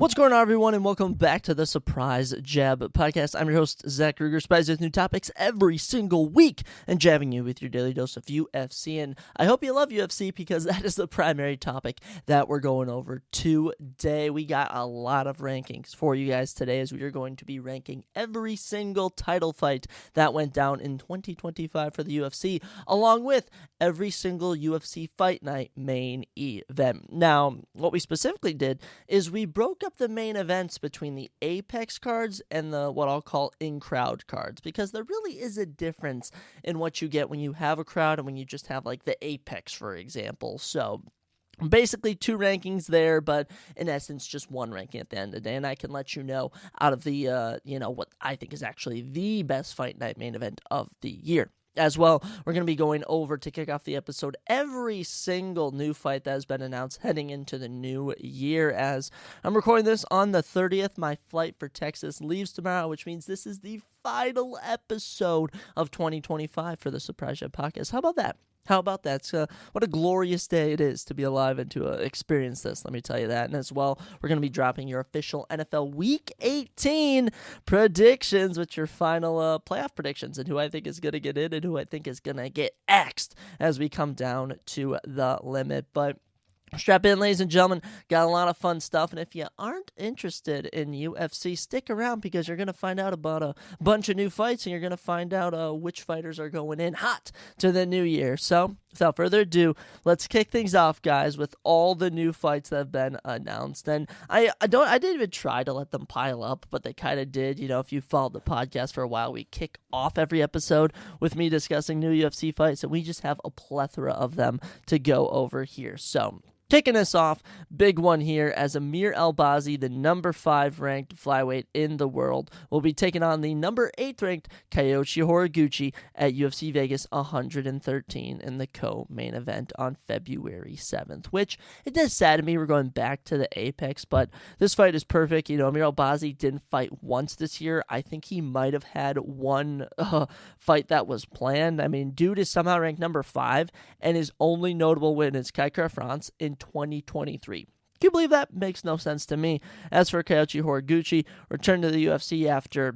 What's going on, everyone, and welcome back to the Surprise Jab Podcast. I'm your host, Zach Ruger, surprised with new topics every single week and jabbing you with your daily dose of UFC. And I hope you love UFC because that is the primary topic that we're going over today. We got a lot of rankings for you guys today as we are going to be ranking every single title fight that went down in 2025 for the UFC, along with every single UFC Fight Night main event. Now, what we specifically did is we broke up the main events between the Apex cards and the what I'll call in-crowd cards, because there really is a difference in what you get when you have a crowd and when you just have like the Apex, for example. So basically two rankings there, but in essence just one ranking at the end of the day, and I can let you know out of the what I think is actually the best fight night main event of the year. As well, we're going to be going over to kick off the episode every single new fight that has been announced heading into the new year. As I'm recording this on the 30th, my flight for Texas leaves tomorrow, which means this is the final episode of 2025 for the Surprise Jab Podcast. How about that? How about that? What a glorious day it is to be alive and to experience this, let me tell you that. And as well, we're going to be dropping your official NFL Week 18 predictions with your final playoff predictions and who I think is going to get in and who I think is going to get axed as we come down to the limit. But strap in, ladies and gentlemen. Got a lot of fun stuff, and if you aren't interested in UFC, stick around because you're going to find out about a bunch of new fights, and you're going to find out which fighters are going in hot to the new year. So, without further ado, let's kick things off, guys, with all the new fights that have been announced. And I didn't even try to let them pile up, but they kind of did. You know, if you followed the podcast for a while, we kick off every episode with me discussing new UFC fights, and we just have a plethora of them to go over here. So, kicking us off, big one here, as Amir Albazi, the number 5 ranked flyweight in the world, will be taking on the number 8 ranked Kyoji Horiguchi at UFC Vegas 113 in the co-main event on February 7th, which it does sadden me we're going back to the Apex, but this fight is perfect. You know, Amir Albazi didn't fight once this year. I think he might have had one fight that was planned. I mean, dude is somehow ranked number 5, and his only notable win is Kai France in 2023. Can you believe that? Makes no sense to me. As for Kyoji Horiguchi, returned to the UFC after,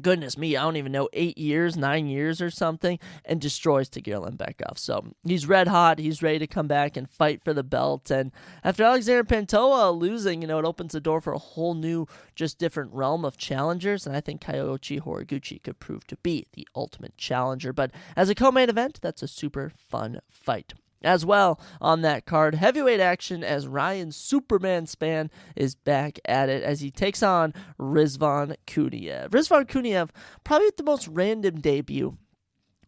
goodness me, I don't even know, 9 years or something, and destroys Tagir Lembekov. So he's red hot. He's ready to come back and fight for the belt. And after Alexander Pantoja losing, it opens the door for a whole new, just different realm of challengers. And I think Kyoji Horiguchi could prove to be the ultimate challenger. But as a co-main event, that's a super fun fight. As well, on that card, heavyweight action as Ryan Superman Spann is back at it as he takes on Rizvan Kuniev. Rizvan Kuniev, probably the most random debut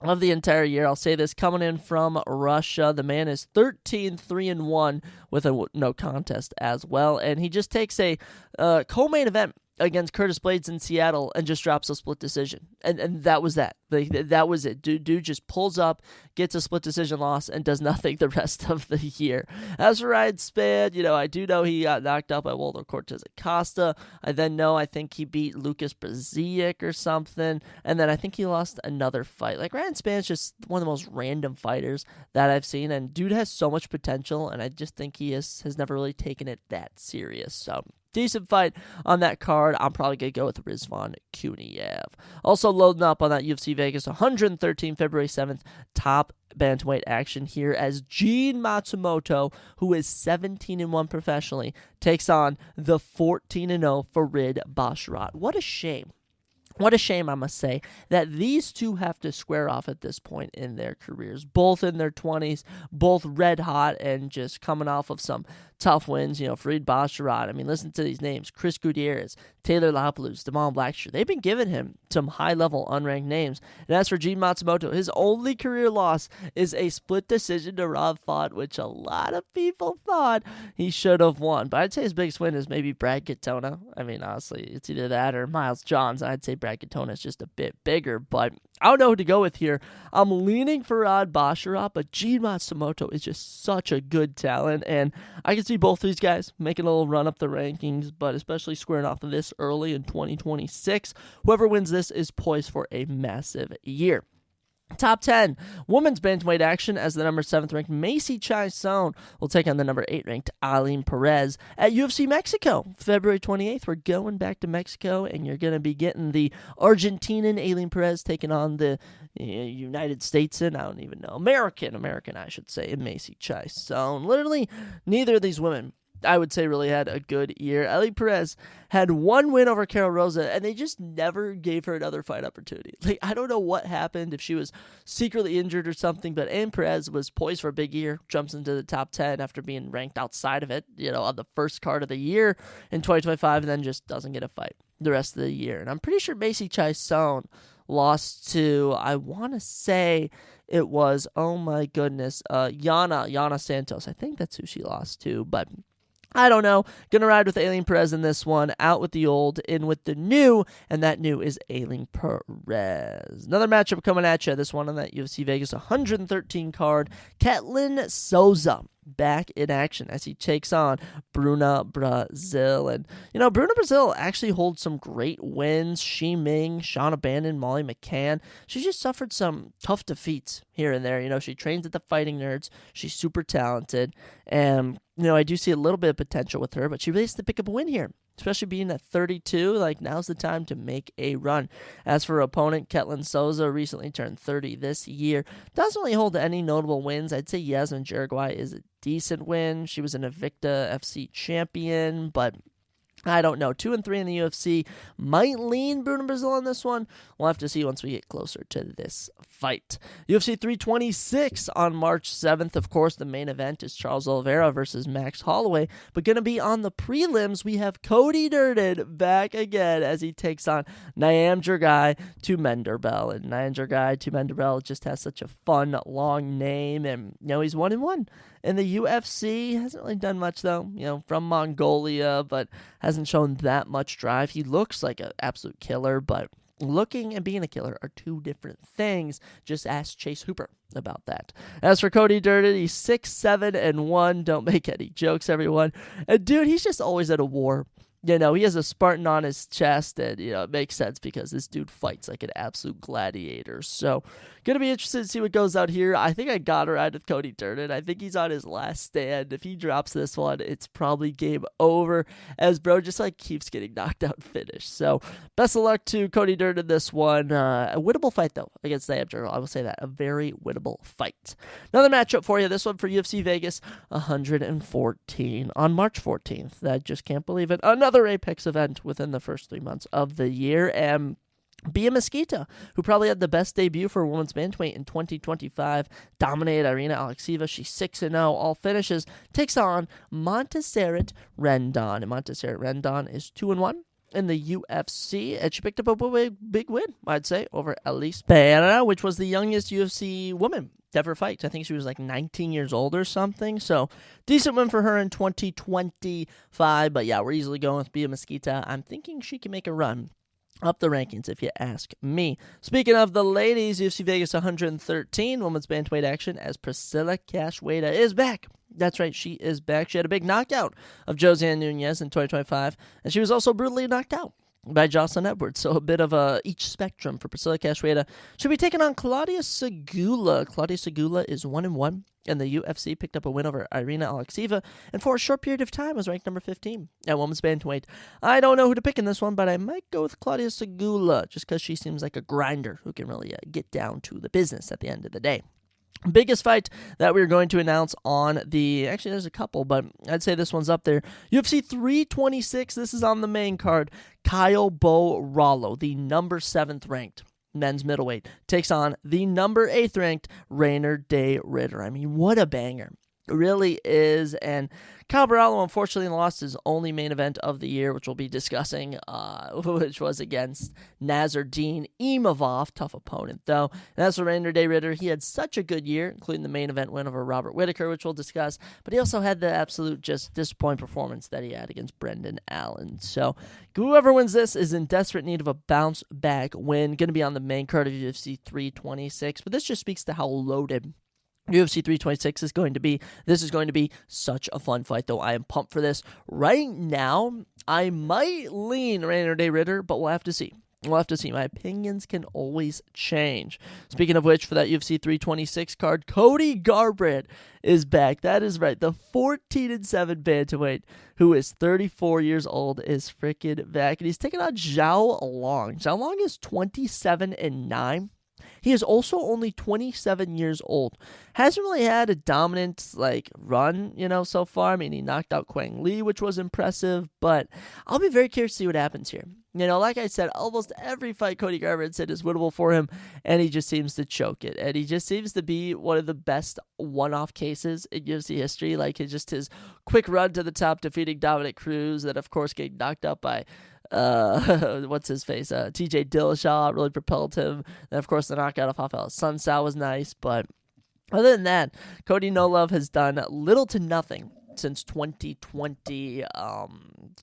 of the entire year. I'll say this, coming in from Russia. The man is 13-3-1 with a no contest as well, and he just takes a co-main event against Curtis Blades in Seattle and just drops a split decision. And that was that. That was it. Dude just pulls up, gets a split decision loss, and does nothing the rest of the year. As for Ryan Spann, I do know he got knocked out by Walter Cortez Acosta. I think he beat Lucas Brzezic or something. And then I think he lost another fight. Like, Ryan Spann's just one of the most random fighters that I've seen. And dude has so much potential, and I just think he has never really taken it that serious. So, decent fight on that card. I'm probably going to go with Rizvan Kuniev. Also loading up on that UFC Vegas 113 February 7th top bantamweight action here as Gene Matsumoto, who is 17-1 professionally, takes on the 14-0 Farid Basharat. What a shame. What a shame, I must say, that these two have to square off at this point in their careers. Both in their 20s, both red hot and just coming off of some tough wins. Farid Basharat, listen to these names. Chris Gutierrez, Taylor Lapalus, Damon Blackshear. They've been giving him some high-level unranked names. And as for Gene Matsumoto, his only career loss is a split decision to Rob Font, which a lot of people thought he should have won. But I'd say his biggest win is maybe Brad Katona. Honestly, it's either that or Miles Johns. I'd say Brad Katona is just a bit bigger, but I don't know who to go with here. I'm leaning for Farid Basharat, but Gene Matsumoto is just such a good talent, and I can see both these guys making a little run up the rankings, but especially squaring off of this early in 2026. Whoever wins this is poised for a massive year. Top 10, women's bantamweight action as the number 7th ranked Macy Chiasson will take on the number 8 ranked Aline Perez at UFC Mexico, February 28th. We're going back to Mexico, and you're going to be getting the Argentinian Aline Perez taking on the United States, and I don't even know, American, I should say, Macy Chiasson. Literally, neither of these women, I would say, really had a good year. Aline Perez had one win over Carol Rosa, and they just never gave her another fight opportunity. Like, I don't know what happened, if she was secretly injured or something, but Aline Perez was poised for a big year, jumps into the top 10 after being ranked outside of it, on the first card of the year in 2025, and then just doesn't get a fight the rest of the year. And I'm pretty sure Macy Chiasson lost to, I want to say it was, oh my goodness, Yana Santos. I think that's who she lost to, but I don't know. Gonna ride with Aline Perez in this one. Out with the old, in with the new, and that new is Aline Perez. Another matchup coming at you. This one on that UFC Vegas 113 card. Ketlin Souza back in action as he takes on Bruna Brazil. And, Bruna Brazil actually holds some great wins. Shi Ming, Shauna Bannon, Molly McCann. She just suffered some tough defeats here and there. She trains at the Fighting Nerds. She's super talented. And, I do see a little bit of potential with her, but she really has to pick up a win here. Especially being at 32, now's the time to make a run. As for her opponent, Ketlin Souza recently turned 30 this year. Doesn't really hold any notable wins. I'd say Yasmin Jauregui is a decent win. She was an Invicta FC champion, but I don't know. 2-3 in the UFC. Might lean Bruna Brazil on this one. We'll have to see once we get closer to this fight. UFC 326 on March 7th. Of course, the main event is Charles Oliveira versus Max Holloway. But going to be on the prelims, we have Cody Durden back again as he takes on Niam Jurgai to Menderbell. And Niam Jurgai to Menderbell just has such a fun, long name. And, he's 1-1. In the UFC, hasn't really done much, though, from Mongolia, but hasn't shown that much drive. He looks like an absolute killer, but looking and being a killer are two different things. Just ask Chase Hooper about that. As for Cody Durden, he's 6-7-1. Don't make any jokes, everyone. And dude, he's just always at a war. He has a Spartan on his chest, and, it makes sense because this dude fights like an absolute gladiator. So, going to be interested to see what goes out here. I think I got to ride with Cody Durden. I think he's on his last stand. If he drops this one, it's probably game over, as bro just, keeps getting knocked out and finished. So, best of luck to Cody Durden this one. A winnable fight, though, against Niam Jurgai. I will say that. A very winnable fight. Another matchup for you. This one for UFC Vegas 114 on March 14th. I just can't believe it. Another Apex event within the first 3 months of the year, and Bia Mesquita, who probably had the best debut for women's bantamweight in 2025, dominated Irina Alekseeva. She's 6-0, all finishes, takes on Montserrat Rendon, and Montserrat Rendon is 2-1 in the UFC, and she picked up a big win, I'd say, over Elise Pereira, which was the youngest UFC woman to ever fight. I think she was 19 years old or something, so decent win for her in 2025, but yeah, we're easily going with Bia Mesquita. I'm thinking she can make a run up the rankings, if you ask me. Speaking of the ladies, UFC Vegas 113, women's bantamweight action, as Priscilla Cachoeira is back. That's right, she is back. She had a big knockout of Josiane Nunes in 2025, and she was also brutally knocked out by Jocelyn Edwards. So a bit of each spectrum for Priscilla Cachoeira. She'll be taking on Claudia Segula. Claudia Segula is 1-1 in the UFC, picked up a win over Irina Alekseeva, and for a short period of time was ranked number 15 at women's bantamweight. I don't know who to pick in this one, but I might go with Claudia Segula, just because she seems like a grinder who can really get down to the business at the end of the day. Biggest fight that we're going to announce on actually there's a couple, but I'd say this one's up there. UFC 326, this is on the main card. Kyle Bo Rollo, the number 7th ranked men's middleweight, takes on the number 8th ranked Rainer De Ritter. I mean, what a banger. It really is. And Kyle Barallo, unfortunately, lost his only main event of the year, which we'll be discussing, which was against Nazardine Imavov. Tough opponent, though. And as for Rainer De Ritter, he had such a good year, including the main event win over Robert Whittaker, which we'll discuss. But he also had the absolute just disappointing performance that he had against Brendan Allen. So whoever wins this is in desperate need of a bounce-back win. Going to be on the main card of UFC 326. But this just speaks to how loaded UFC 326 is going to be. This is going to be such a fun fight, though. I am pumped for this. Right now, I might lean Rainer De Ritter, but we'll have to see. We'll have to see. My opinions can always change. Speaking of which, for that UFC 326 card, Cody Garbrandt is back. That is right. The 14-7 bantamweight, who is 34 years old, is freaking back. And he's taking on Zhao Long. Zhao Long is 27-9. He is also only 27 years old. Hasn't really had a dominant run, so far. I mean, he knocked out Quang Lee, which was impressive, but I'll be very curious to see what happens here. Like I said, almost every fight Cody Garbrandt said is winnable for him, and he just seems to choke it. And he just seems to be one of the best one-off cases in UFC history. His quick run to the top, defeating Dominic Cruz, that of course getting knocked out by what's his face? TJ Dillashaw really propelled him. And of course, the knockout of Rafael Sunsao was nice, but other than that, Cody No Love has done little to nothing since 2020,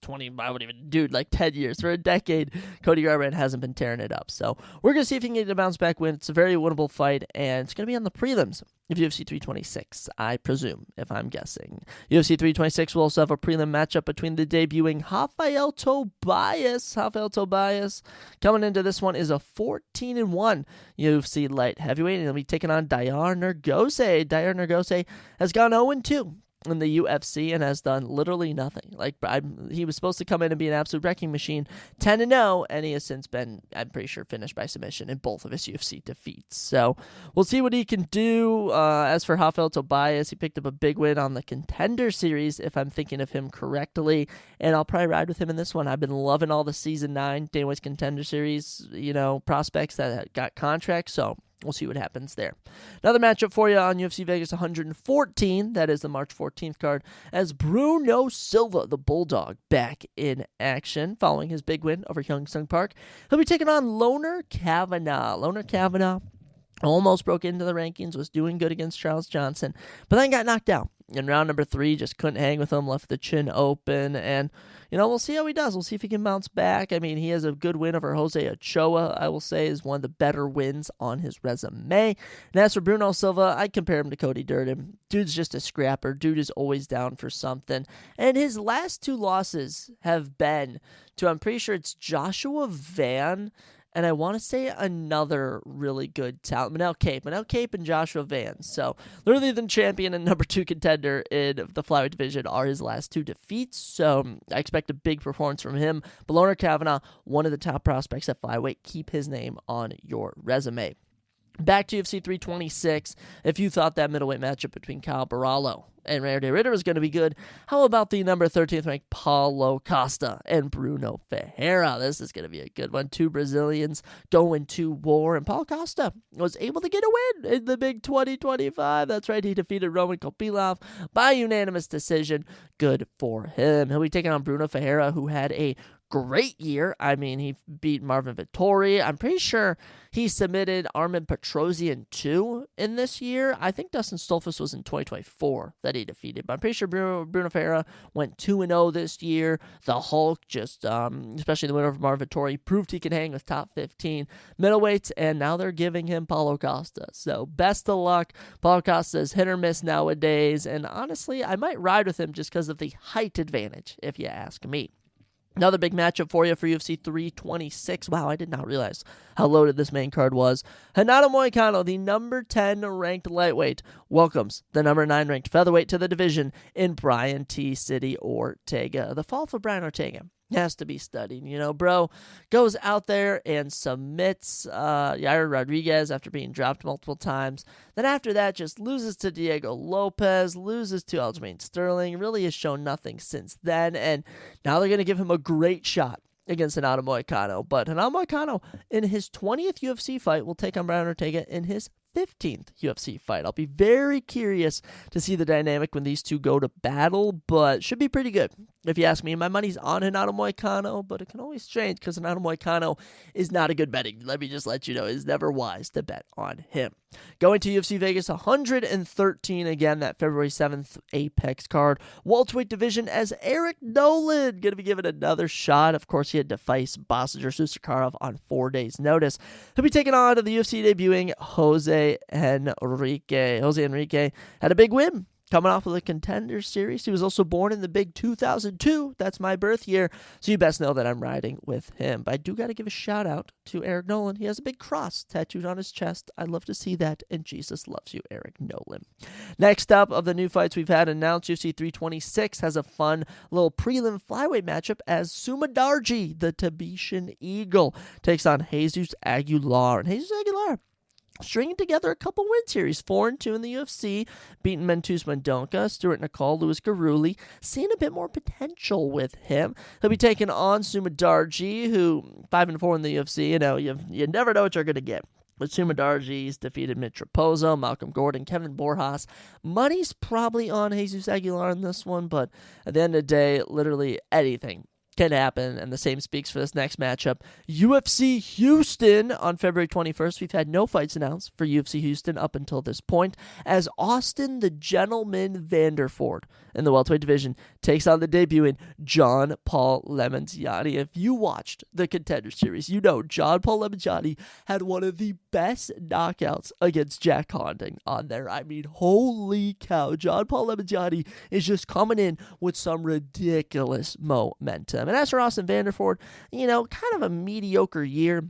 10 years. For a decade, Cody Garbrandt hasn't been tearing it up. So we're going to see if he can get a bounce back win. It's a very winnable fight, and it's going to be on the prelims of UFC 326, I presume, if I'm guessing. UFC 326 will also have a prelim matchup between the debuting Rafael Tobias. Coming into this one is a 14-1 UFC light heavyweight, and he'll be taking on Dair Nergose. Dair Nergose has gone 0-2 in the UFC and has done literally nothing. He was supposed to come in and be an absolute wrecking machine, 10-0, and he has since been, I'm pretty sure, finished by submission in both of his UFC defeats. So we'll see what he can do. As for Rafael Tobias, he picked up a big win on the Contender Series, if I'm thinking of him correctly, and I'll probably ride with him in this one. I've been loving all the Season 9 Dana White's Contender Series, prospects that got contracts, so we'll see what happens there. Another matchup for you on UFC Vegas 114. That is the March 14th card, as Bruno Silva, the Bulldog, back in action following his big win over Young Sung Park. He'll be taking on Loner Kavanagh. Loner Kavanagh almost broke into the rankings, was doing good against Charles Johnson, but then got knocked out in round number 3. Just couldn't hang with him, left the chin open, and we'll see how he does. We'll see if he can bounce back. I mean, he has a good win over Jose Ochoa, I will say, is one of the better wins on his resume. And as for Bruno Silva, I compare him to Cody Durden. Dude's just a scrapper. Dude is always down for something. And his last 2 losses have been to, I'm pretty sure it's Joshua Van, and I want to say another really good talent, Manel Cape and Joshua Van. So literally the champion and number 2 contender in the flyweight division are his last 2 defeats. So I expect a big performance from him. But Loner Kavanagh, one of the top prospects at flyweight. Keep his name on your resume. Back to UFC 326. If you thought that middleweight matchup between Kyle Barallo and Rare Day Ritter was going to be good, how about the number 13th ranked Paulo Costa and Bruno Ferreira? This is going to be a good one. 2 Brazilians going to war, and Paulo Costa was able to get a win in the big 2025. That's right, he defeated Roman Kopylov by unanimous decision. Good for him. He'll be taking on Bruno Ferreira, who had a great year. I mean, he beat Marvin Vettori. I'm pretty sure he submitted Armin Petrosyan too in this year. I think Dustin Stolfus was in 2024 that he defeated, but I'm pretty sure Bruno Ferreira went 2-0 this year. The Hulk, just especially the winner of Marvin Vettori, proved he can hang with top 15 middleweights, and now they're giving him Paulo Costa. So best of luck. Paulo Costa is hit or miss nowadays, and honestly, I might ride with him just because of the height advantage, if you ask me. Another big matchup for you for UFC 326. Wow, I did not realize how loaded this main card was. Renato Moicano, the number 10 ranked lightweight, welcomes the number 9 ranked featherweight to the division in Brian T. City Ortega. The fall for Brian Ortega has to be studied. Bro goes out there and submits Yair Rodriguez after being dropped multiple times. Then after that, just loses to Diego Lopez, loses to Aljamain Sterling, really has shown nothing since then, and now they're going to give him a great shot against Renato Moicano. But Renato Moicano, in his 20th UFC fight, will take on Brian Ortega in his 15th UFC fight. I'll be very curious to see the dynamic when these two go to battle, but should be pretty good. If you ask me, my money's on Renato Moicano, but it can always change because Renato Moicano is not a good betting. Let me just let you know, it's never wise to bet on him. Going to UFC Vegas 113 again, that February 7th Apex card. Welterweight division, as Eric Nolan going to be given another shot. Of course, he had to face Basinger Susakarov on 4 days' notice. He'll be taking on to the UFC debuting Jose Enrique. Jose Enrique had a big win coming off of the Contender Series. He was also born in the big 2002. That's my birth year, so you best know that I'm riding with him. But I do got to give a shout out to Eric Nolan. He has a big cross tattooed on his chest. I'd love to see that, and Jesus loves you, Eric Nolan. Next up of the new fights we've had announced, UFC 326 has a fun little prelim flyweight matchup as Sumadarji, the Tabitian Eagle, takes on Jesus Aguilar. And Jesus Aguilar stringing together a couple wins here. He's 4-2 in the UFC, beating Mentus Mendonca, Stuart Nicole, Louis Garuli. Seeing a bit more potential with him. He'll be taking on Sumadarji, who 5-4 in the UFC. You never know what you're going to get. But Sumadarji's defeated Mitch Raposo, Malcolm Gordon, Kevin Borjas. Money's probably on Jesus Aguilar in this one, but at the end of the day, literally anything can happen, and the same speaks for this next matchup. UFC Houston on February 21st. We've had no fights announced for UFC Houston up until this point, as Austin the Gentleman Vanderford in the welterweight division takes on the debuting John Paul Lemontiani. If you watched the Contender Series, you know John Paul Lemontiani had one of the best knockouts against Jack Condon on there. I mean, holy cow. John Paul Lemontiani is just coming in with some ridiculous momentum. And as for Austin Vanderford, kind of a mediocre year.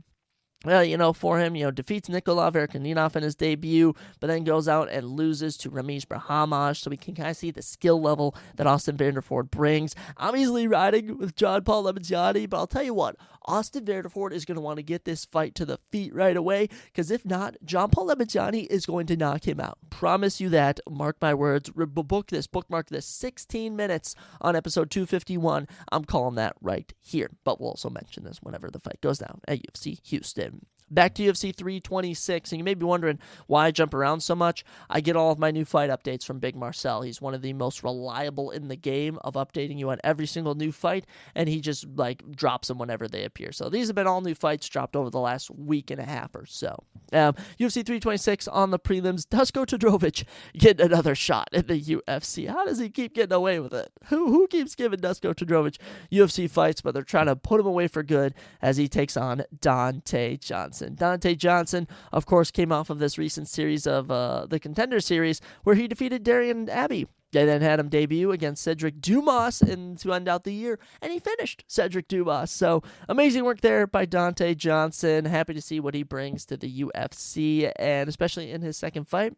For him, defeats Nikolai Verkaninov in his debut, but then goes out and loses to Ramesh Brahmaj, so we can kind of see the skill level that Austin Vanderford brings. I'm easily riding with John Paul Lemontiani, but I'll tell you what, Austin Vanderford is going to want to get this fight to the feet right away, because if not, John Paul Lemontiani is going to knock him out. Promise you that. Mark my words. Bookmark this. 16 minutes on episode 251. I'm calling that right here, but we'll also mention this whenever the fight goes down at UFC Houston. Back to UFC 326, and you may be wondering why I jump around so much. I get all of my new fight updates from Big Marcel. He's one of the most reliable in the game of updating you on every single new fight, and he just drops them whenever they appear. So these have been all new fights dropped over the last week and a half or so. UFC 326 on the prelims. Dusko Todorovic getting another shot at the UFC. How does he keep getting away with it? Who keeps giving Dusko Todorovic UFC fights, but they're trying to put him away for good as he takes on Dante Johnson. Dante Johnson, of course, came off of this recent series of the Contender Series where he defeated Darian Abbey. They then had him debut against Cedric Dumas to end out the year, and he finished Cedric Dumas. So amazing work there by Dante Johnson. Happy to see what he brings to the UFC, and especially in his second fight.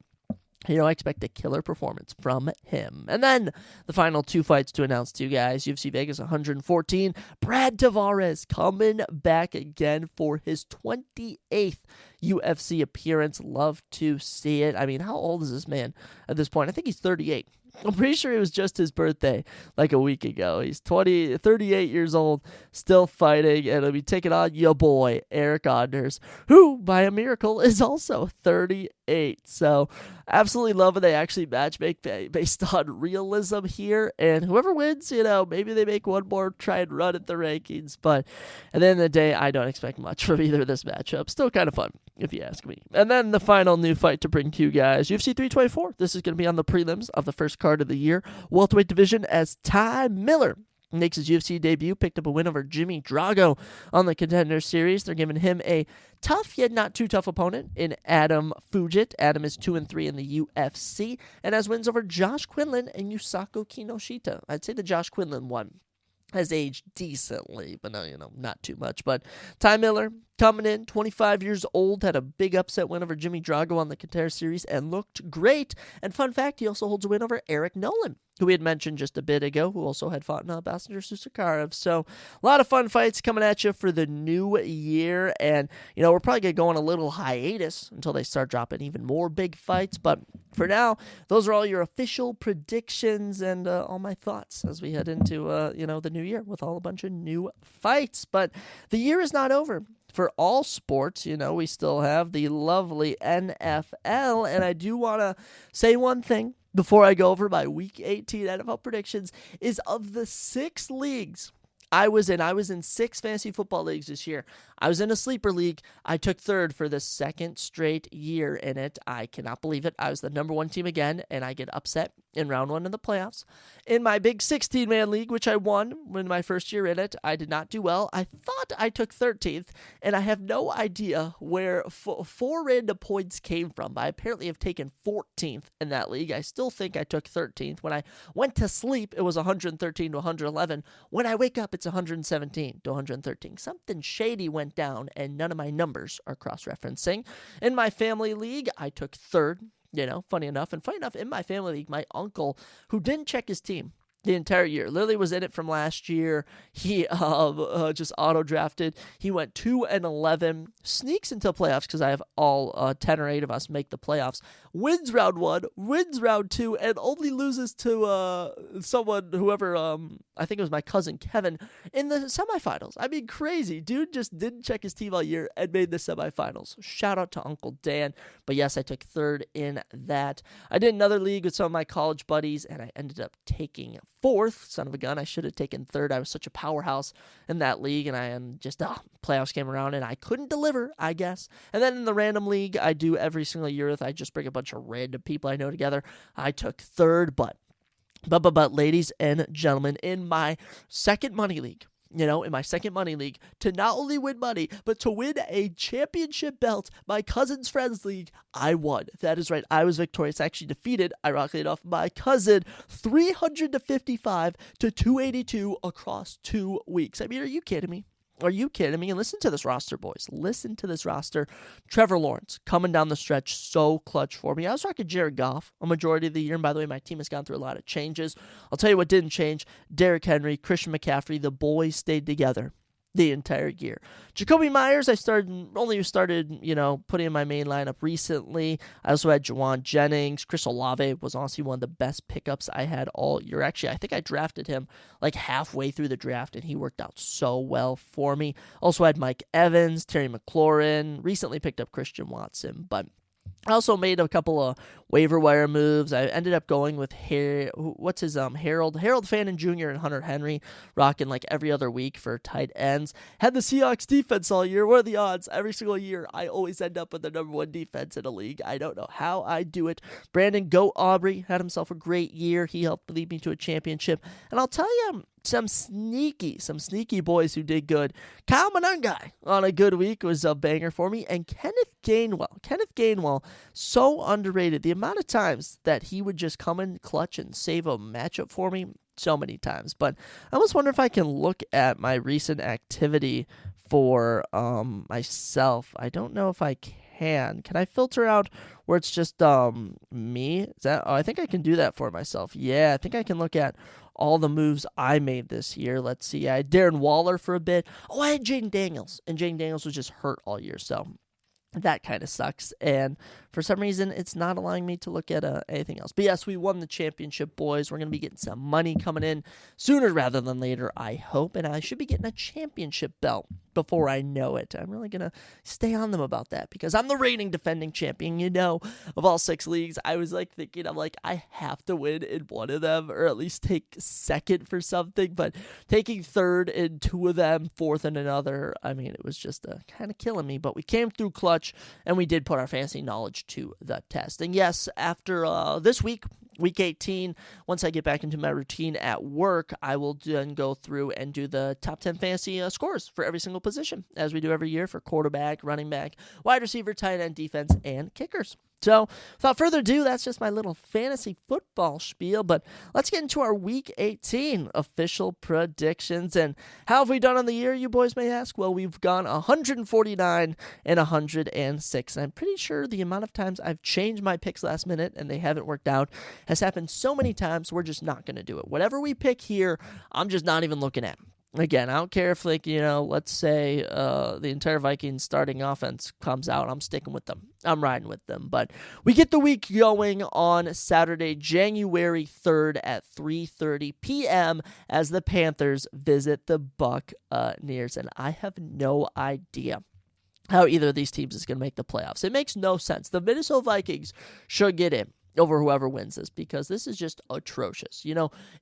I expect a killer performance from him. And then the final two fights to announce to you guys. UFC Vegas 114. Brad Tavares coming back again for his 28th UFC appearance. Love to see it. I mean, how old is this man at this point? I think he's 38. I'm pretty sure it was just his birthday like a week ago. He's 38 years old, still fighting, and he'll be taking on your boy, Eric Anders, who, by a miracle, is also 38. So, absolutely love it. They actually matchmake based on realism here, and whoever wins, maybe they make one more try and run at the rankings, but at the end of the day, I don't expect much from either of this matchup. Still kind of fun, if you ask me. And then the final new fight to bring to you guys, UFC 324. This is going to be on the prelims of the first card of the year, welterweight division, as Ty Miller makes his UFC debut, picked up a win over Jimmy Drago on the Contender Series. They're giving him a tough yet not too tough opponent in Adam Fujit. Adam is 2-3 in the UFC and has wins over Josh Quinlan and Yusaku Kinoshita. I'd say the Josh Quinlan one has aged decently, but not too much. But Ty Miller coming in, 25 years old, had a big upset win over Jimmy Drago on the Contender Series and looked great. And fun fact, he also holds a win over Eric Nolan, who we had mentioned just a bit ago, who also had fought in Bassinger Susakarev. So a lot of fun fights coming at you for the new year. And, we're probably going to go on a little hiatus until they start dropping even more big fights. But for now, those are all your official predictions and all my thoughts as we head into, the new year with all a bunch of new fights. But the year is not over. For all sports, we still have the lovely NFL, and I do want to say one thing before I go over my Week 18 NFL predictions, is of the 6 leagues I was in 6 fantasy football leagues this year. I was in a sleeper league. I took third for the second straight year in it. I cannot believe it. I was the number 1 team again, and I get upset in round 1 in the playoffs. In my big 16-man league, which I won in my first year in it, I did not do well. I thought I took 13th, and I have no idea where 4 random points came from, but I apparently have taken 14th in that league. I still think I took 13th. When I went to sleep, it was 113 to 111. When I wake up, it's 117 to 113. Something shady went down, and none of my numbers are cross-referencing. In my family league, I took 3rd. Funny enough, in my family league, my uncle, who didn't check his team the entire year, literally was in it from last year. He just auto-drafted. He went 2-11, sneaks into playoffs because I have all 10 or 8 of us make the playoffs, wins round 1, wins round 2, and only loses to whoever, I think it was my cousin Kevin, in the semifinals. I mean, crazy. Dude just didn't check his team all year and made the semifinals. Shout out to Uncle Dan. But yes, I took 3rd in that. I did another league with some of my college buddies, and I ended up taking 4th. Son of a gun, I should have taken 3rd. I was such a powerhouse in that league, and playoffs came around, and I couldn't deliver, I guess. And then in the random league, I do every single year. I just bring a bunch of random people I know together. I took 3rd, but ladies and gentlemen, in my second money league, to not only win money, but to win a championship belt, my cousin's friends league, I won. That is right. I was victorious. I actually defeated, ironically enough, my cousin 355 to 282 across 2 weeks. I mean, are you kidding me? Are you kidding me? And listen to this roster, boys. Listen to this roster. Trevor Lawrence coming down the stretch, so clutch for me. I was rocking Jared Goff a majority of the year. And by the way, my team has gone through a lot of changes. I'll tell you what didn't change. Derrick Henry, Christian McCaffrey, the boys stayed together the entire year. Jacoby Myers, I only started putting in my main lineup recently. I also had Juwan Jennings. Chris Olave was honestly one of the best pickups I had all year. Actually, I think I drafted him like halfway through the draft, and he worked out so well for me. Also had Mike Evans, Terry McLaurin. Recently picked up Christian Watson, but I also made a couple of waiver wire moves. I ended up going with Harold Fannin Jr. and Hunter Henry, rocking like every other week for tight ends. Had the Seahawks defense all year. What are the odds? Every single year, I always end up with the number 1 defense in a league. I don't know how I do it. Brandon Goat Aubrey had himself a great year. He helped lead me to a championship. And I'll tell you, some sneaky boys who did good. Kyle Monangai on a good week was a banger for me. And Kenneth Gainwell, so underrated. The amount of times that he would just come in clutch and save a matchup for me, so many times. But I almost wonder if I can look at my recent activity for myself. I don't know if I can. Can I filter out where it's just me? I think I can do that for myself. Yeah, I think I can look at all the moves I made this year. Let's see. I had Darren Waller for a bit. Oh, I had Jaden Daniels, and Jaden Daniels was just hurt all year, so that kind of sucks. And for some reason, it's not allowing me to look at anything else. But yes, we won the championship, boys. We're going to be getting some money coming in sooner rather than later, I hope. And I should be getting a championship belt before I know it. I'm really going to stay on them about that because I'm the reigning defending champion, of all 6 leagues. I was thinking, I have to win in one of them or at least take second for something. But taking 3rd in 2 of them, 4th in another, it was just kind of killing me. But we came through clutch and we did put our fantasy knowledge to the test. And yes, after this week 18, once I get back into my routine at work, I will then go through and do the top 10 fantasy scores for every single position, as we do every year for quarterback, running back, wide receiver, tight end, defense, and kickers. So, without further ado, that's just my little fantasy football spiel, but let's get into our Week 18 official predictions. And how have we done on the year, you boys may ask? Well, we've gone 149 and 106. And I'm pretty sure the amount of times I've changed my picks last minute and they haven't worked out has happened so many times, we're just not going to do it. Whatever we pick here, I'm just not even looking at. Again, I don't care if, let's say the entire Vikings starting offense comes out. I'm sticking with them. I'm riding with them. But we get the week going on Saturday, January 3rd at 3:30 p.m. as the Panthers visit the Buccaneers. And I have no idea how either of these teams is going to make the playoffs. It makes no sense. The Minnesota Vikings should get in over whoever wins this because this is just atrocious.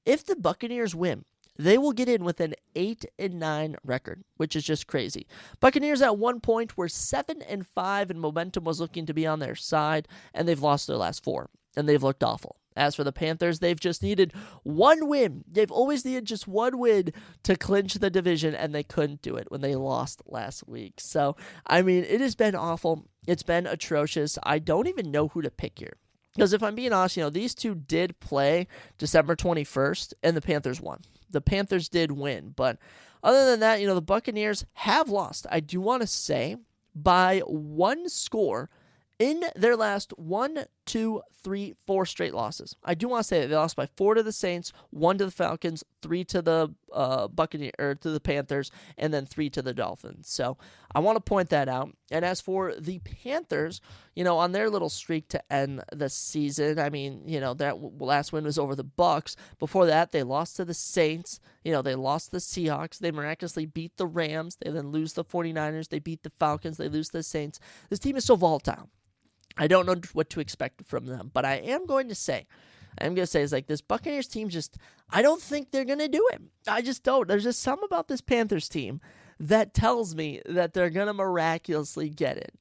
If the Buccaneers win, they will get in with an 8-9 record, which is just crazy. Buccaneers at one point were 7-5, and momentum was looking to be on their side, and they've lost their last 4, and they've looked awful. As for the Panthers, they've just needed one win. They've always needed just one win to clinch the division, and they couldn't do it when they lost last week. So, I mean, it has been awful. It's been atrocious. I don't even know who to pick here. Because if I'm being honest, these two did play December 21st, and the Panthers won. The Panthers did win. But other than that, the Buccaneers have lost, I do want to say, by one score in their last 1, 2, 3, 4 straight losses. I do want to say that they lost by 4 to the Saints, 1 to the Falcons, 3 to the to the Panthers, and then 3 to the Dolphins. So I want to point that out. And as for the Panthers, on their little streak to end the season, I mean, that last win was over the Bucs. Before that, they lost to the Saints. They lost the Seahawks. They miraculously beat the Rams. They then lose the 49ers. They beat the Falcons. They lose the Saints. This team is so volatile. I don't know what to expect from them, but I am going to say, it's like this Buccaneers team I don't think they're going to do it. I just don't. There's just something about this Panthers team that tells me that they're going to miraculously get it.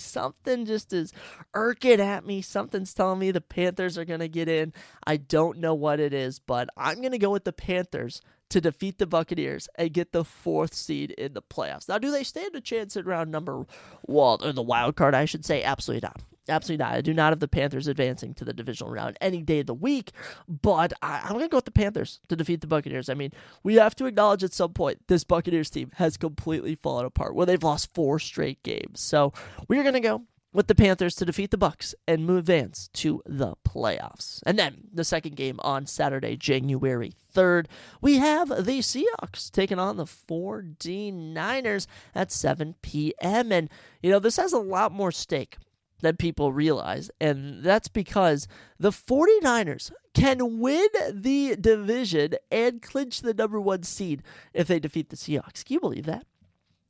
Something just is irking at me. Something's telling me the Panthers are going to get in. I don't know what it is, but I'm going to go with the Panthers to defeat the Buccaneers and get the 4th seed in the playoffs. Now, do they stand a chance in the wild card, I should say? Absolutely not. Absolutely not. I do not have the Panthers advancing to the divisional round any day of the week, but I'm going to go with the Panthers to defeat the Buccaneers. I mean, we have to acknowledge at some point this Buccaneers team has completely fallen apart where they've lost 4 straight games. So we're going to go with the Panthers to defeat the Bucs and move advance to the playoffs. And then the second game on Saturday, January 3rd, we have the Seahawks taking on the 49ers at 7 p.m. And, this has a lot more stake than people realize, and that's because the 49ers can win the division and clinch the number 1 seed if they defeat the Seahawks. Can you believe that?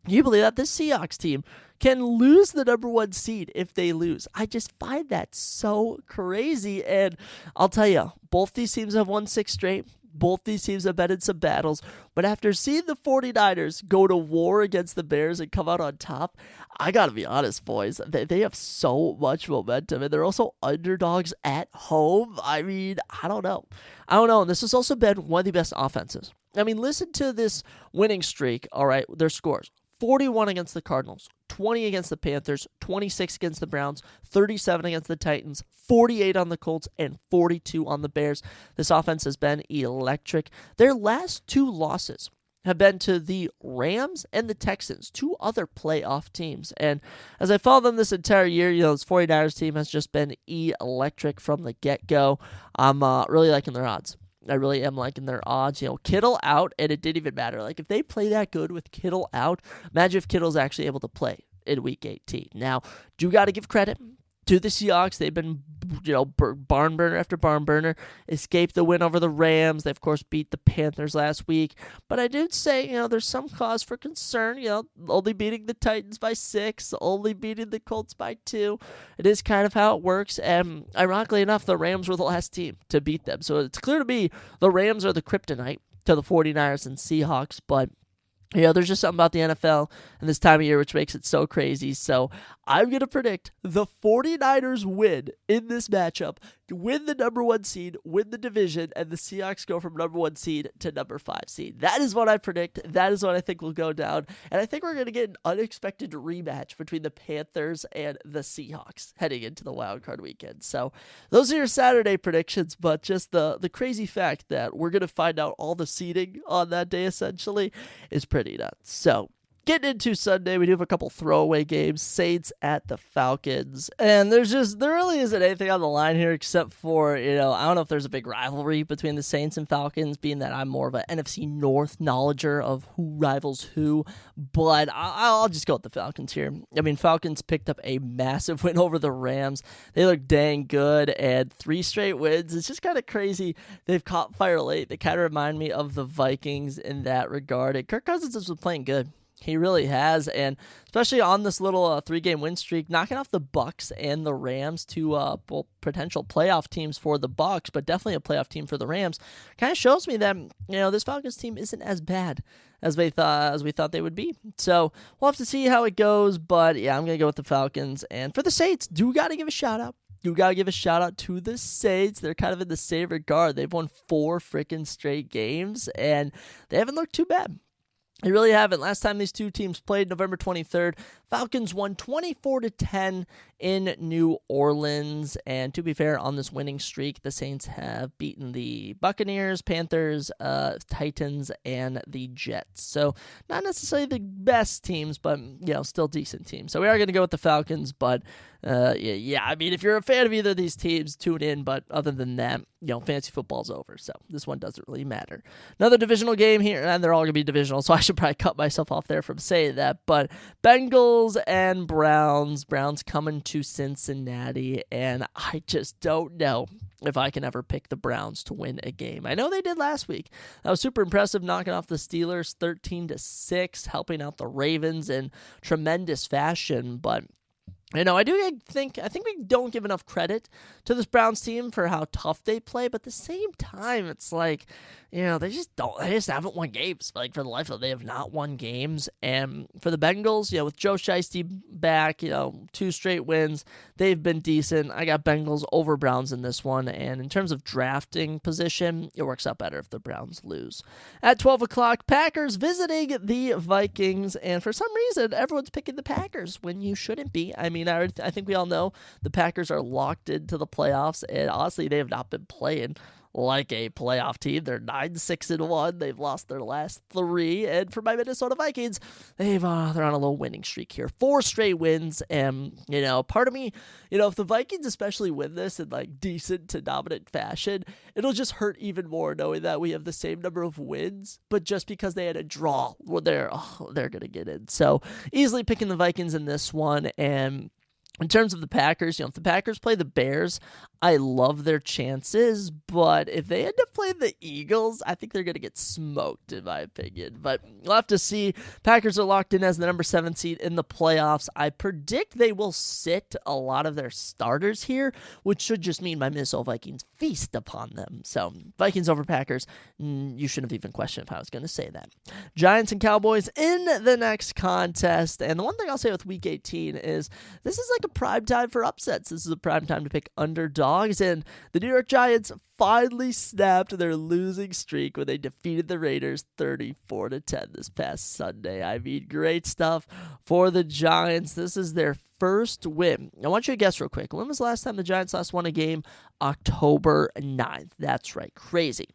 Can you believe that this Seahawks team can lose the number 1 seed if they lose? I just find that so crazy, and I'll tell you, both these teams have won 6 straight. Both these teams have been in some battles, but after seeing the 49ers go to war against the Bears and come out on top, I gotta be honest, boys, they have so much momentum, and they're also underdogs at home. I mean, I don't know. And this has also been one of the best offenses. I mean, listen to this winning streak, all right, their scores. 41 against the Cardinals, 20 against the Panthers, 26 against the Browns, 37 against the Titans, 48 on the Colts, and 42 on the Bears. This offense has been electric. Their last 2 losses have been to the Rams and the Texans, 2 other playoff teams. And as I followed them this entire year, this 49ers team has just been electric from the get-go. I'm really liking their odds. I really am liking their odds. Kittle out, and it didn't even matter. Like, if they play that good with Kittle out, imagine if Kittle's actually able to play in Week 18. Now, do got to give credit to the Seahawks. They've been, barn burner after barn burner, escaped the win over the Rams. They, of course, beat the Panthers last week. But I did say, there's some cause for concern. Only beating the Titans by 6, only beating the Colts by 2. It is kind of how it works. And ironically enough, the Rams were the last team to beat them. So it's clear to me the Rams are the kryptonite to the 49ers and Seahawks. But there's just something about the NFL and this time of year which makes it so crazy. So I'm going to predict the 49ers win in this matchup, win the number 1 seed, win the division, and the Seahawks go from number 1 seed to number 5 seed. That is what I predict. That is what I think will go down. And I think we're going to get an unexpected rematch between the Panthers and the Seahawks heading into the wild card weekend. So those are your Saturday predictions, but just the crazy fact that we're going to find out all the seeding on that day essentially is pretty nuts. So getting into Sunday, we do have a couple throwaway games. Saints at the Falcons. And there really isn't anything on the line here except for, I don't know if there's a big rivalry between the Saints and Falcons, being that I'm more of an NFC North knowledger of who rivals who. But I'll just go with the Falcons here. I mean, Falcons picked up a massive win over the Rams. They look dang good, and 3 straight wins. It's just kind of crazy. They've caught fire late. They kind of remind me of the Vikings in that regard. And Kirk Cousins has been playing good. He really has, and especially on this little 3-game win streak, knocking off the Bucs and the Rams, 2 potential playoff teams for the Bucs, but definitely a playoff team for the Rams, kind of shows me that this Falcons team isn't as bad as we thought they would be. So we'll have to see how it goes, but yeah, I'm gonna go with the Falcons. And for the Saints, do got to give a shout out you gotta give a shout out to the Saints. They're kind of in the same regard. They've won 4 freaking straight games, and they haven't looked too bad. They really haven't. Last time these two teams played, November 23rd, Falcons won 24-10 in New Orleans. And to be fair, on this winning streak, the Saints have beaten the Buccaneers, Panthers, Titans, and the Jets. So not necessarily the best teams, but still decent teams. So we are going to go with the Falcons, but I mean, if you're a fan of either of these teams, tune in. But other than that, fantasy football's over. So this one doesn't really matter. Another divisional game here, and they're all going to be divisional, so I should probably cut myself off there from saying that. But Bengals and Browns. Browns coming to Cincinnati, and I just don't know if I can ever pick the Browns to win a game. I know they did last week. That was super impressive, knocking off the Steelers 13-6, helping out the Ravens in tremendous fashion, but I think we don't give enough credit to this Browns team for how tough they play, but at the same time, it's like, they just haven't won games. Like, for the life of them, they have not won games. And for the Bengals, with Joe Shiesty back, 2 straight wins, they've been decent. I got Bengals over Browns in this one, and in terms of drafting position, it works out better if the Browns lose. At 12 o'clock, Packers visiting the Vikings, and for some reason, everyone's picking the Packers when you shouldn't be. I mean, I think we all know the Packers are locked into the playoffs, and honestly, they have not been playing like a playoff team. They're 9-6-1. They've lost their last 3, and for my Minnesota Vikings, they're on a little winning streak here. 4 straight wins, and part of me, if the Vikings especially win this in like decent to dominant fashion, it'll just hurt even more knowing that we have the same number of wins, but just because they had a draw, they're gonna get in. So easily picking the Vikings in this one. And in terms of the Packers, if the Packers play the Bears, I love their chances, but if they end up playing the Eagles, I think they're going to get smoked, in my opinion. But we'll have to see. Packers are locked in as the number 7 seed in the playoffs. I predict they will sit a lot of their starters here, which should just mean my Minnesota Vikings feast upon them. So, Vikings over Packers, you shouldn't have even questioned if I was going to say that. Giants and Cowboys in the next contest. And the one thing I'll say with Week 18 is this is like a prime time for upsets. This is a prime time to pick underdogs, and the New York Giants finally snapped their losing streak when they defeated the Raiders 34-10 this past Sunday. I mean, great stuff for the Giants. This is their first win. I want you to guess real quick. When was the last time the Giants last won a game? October 9th. That's right. Crazy.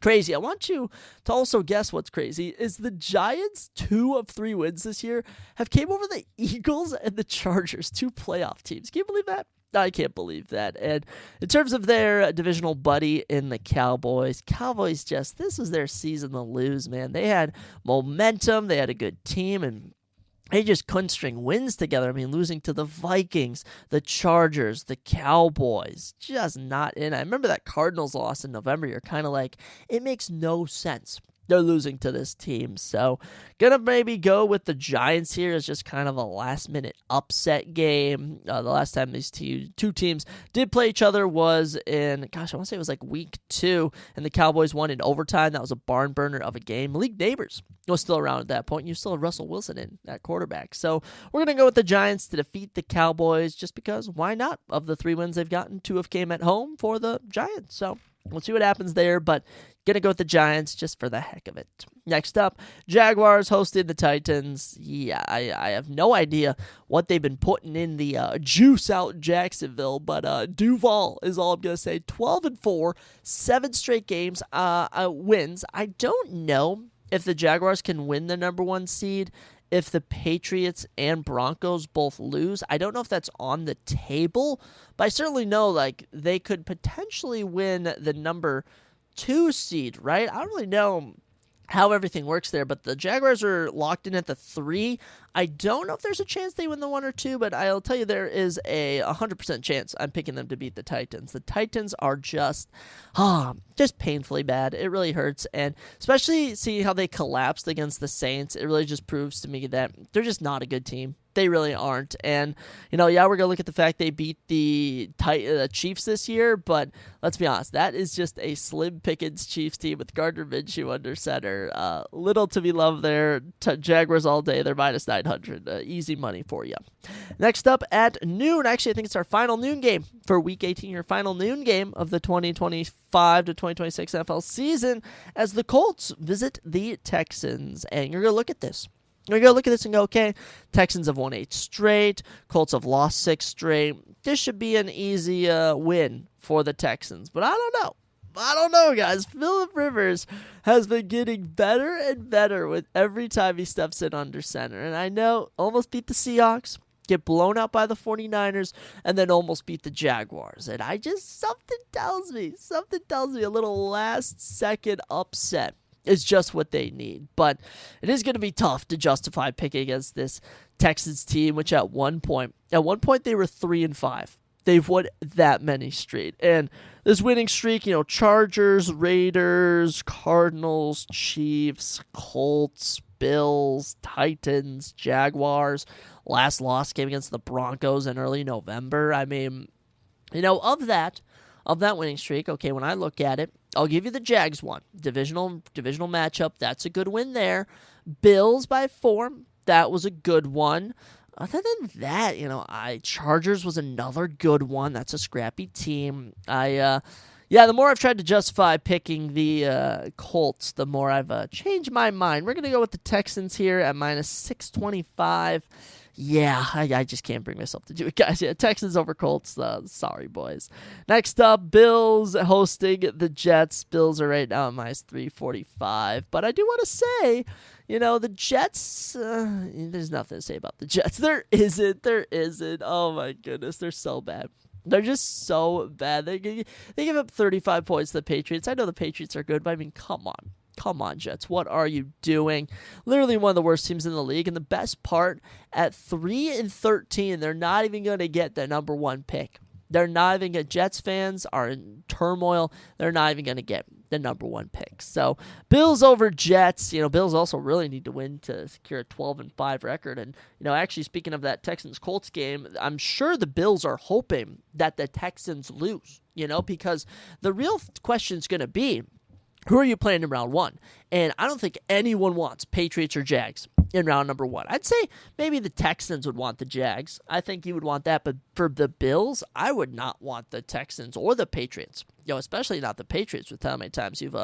I want you to also guess what's crazy is the Giants' 2 of 3 wins this year have came over the Eagles and the Chargers, 2 playoff teams. Can you believe that? I can't believe that. And in terms of their divisional buddy in the Cowboys this was their season to lose, man. They had momentum, they had a good team, and they just couldn't string wins together. I mean, losing to the Vikings, the Chargers, the Cowboys, just not in. I remember that Cardinals loss in November. You're kind of like, it makes no sense. They're losing to this team. So, gonna maybe go with the Giants here as just kind of a last-minute upset game. The last time these two teams did play each other was in, I want to say it was like week 2, and the Cowboys won in overtime. That was a barn burner of a game. Malik Neighbors was still around at that point. You still have Russell Wilson in at quarterback. So, we're gonna go with the Giants to defeat the Cowboys just because, why not? Of the 3 wins they've gotten, 2 have came at home for the Giants. So, we'll see what happens there, but gonna go with the Giants just for the heck of it. Next up, Jaguars hosted the Titans. Yeah, I have no idea what they've been putting in the juice out in Jacksonville, but Duval is all I'm gonna say. 12-4, 7 straight games, wins. I don't know if the Jaguars can win the number 1 seed if the Patriots and Broncos both lose. I don't know if that's on the table, but I certainly know they could potentially win the number 2 seed, right? I don't really know how everything works there, but the Jaguars are locked in at the 3. I don't know if there's a chance they win the 1 or 2, but I'll tell you there is a 100% chance I'm picking them to beat the Titans. The Titans are just painfully bad. It really hurts, and especially seeing how they collapsed against the Saints, it really just proves to me that they're just not a good team. They really aren't. And, we're going to look at the fact they beat the Chiefs this year, but let's be honest, that is just a slim pickings Chiefs team with Gardner Minshew under center. Little to be loved there. Jaguars all day. They're minus 900. Easy money for you. Next up at noon, actually I think it's our final noon game for Week 18, your final noon game of the 2025 to 2026 NFL season, as the Colts visit the Texans. And you're going to look at this. You're going to look at this and go, okay, Texans have won 8 straight. Colts have lost 6 straight. This should be an easy win for the Texans. But I don't know, guys. Phillip Rivers has been getting better and better with every time he steps in under center. And I know, almost beat the Seahawks, get blown out by the 49ers, and then almost beat the Jaguars. And something tells me a little last-second upset is just what they need. But it is going to be tough to justify picking against this Texans team, which at one point they were 3-5. They've won that many straight. And this winning streak, Chargers, Raiders, Cardinals, Chiefs, Colts, Bills, Titans, Jaguars. Last loss came against the Broncos in early November. I mean, of that winning streak, okay, when I look at it, I'll give you the Jags one. Divisional matchup, that's a good win there. Bills by 4, that was a good one. Other than that, Chargers was another good one. That's a scrappy team. The more I've tried to justify picking the Colts, the more I've changed my mind. We're going to go with the Texans here at minus 625. Yeah, I just can't bring myself to do it, guys. Yeah, Texans over Colts. Sorry, boys. Next up, Bills hosting the Jets. Bills are right now at minus 345. But I do want to say, the Jets, there's nothing to say about the Jets. There isn't. Oh, my goodness. They're so bad. They're just so bad. They give up 35 points to the Patriots. I know the Patriots are good, but I mean, come on. Come on, Jets. What are you doing? Literally one of the worst teams in the league. And the best part, at 3-13, they're not even going to get the number 1 pick. They're not even going to. Jets fans are in turmoil. They're not even going to get the number 1 pick. So, Bills over Jets. Bills also really need to win to secure a 12-5 record. And, actually speaking of that Texans-Colts game, I'm sure the Bills are hoping that the Texans lose, because the real question is going to be, who are you playing in round 1? And I don't think anyone wants Patriots or Jags in round number 1. I'd say maybe the Texans would want the Jags. I think you would want that. But for the Bills, I would not want the Texans or the Patriots. Especially not the Patriots with how many times you've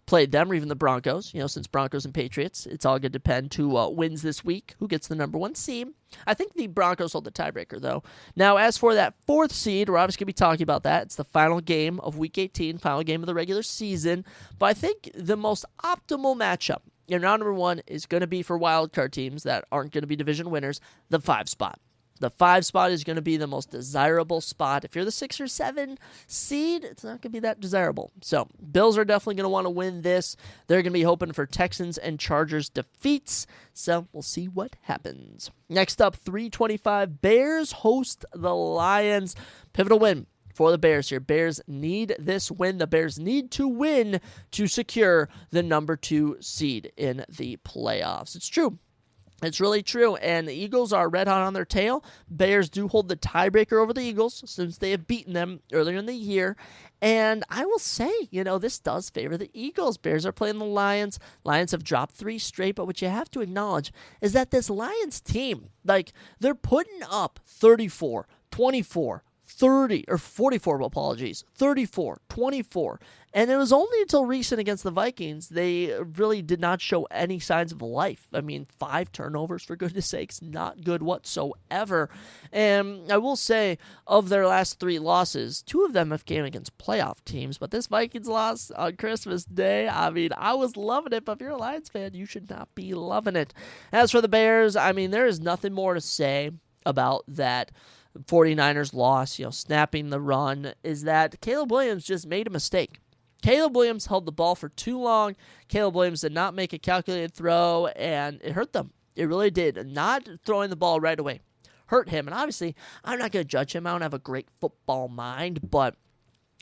played them, or even the Broncos. Since Broncos and Patriots, it's all going to depend who wins this week, who gets the number 1 seed. I think the Broncos hold the tiebreaker, though. Now, as for that 4th seed, we're obviously going to be talking about that. It's the final game of Week 18, final game of the regular season. But I think the most optimal matchup in round number 1 is going to be for wildcard teams that aren't going to be division winners, the 5 spot. The 5 spot is going to be the most desirable spot. If you're the 6 or 7 seed, it's not going to be that desirable. So, Bills are definitely going to want to win this. They're going to be hoping for Texans and Chargers defeats. So, we'll see what happens. Next up, 325, Bears host the Lions. Pivotal win for the Bears here. Bears need this win. The Bears need to win to secure the number 2 seed in the playoffs. It's true. It's really true, and the Eagles are red hot on their tail. Bears do hold the tiebreaker over the Eagles since they have beaten them earlier in the year, and I will say, this does favor the Eagles. Bears are playing the Lions. Lions have dropped 3 straight, but what you have to acknowledge is that this Lions team, they're putting up 34, 24, 30, or 44, apologies, 34, 24. And it was only until recent against the Vikings they really did not show any signs of life. I mean, 5 turnovers, for goodness sakes, not good whatsoever. And I will say, of their last 3 losses, 2 of them have came against playoff teams. But this Vikings loss on Christmas Day, I mean, I was loving it. But if you're a Lions fan, you should not be loving it. As for the Bears, I mean, there is nothing more to say about that 49ers loss, snapping the run, is that Caleb Williams just made a mistake. Caleb Williams held the ball for too long. Caleb Williams did not make a calculated throw, and it hurt them. It really did. Not throwing the ball right away hurt him. And obviously, I'm not going to judge him. I don't have a great football mind, but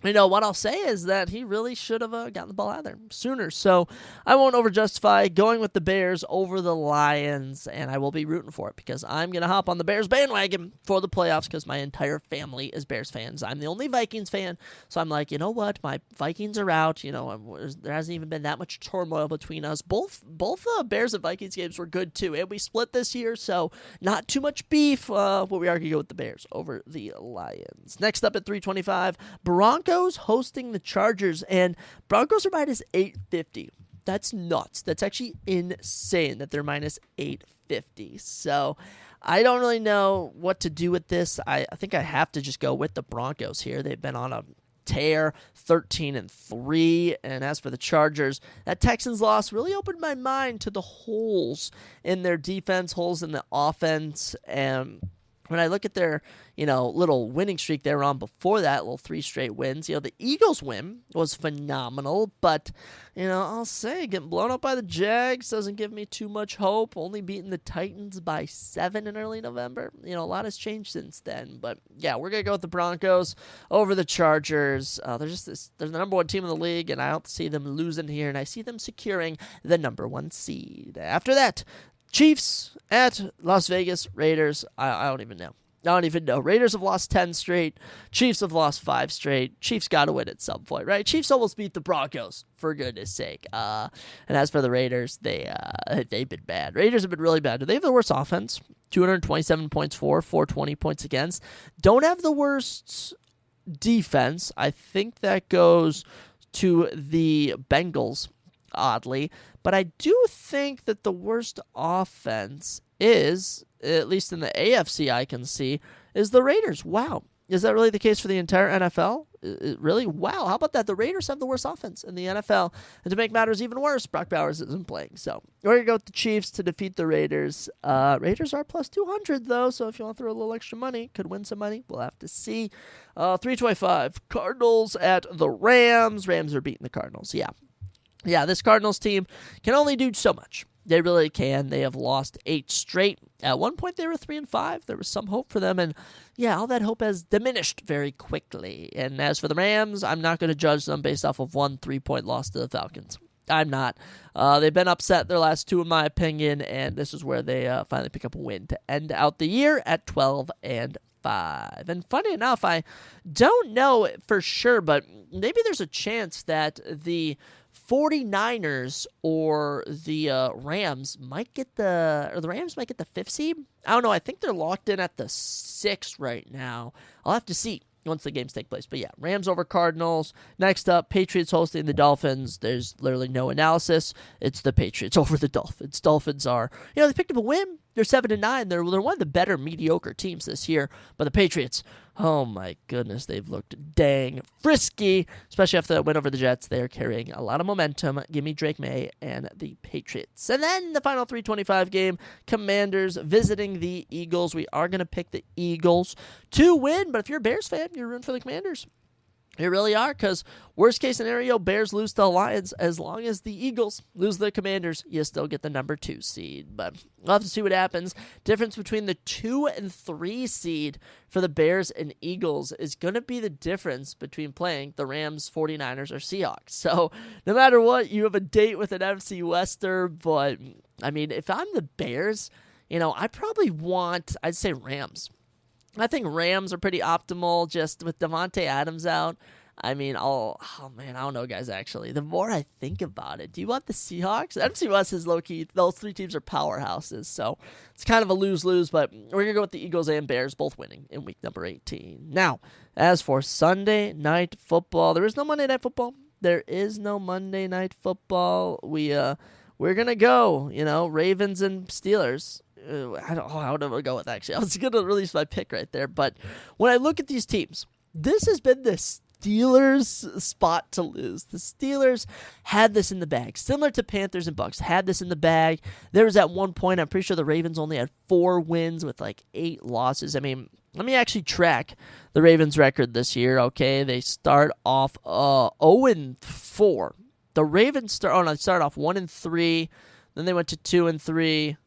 what I'll say is that he really should have gotten the ball out there sooner. So I won't overjustify going with the Bears over the Lions, and I will be rooting for it because I'm going to hop on the Bears bandwagon for the playoffs because my entire family is Bears fans. I'm the only Vikings fan, so I'm like, you know what? My Vikings are out. There hasn't even been that much turmoil between us. Both Bears and Vikings games were good, too, and we split this year, so not too much beef, but we are going to go with the Bears over the Lions. Next up at 325, Broncos hosting the Chargers, and Broncos are minus 850. That's nuts. That's actually insane that they're minus 850. So I don't really know what to do with this. I think I have to just go with the Broncos here. They've been on a tear, 13-3, and as for the Chargers, that Texans loss really opened my mind to the holes in their defense, holes in the offense, and when I look at their, little winning streak they were on before that, little 3 straight wins, the Eagles win was phenomenal, but, I'll say getting blown up by the Jags doesn't give me too much hope. Only beating the Titans by 7 in early November. A lot has changed since then, but yeah, we're going to go with the Broncos over the Chargers. They're the number 1 team in the league, and I don't see them losing here, and I see them securing the number 1 seed. After that, Chiefs at Las Vegas Raiders. I don't even know. Raiders have lost 10 straight. Chiefs have lost 5 straight. Chiefs got to win at some point, right? Chiefs almost beat the Broncos, for goodness sake. And as for the Raiders, they've been bad. Raiders have been really bad. Do they have the worst offense? 227 points for, 420 points against. Don't have the worst defense. I think that goes to the Bengals, oddly. But I do think that the worst offense is, at least in the AFC I can see, is the Raiders. Wow. Is that really the case for the entire NFL? Really? Wow. How about that? The Raiders have the worst offense in the NFL. And to make matters even worse, Brock Bowers isn't playing. So we're going to go with the Chiefs to defeat the Raiders. Raiders are plus 200, though, so if you want to throw a little extra money, could win some money. We'll have to see. 325, Cardinals at the Rams. Rams are beating the Cardinals. Yeah, this Cardinals team can only do so much. They really can. They have lost 8 straight. At one point, they were 3-5. There was some hope for them, and yeah, all that hope has diminished very quickly. And as for the Rams, I'm not going to judge them based off of 1 3-point loss to the Falcons. I'm not. They've been upset their last 2, in my opinion, and this is where they finally pick up a win to end out the year at 12-5. And funny enough, I don't know for sure, but maybe there's a chance that the 49ers or the Rams might get the 5th seed. I don't know. I think they're locked in at the 6th right now. I'll have to see once the games take place. But yeah, Rams over Cardinals. Next up, Patriots hosting the Dolphins. There's literally no analysis. It's the Patriots over the Dolphins. Dolphins are, they picked up a win. They're 7-9. They're one of the better mediocre teams this year. But the Patriots, oh my goodness, they've looked dang frisky, especially after that win over the Jets. They're carrying a lot of momentum. Give me Drake May and the Patriots. And then the final 325 game, Commanders visiting the Eagles. We are going to pick the Eagles to win, but if you're a Bears fan, you're rooting for the Commanders. You really are, because worst case scenario, Bears lose to the Lions. As long as the Eagles lose to the Commanders, you still get the number 2 seed. But we'll have to see what happens. Difference between the 2 and 3 seed for the Bears and Eagles is going to be the difference between playing the Rams, 49ers, or Seahawks. So no matter what, you have a date with an NFC Wester. But, I mean, if I'm the Bears, I probably I'd say Rams. I think Rams are pretty optimal just with Devontae Adams out. I mean, I don't know, guys, actually. The more I think about it, do you want the Seahawks? NFC West is low-key. Those 3 teams are powerhouses, so it's kind of a lose-lose, but we're going to go with the Eagles and Bears both winning in week number 18. Now, as for Sunday Night Football, there is no Monday Night Football. We're going to go, Ravens and Steelers. I don't know how to go with, actually. I was going to release my pick right there. But when I look at these teams, this has been the Steelers' spot to lose. The Steelers had this in the bag. Similar to Panthers and Bucks, had this in the bag. There was at one point, I'm pretty sure the Ravens only had 4 wins with 8 losses. I mean, let me actually track the Ravens' record this year, okay? They start off 0-4. The Ravens started off 1-3. Then they went to 2-3.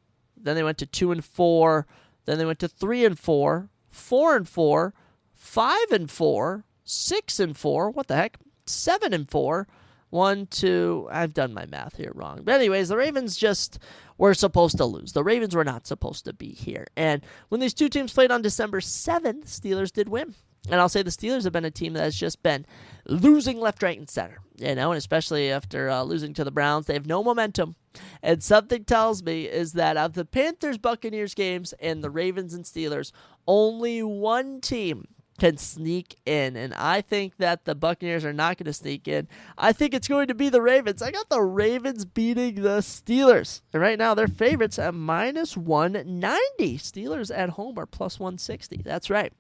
Then they went to 2-4. Then they went to 3-4, 4-4, 5-4, 6-4. What the heck? 7-4. 1, 2. I've done my math here wrong. But anyways, the Ravens just were supposed to lose. The Ravens were not supposed to be here. And when these two teams played on December 7th, Steelers did win. And I'll say the Steelers have been a team that has just been losing left, right, and center. And especially after losing to the Browns, they have no momentum. And something tells me is that of the Panthers-Buccaneers games and the Ravens and Steelers, only one team can sneak in, and I think that the Buccaneers are not going to sneak in. I think it's going to be the Ravens. I got the Ravens beating the Steelers, and right now they're favorites at -190. Steelers at home are +160. That's right.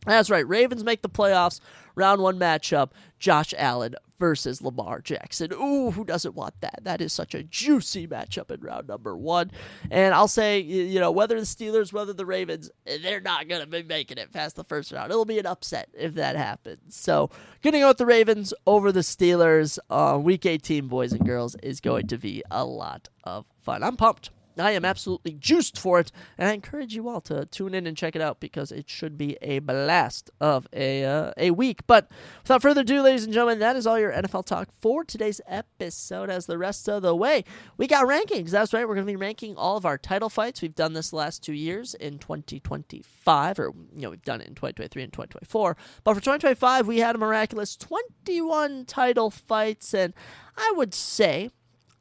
Ravens make the playoffs. Round 1 matchup, Josh Allen versus Lamar Jackson. Ooh, who doesn't want that? That is such a juicy matchup in round number 1. And I'll say, whether the Steelers, whether the Ravens, they're not going to be making it past the first round. It'll be an upset if that happens. So, going to go with the Ravens over the Steelers. Week 18, boys and girls, is going to be a lot of fun. I'm pumped. I am absolutely juiced for it, and I encourage you all to tune in and check it out because it should be a blast of a week. But without further ado, ladies and gentlemen, that is all your NFL talk for today's episode. As the rest of the way, we got rankings. That's right. We're going to be ranking all of our title fights. We've done this the last 2 years in 2025, or we've done it in 2023 and 2024. But for 2025, we had a miraculous 21 title fights, and I would say,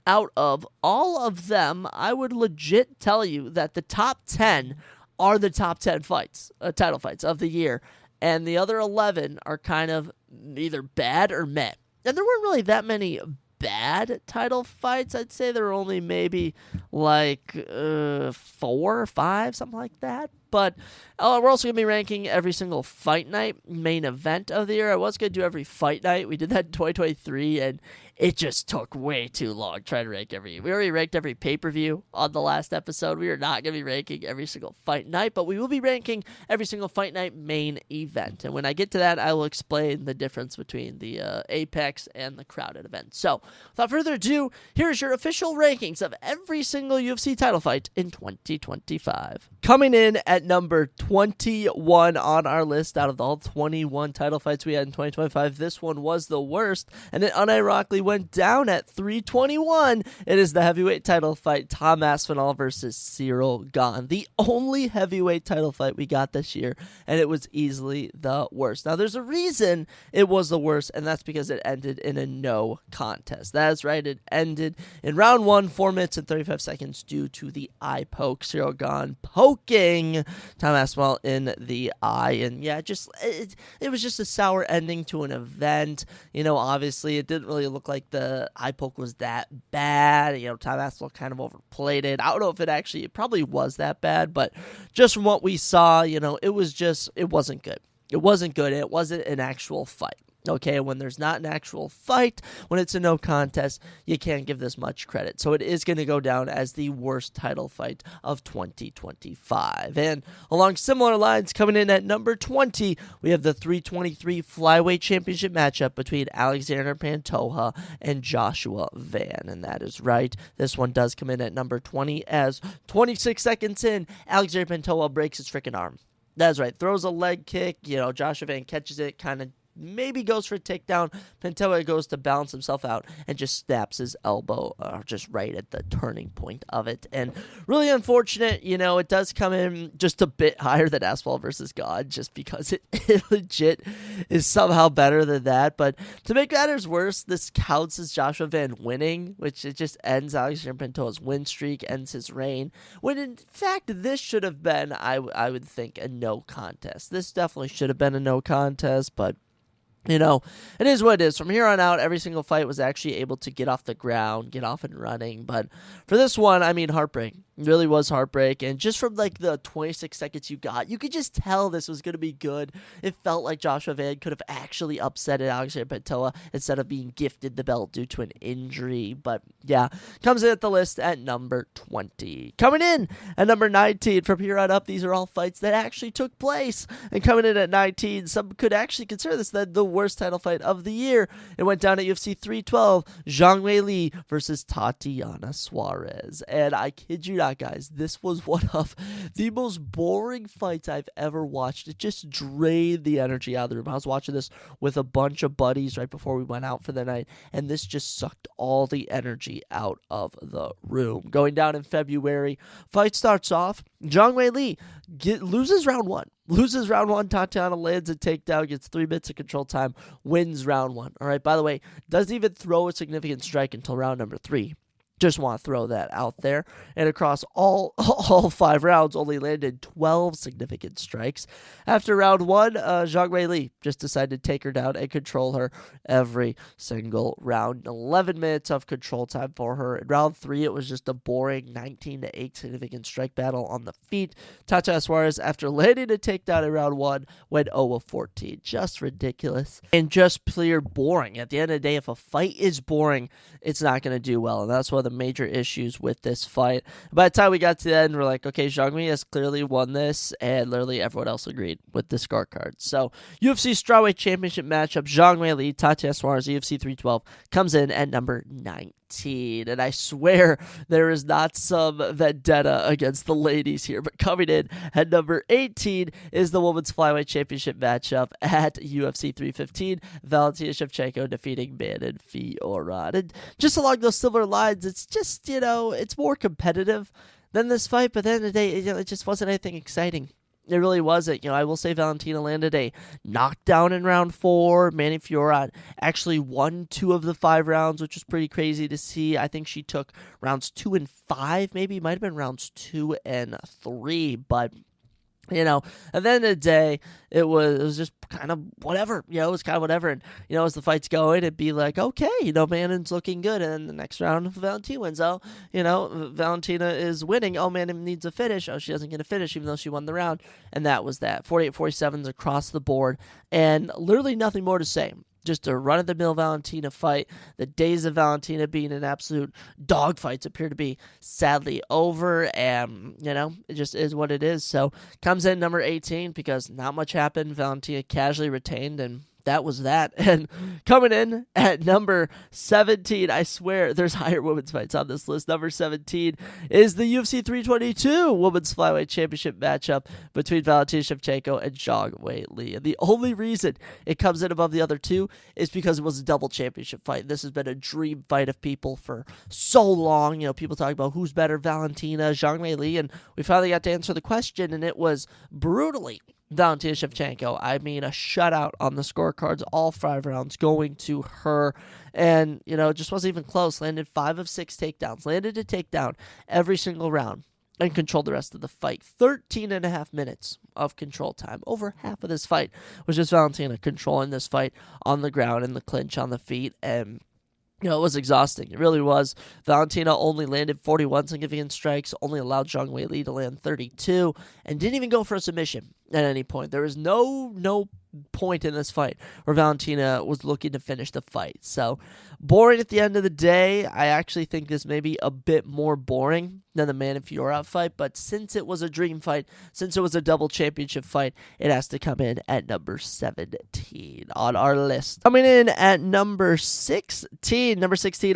out of all of them, I would legit tell you that the top 10 are the top 10 fights, title fights of the year, and the other 11 are kind of either bad or meh. And there weren't really that many bad title fights. I'd say there were only maybe like 4 or 5, something like that. But we're also going to be ranking every single fight night main event of the year. I was going to do every fight night. We did that in 2023, and it just took way too long trying to rank we already ranked every pay-per-view on the last episode. We are not going to be ranking every single fight night, but we will be ranking every single fight night main event. And when I get to that, I will explain the difference between the Apex and the crowded event. So, without further ado, here's your official rankings of every single UFC title fight in 2025. Coming in at number 21 on our list out of the all 21 title fights we had in 2025, this one was the worst, and it unironically went down at 321. It is the heavyweight title fight, Tom Aspinall versus Cyril Gane. The only heavyweight title fight we got this year, and it was easily the worst. Now, there's a reason it was the worst, and that's because it ended in a no contest. That's right, it ended in round 1, 4 minutes and 35 seconds due to the eye poke. Cyril Gane poking Tom Aspinall in the eye, and yeah, it was just a sour ending to an event. Obviously, it didn't really look like the eye poke was that bad. Tom Aspinall kind of overplayed it. I don't know if it probably was that bad, but just from what we saw, it wasn't good. It wasn't good. It wasn't an actual fight. Okay, when there's not an actual fight, when it's a no contest, you can't give this much credit. So it is going to go down as the worst title fight of 2025. And along similar lines, coming in at number 20, we have the 323 flyweight championship matchup between Alexander Pantoja and Joshua Van. And that is right, this one does come in at number 20 as 26 seconds in, Alexander Pantoja breaks his freaking arm. That's right, throws a leg kick, Joshua Van catches it, kind of maybe goes for a takedown. Pantoja goes to balance himself out and just snaps his elbow just right at the turning point of it. And really unfortunate, it does come in just a bit higher than Aspinall versus God just because it legit is somehow better than that. But to make matters worse, this counts as Joshua Van winning, which it just ends Alexander Pantoja's win streak, ends his reign. When in fact, this should have been, I would think, a no contest. This definitely should have been a no contest, but it is what it is. From here on out, every single fight was actually able to get off the ground, get off and running. But for this one, heartbreak. It really was heartbreak. And just from the 26 seconds you got, you could just tell this was going to be good. It felt like Joshua Van could have actually upset Alexander Pantoja instead of being gifted the belt due to an injury. But yeah, comes in at the list at number 20. Coming in at number 19, from here on up, these are all fights that actually took place. And coming in at 19, some could actually consider this the worst title fight of the year. It went down at UFC 312, Zhang Weili versus Tatiana Suarez. And I kid you not, not, guys, this was one of the most boring fights I've ever watched. It just drained the energy out of the room. I was watching this with a bunch of buddies right before we went out for the night, and this just sucked all the energy out of the room. Going down in February, fight starts off. Zhang Weili loses round one. Tatiana lands a takedown, gets 3 minutes of control time, wins round one. All right, by the way, doesn't even throw a significant strike until round number 3. Just want to throw that out there. And across all 5 rounds, only landed 12 significant strikes. After round 1, Zhang Weili just decided to take her down and control her every single round. 11 minutes of control time for her. In round 3, it was just a boring 19-8 significant strike battle on the feet. Tatiana Suarez, after landing a takedown in round 1, went 0-14. Just ridiculous. And just pure boring. At the end of the day, if a fight is boring, it's not going to do well. And that's one of the major issues with this fight. By the time we got to the end, we're like, okay, Zhang Weili has clearly won this, and literally everyone else agreed with the scorecard. So, UFC Strawweight Championship matchup, Zhang Weili, Tatiana Suarez, UFC 312, comes in at number 19. And I swear there is not some vendetta against the ladies here, but coming in at number 18 is the Women's Flyweight Championship matchup at UFC 315, Valentina Shevchenko defeating Manon Fiorot. And just along those similar lines, it's just, it's more competitive than this fight, but at the end of the day, it just wasn't anything exciting. It really wasn't. I will say Valentina landed a knockdown in round 4. Manon Fiorot actually won 2 of the 5 rounds, which was pretty crazy to see. I think she took rounds 2 and 5, maybe. It might have been rounds 2 and 3, but at the end of the day, it was just kind of whatever. It was kind of whatever. And, as the fight's going, it'd be like, okay, Manon's looking good. And then the next round, Valentina wins. Valentina is winning. Oh, Manon needs a finish. Oh, she doesn't get a finish, even though she won the round. And that was that. 48-47s across the board. And literally nothing more to say. Just a run-of-the-mill Valentina fight. The days of Valentina being an absolute dogfights appear to be sadly over, and, it just is what it is. So, comes in number 18 because not much happened. Valentina casually retained, and that was that. And coming in at number 17, I swear there's higher women's fights on this list. Number 17 is the UFC 322 Women's Flyweight Championship matchup between Valentina Shevchenko and Zhang Weili. And the only reason it comes in above the other two is because it was a double championship fight. This has been a dream fight of people for so long. People talk about who's better, Valentina, Zhang Weili, and we finally got to answer the question, and it was brutally Valentina Shevchenko. I mean, a shutout on the scorecards, all 5 rounds going to her. And, it just wasn't even close. Landed 5 of 6 takedowns. Landed a takedown every single round and controlled the rest of the fight. 13 and a half minutes of control time. Over half of this fight was just Valentina controlling this fight on the ground, in the clinch, on the feet, and it was exhausting. It really was. Valentina only landed 41 significant strikes, only allowed Zhang Weili to land 32, and didn't even go for a submission at any point. There was no point in this fight where Valentina was looking to finish the fight. So, boring at the end of the day. I actually think this may be a bit more boring than the Manon Fiorot fight, but since it was a dream fight, since it was a double championship fight, it has to come in at number 17 on our list. Coming in at number 16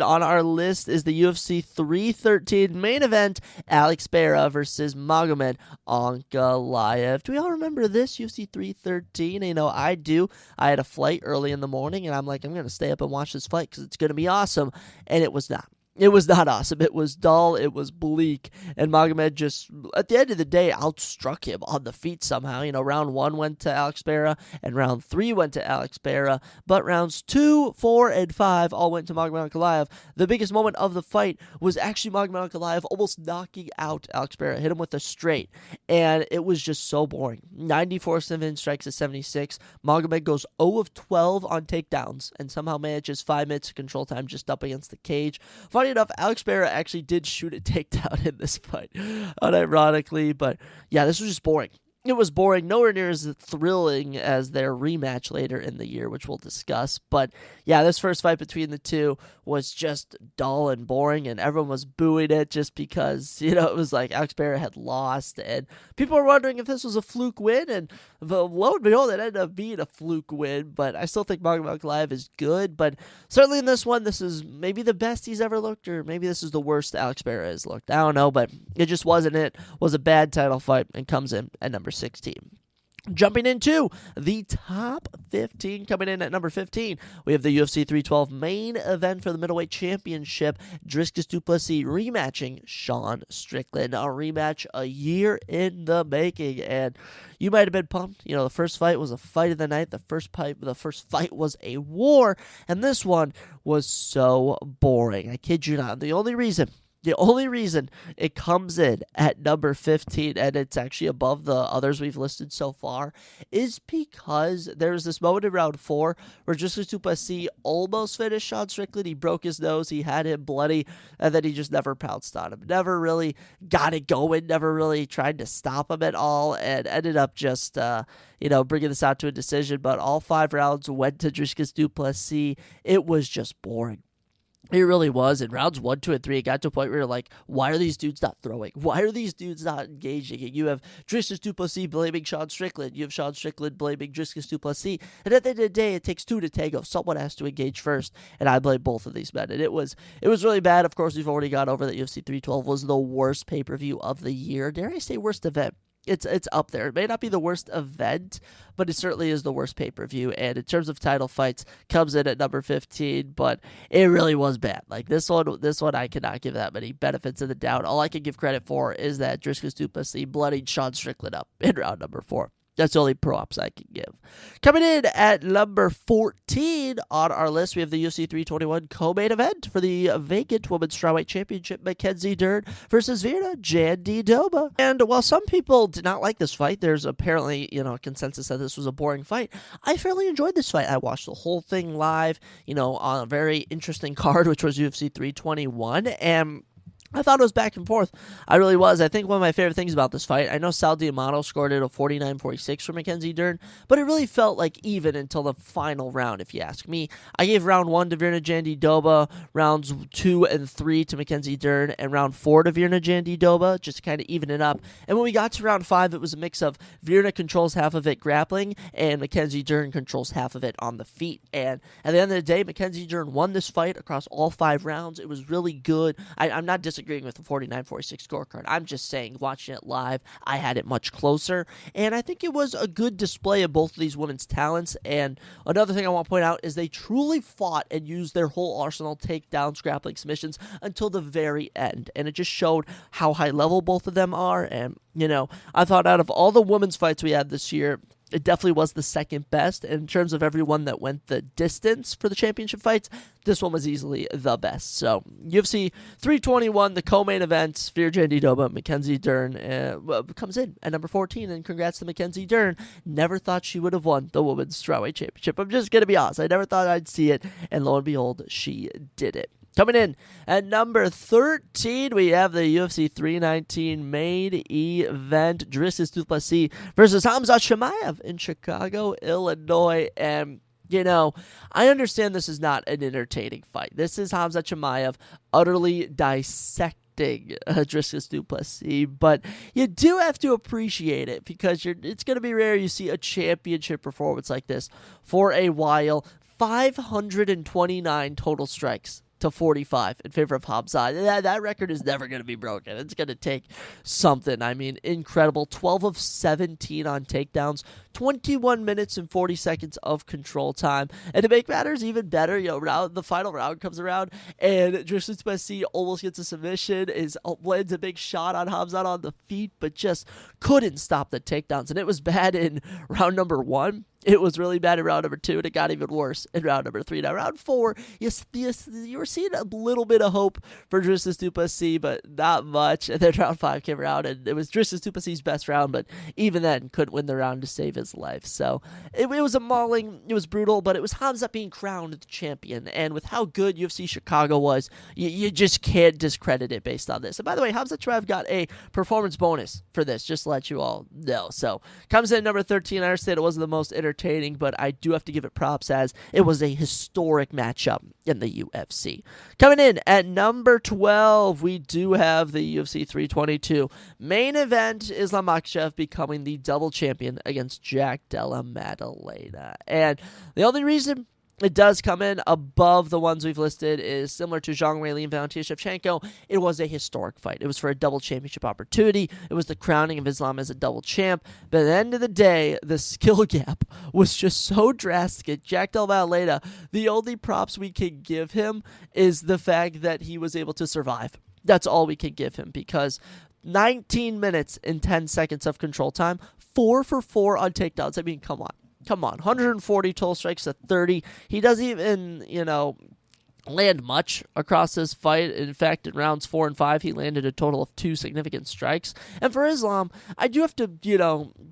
on our list is the UFC 313 main event, Alex Pereira versus Magomed Ankalaev. Do we all remember this, UFC 313? I do. I had a flight early in the morning, and I'm like, I'm going to stay up and watch this fight because it's going to be awesome, and it was not. It was not awesome. It was dull. It was bleak. And Magomed just, at the end of the day, outstruck him on the feet somehow. Round 1 went to Alex Pereira, and round 3 went to Alex Pereira. But rounds 2, 4, and 5 all went to Magomed Ankalaev. The biggest moment of the fight was actually Magomed Ankalaev almost knocking out Alex Pereira. Hit him with a straight. And it was just so boring. 94 significant strikes to 76. Magomed goes 0 of 12 on takedowns and somehow manages 5 minutes of control time just up against the cage. Funny enough, Alex Pereira actually did shoot a takedown in this fight, unironically, but yeah, this was just boring. It was boring, nowhere near as thrilling as their rematch later in the year, which we'll discuss. But yeah, this first fight between the two was just dull and boring, and everyone was booing it just because, it was like Alex Pereira had lost, and people were wondering if this was a fluke win, and lo and behold, it ended up being a fluke win. But I still think Magomedov is good, but certainly in this one, this is maybe the best he's ever looked, or maybe this is the worst Alex Pereira has looked. I don't know, but it just wasn't it. Was a bad title fight, and comes in at number 16. Jumping into the top 15, coming in at number 15, we have the UFC 312 main event for the middleweight championship. Dricus du Plessis rematching Sean Strickland, a rematch a year in the making, and you might have been pumped. The first fight was a fight of the night. The first fight was a war, and this one was so boring. I kid you not. The only reason it comes in at number 15, and it's actually above the others we've listed so far, is because there's this moment in round 4 where Dricus du Plessis almost finished Sean Strickland. He broke his nose, he had him bloody, and then he just never pounced on him. Never really got it going, never really tried to stop him at all, and ended up just, bringing this out to a decision. But all 5 rounds went to Dricus du Plessis. It was just boring. It really was. In rounds 1, 2, and 3, it got to a point where you're like, why are these dudes not throwing? Why are these dudes not engaging? And you have Dricus du Plessis blaming Sean Strickland. You have Sean Strickland blaming Dricus du Plessis. And at the end of the day, it takes 2 to tango. Someone has to engage first. And I blame both of these men. And it was really bad. Of course, we've already gone over that UFC 312 was the worst pay-per-view of the year. Dare I say worst event? It's up there. It may not be the worst event, but it certainly is the worst pay-per-view. And in terms of title fights, comes in at number 15, but it really was bad. Like this one I cannot give that many benefits of the doubt. All I can give credit for is that Dricus du Plessis bloodied Sean Strickland up in round number 4. That's the only props I can give. Coming in at number 14 on our list, we have the UFC 321 co-main event for the vacant Women's Strawweight Championship, Mackenzie Dern versus Virna Jandiroba. And while some people did not like this fight, there's apparently, a consensus that this was a boring fight. I fairly enjoyed this fight. I watched the whole thing live, on a very interesting card, which was UFC 321, and I thought it was back and forth. I really was. I think one of my favorite things about this fight, I know Sal Diamato scored it a 49-46 for Mackenzie Dern, but it really felt like even until the final round, if you ask me. I gave round 1 to Virna Jandiroba, rounds 2 and 3 to Mackenzie Dern, and round 4 to Virna Jandiroba, just to kind of even it up. And when we got to round 5, it was a mix of Virna controls half of it grappling, and Mackenzie Dern controls half of it on the feet. And at the end of the day, Mackenzie Dern won this fight across all 5 rounds. It was really good. I'm not disagreeing with the 49-46 scorecard. I'm just saying, watching it live, I had it much closer, and I think it was a good display of both of these women's talents. And another thing I want to point out is they truly fought and used their whole arsenal, takedowns, grappling, submissions, until the very end, and it just showed how high level both of them are. And, I thought out of all the women's fights we had this year, it definitely was the second best. And in terms of everyone that went the distance for the championship fights, this one was easily the best. So UFC 321, the co-main event, Virna Jandiroba, Mackenzie Dern comes in at number 14, and congrats to Mackenzie Dern. Never thought she would have won the Women's Strawweight Championship. I'm just going to be honest. I never thought I'd see it, and lo and behold, she did it. Coming in at number 13, we have the UFC 319 main event, Dricus du Plessis versus Khamzat Chimaev in Chicago, Illinois. And, I understand this is not an entertaining fight. This is Khamzat Chimaev utterly dissecting Dricus du Plessis, but you do have to appreciate it because it's going to be rare you see a championship performance like this for a while. 529 total strikes to 45 in favor of Khamzat. That record is never going to be broken. It's going to take something. I mean, incredible. 12 of 17 on takedowns, 21 minutes and 40 seconds of control time. And to make matters even better, the final round comes around, and Dricus du Plessis almost gets a submission, lands a big shot on Khamzat on the feet, but just couldn't stop the takedowns. And it was bad in round number 1. It was really bad in round number 2, and it got even worse in round number 3. Now, round 4, you were seeing a little bit of hope for Dricus du Plessis, but not much. And then round 5 came around, and it was Dricus du Plessis' best round, but even then, couldn't win the round to save his life. So it was a mauling. It was brutal, but it was Khamzat being crowned the champion. And with how good UFC Chicago was, you just can't discredit it based on this. And by the way, Khamzat Chimaev got a performance bonus for this, just to let you all know. So comes in number 13. I understand it wasn't the most entertaining, but I do have to give it props as it was a historic matchup in the UFC. Coming in at number 12, we do have the UFC 322 main event, Islam Makhachev becoming the double champion against Jack Della Maddalena. And the only reason it does come in above the ones we've listed is similar to Zhang Weili and Valentina Shevchenko. It was a historic fight. It was for a double championship opportunity. It was the crowning of Islam as a double champ. But at the end of the day, the skill gap was just so drastic. Jack Della Maddalena, the only props we can give him is the fact that he was able to survive. That's all we can give him, because 19 minutes and 10 seconds of control time, 4 for 4 on takedowns. I mean, come on. 140 total strikes to 30. He doesn't even, land much across this fight. In fact, in rounds 4 and 5, he landed a total of 2 significant strikes. And for Islam, I do have to,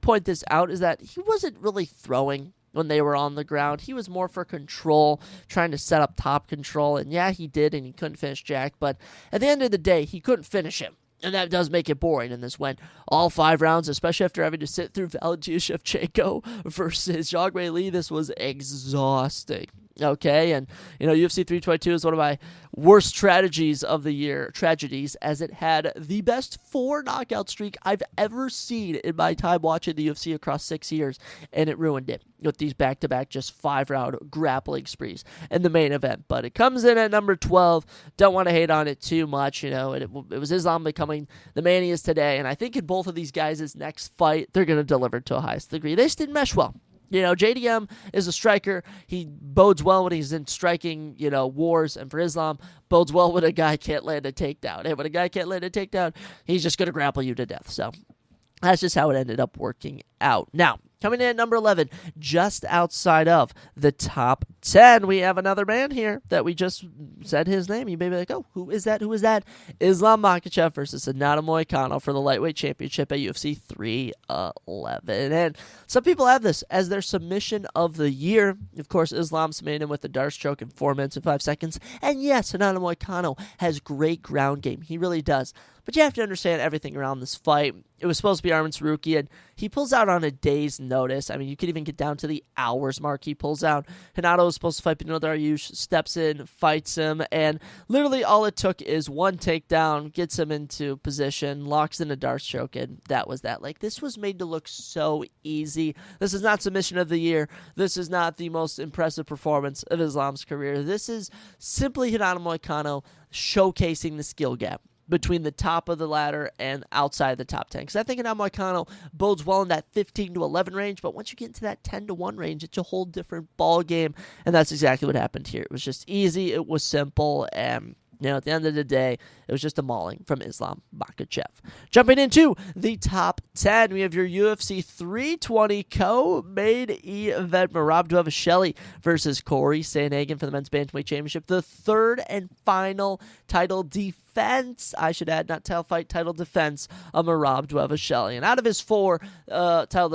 point this out, is that he wasn't really throwing when they were on the ground. He was more for control, trying to set up top control. And yeah, he did, and he couldn't finish Jack. But at the end of the day, he couldn't finish him. And that does make it boring. And this went all 5 rounds, especially after having to sit through Valentina Shevchenko versus Zhang Weili. This was exhausting. Okay, and UFC 322 is one of my worst tragedies of the year, as it had the best 4 knockout streak I've ever seen in my time watching the UFC across 6 years, and it ruined it with these back-to-back just 5-round grappling sprees in the main event. But it comes in at number 12. Don't want to hate on it too much. It was Islam becoming the man he is today, and I think in both of these guys' next fight, they're going to deliver to a highest degree. They just didn't mesh well. JDM is a striker. He bodes well when he's in striking, wars. And for Islam, bodes well when a guy can't land a takedown. And when a guy can't land a takedown, he's just going to grapple you to death. So that's just how it ended up working out. Now, coming in at number 11, just outside of the top 10, we have another man here that we just said his name. You may be like, oh, who is that? Islam Makhachev versus Renato Moicano for the lightweight championship at UFC 311. And some people have this as their submission of the year. Of course, Islam submitted him with the Darce choke in 4 minutes and 5 seconds. And yes, Renato Moicano has great ground game. He really does. But you have to understand everything around this fight. It was supposed to be Arman Saruki, and he pulls out on a day's notice. I mean, you could even get down to the hours mark he pulls out. Renato was supposed to fight Benil Dariush, steps in, fights him, and literally all it took is one takedown, gets him into position, locks in a Darce choke, and that was that. This was made to look so easy. This is not submission of the year. This is not the most impressive performance of Islam's career. This is simply Renato Moicano showcasing the skill gap between the top of the ladder and outside the top 10. Because I think Renato Moicano bodes well in that 15 to 11 range, but once you get into that 10 to 1 range, it's a whole different ball game, and that's exactly what happened here. It was just easy, it was simple, and at the end of the day, it was just a mauling from Islam Makhachev. Jumping into the top 10, we have your UFC 320 co-main event, Merab Dvalishvili versus Corey Sandhagen for the men's bantamweight championship. The third and final title defense, I should add, not title fight, title defense of Merab Dvalishvili. And out of his 4 title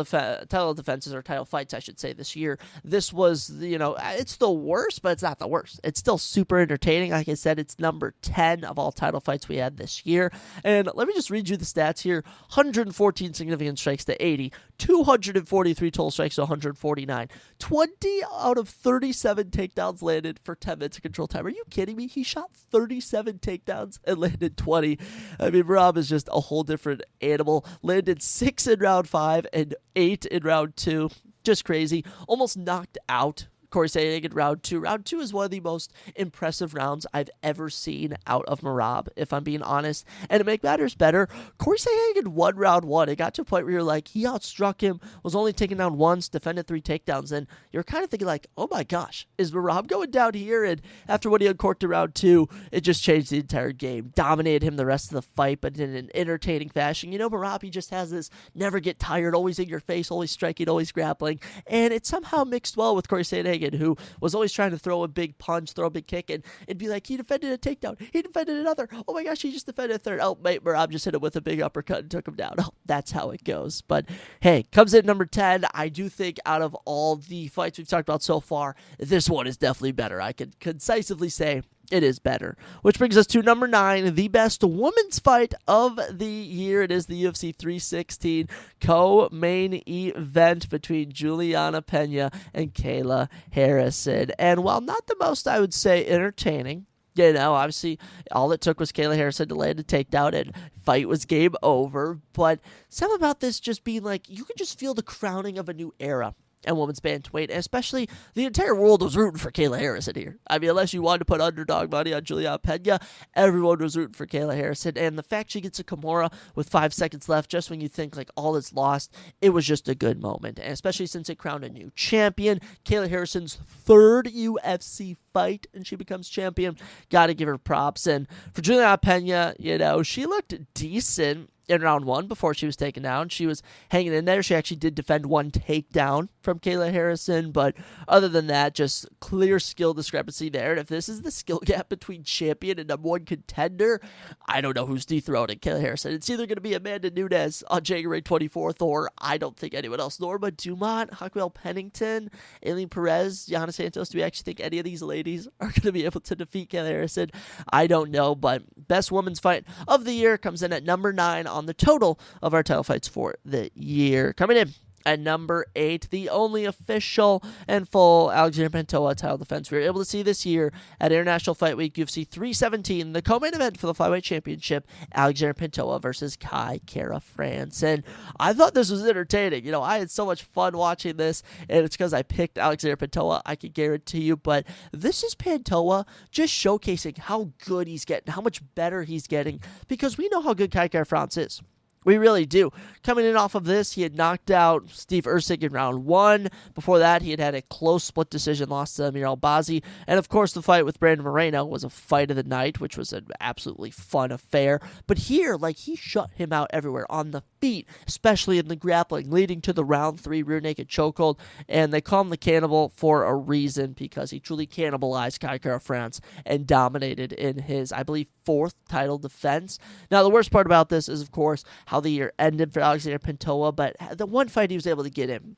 defenses, or title fights, I should say, this year, this was, it's the worst, but it's not the worst. It's still super entertaining. Like I said, it's number 10 of all title fights we had this year. And let me just read you the stats here. 114 significant strikes to 80, 243 total strikes to 149, 20 out of 37 takedowns landed for 10 minutes of control time. Are you kidding me? He shot 37 takedowns and landed 20. I mean, Merab is just a whole different animal. Landed 6 in round 5 and 8 in round 2. Just crazy. Almost knocked out Corey Sandhagen round 2. Round 2 is one of the most impressive rounds I've ever seen out of Merab, if I'm being honest. And to make matters better, Corey Sandhagen won round 1. It got to a point where you're like, he outstruck him, was only taken down once, defended 3 takedowns, and you're kind of thinking like, oh my gosh, is Merab going down here? And after what he uncorked in round 2, it just changed the entire game. Dominated him the rest of the fight, but in an entertaining fashion. You know, Merab, he just has this never get tired, always in your face, always striking, always grappling, and it somehow mixed well with Corey Sandhagen, who was always trying to throw a big punch, throw a big kick, and it'd be like, he defended a takedown, he defended another, oh my gosh, he just defended a third, oh mate, Merab just hit him with a big uppercut and took him down. Oh, that's how it goes. But hey, comes in number 10. I do think out of all the fights we've talked about so far, this one is definitely better. I can concisely say it is better. Which brings us to number 9, the best women's fight of the year. It is the UFC 316 co-main event between Juliana Pena and Kayla Harrison. And while not the most, I would say, entertaining, you know, obviously, all it took was Kayla Harrison to land a takedown and fight was game over. But something about this just being like, you could just feel the crowning of a new era and women's bantamweight, and especially the entire world was rooting for Kayla Harrison here. I mean, unless you wanted to put underdog money on Juliana Pena, everyone was rooting for Kayla Harrison, and the fact she gets a Kimura with 5 seconds left, just when you think like all is lost, it was just a good moment, and especially since it crowned a new champion. Kayla Harrison's 3rd UFC fight, and she becomes champion. Gotta give her props, and for Juliana Pena, you know, she looked decent in round 1 before she was taken down. She was hanging in there. She actually did defend 1 takedown from Kayla Harrison, but other than that, just clear skill discrepancy there. And if this is the skill gap between champion and number 1 contender, I don't know who's dethroning Kayla Harrison. It's either going to be Amanda Nunes on January 24th, or I don't think anyone else. Norma Dumont, Hawkwell Pennington, Aileen Perez, Yana Santos. Do we actually think any of these ladies are going to be able to defeat Kayla Harrison? I don't know, but best women's fight of the year comes in at number 9 on the total of our title fights for the year. Coming in at number 8, the only official and full Alexander Pantoja title defense we were able to see this year at International Fight Week UFC 317, the co-main event for the Flyweight Championship, Alexander Pantoja versus Kai Kara France. And I thought this was entertaining. You know, I had so much fun watching this, and it's because I picked Alexander Pantoja, I can guarantee you, but this is Pantoja just showcasing how good he's getting, how much better he's getting, because we know how good Kai Kara France is. We really do. Coming in off of this, he had knocked out Steve Erceg in round 1. Before that, he had had a close split decision loss to Amir Albazi. And of course, the fight with Brandon Moreno was a fight of the night, which was an absolutely fun affair. But here, like, he shut him out everywhere on the feet, especially in the grappling, leading to the round 3 rear naked chokehold. And they call him the Cannibal for a reason, because he truly cannibalized Kai Kara France and dominated in his, I believe, 4th title defense. Now, the worst part about this is, of course, how the year ended for Alexander Pantoja, but the one fight he was able to get in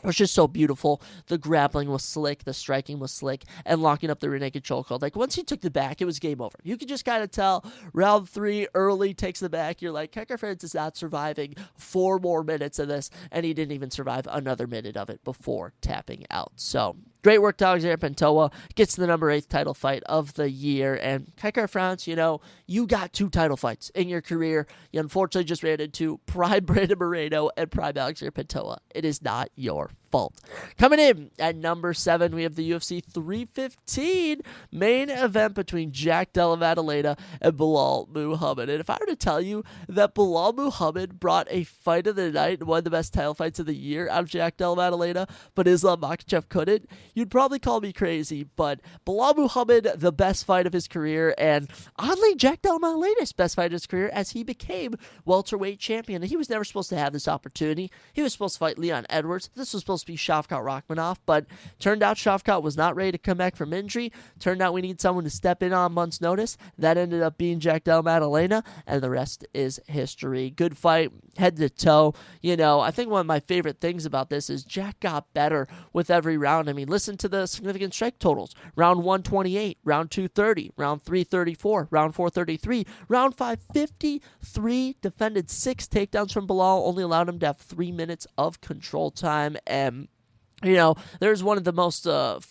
was just so beautiful. The grappling was slick, the striking was slick, and locking up the rear naked chokehold. Like, once he took the back, it was game over. You could just kind of tell. Round 3, early, takes the back. You're like, Kai France is not surviving 4 more minutes of this, and he didn't even survive another minute of it before tapping out. So, great work to Alexander Pantoja. Gets the number 8th title fight of the year. And Kai Kara France, you know, you got 2 title fights in your career. You unfortunately just ran into prime Brandon Moreno and prime Alexander Pantoja. It is not your fault. Coming in at number 7, we have the UFC 315 main event between Jack Della Maddalena and Belal Muhammad. And if I were to tell you that Belal Muhammad brought a fight of the night and one of the best title fights of the year out of Jack Della Maddalena, but Islam Makhachev couldn't, you'd probably call me crazy. But Belal Muhammad, the best fight of his career, and oddly, Jack Della Maddalena's best fight of his career, as he became welterweight champion. And he was never supposed to have this opportunity. He was supposed to fight Leon Edwards. This was supposed to be Shavkat Rakhmonov, but turned out Shavkat was not ready to come back from injury. Turned out we need someone to step in on month's notice. That ended up being Jack Della Maddalena, and the rest is history. Good fight, head to toe. You know, I think one of my favorite things about this is Jack got better with every round. I mean, listen to the significant strike totals. Round 1, 28. Round 2, 30. Round 3, 34. Round 4, 33. Round 5, 53. Defended 6 takedowns from Belal. Only allowed him to have 3 minutes of control time. And There's one of the most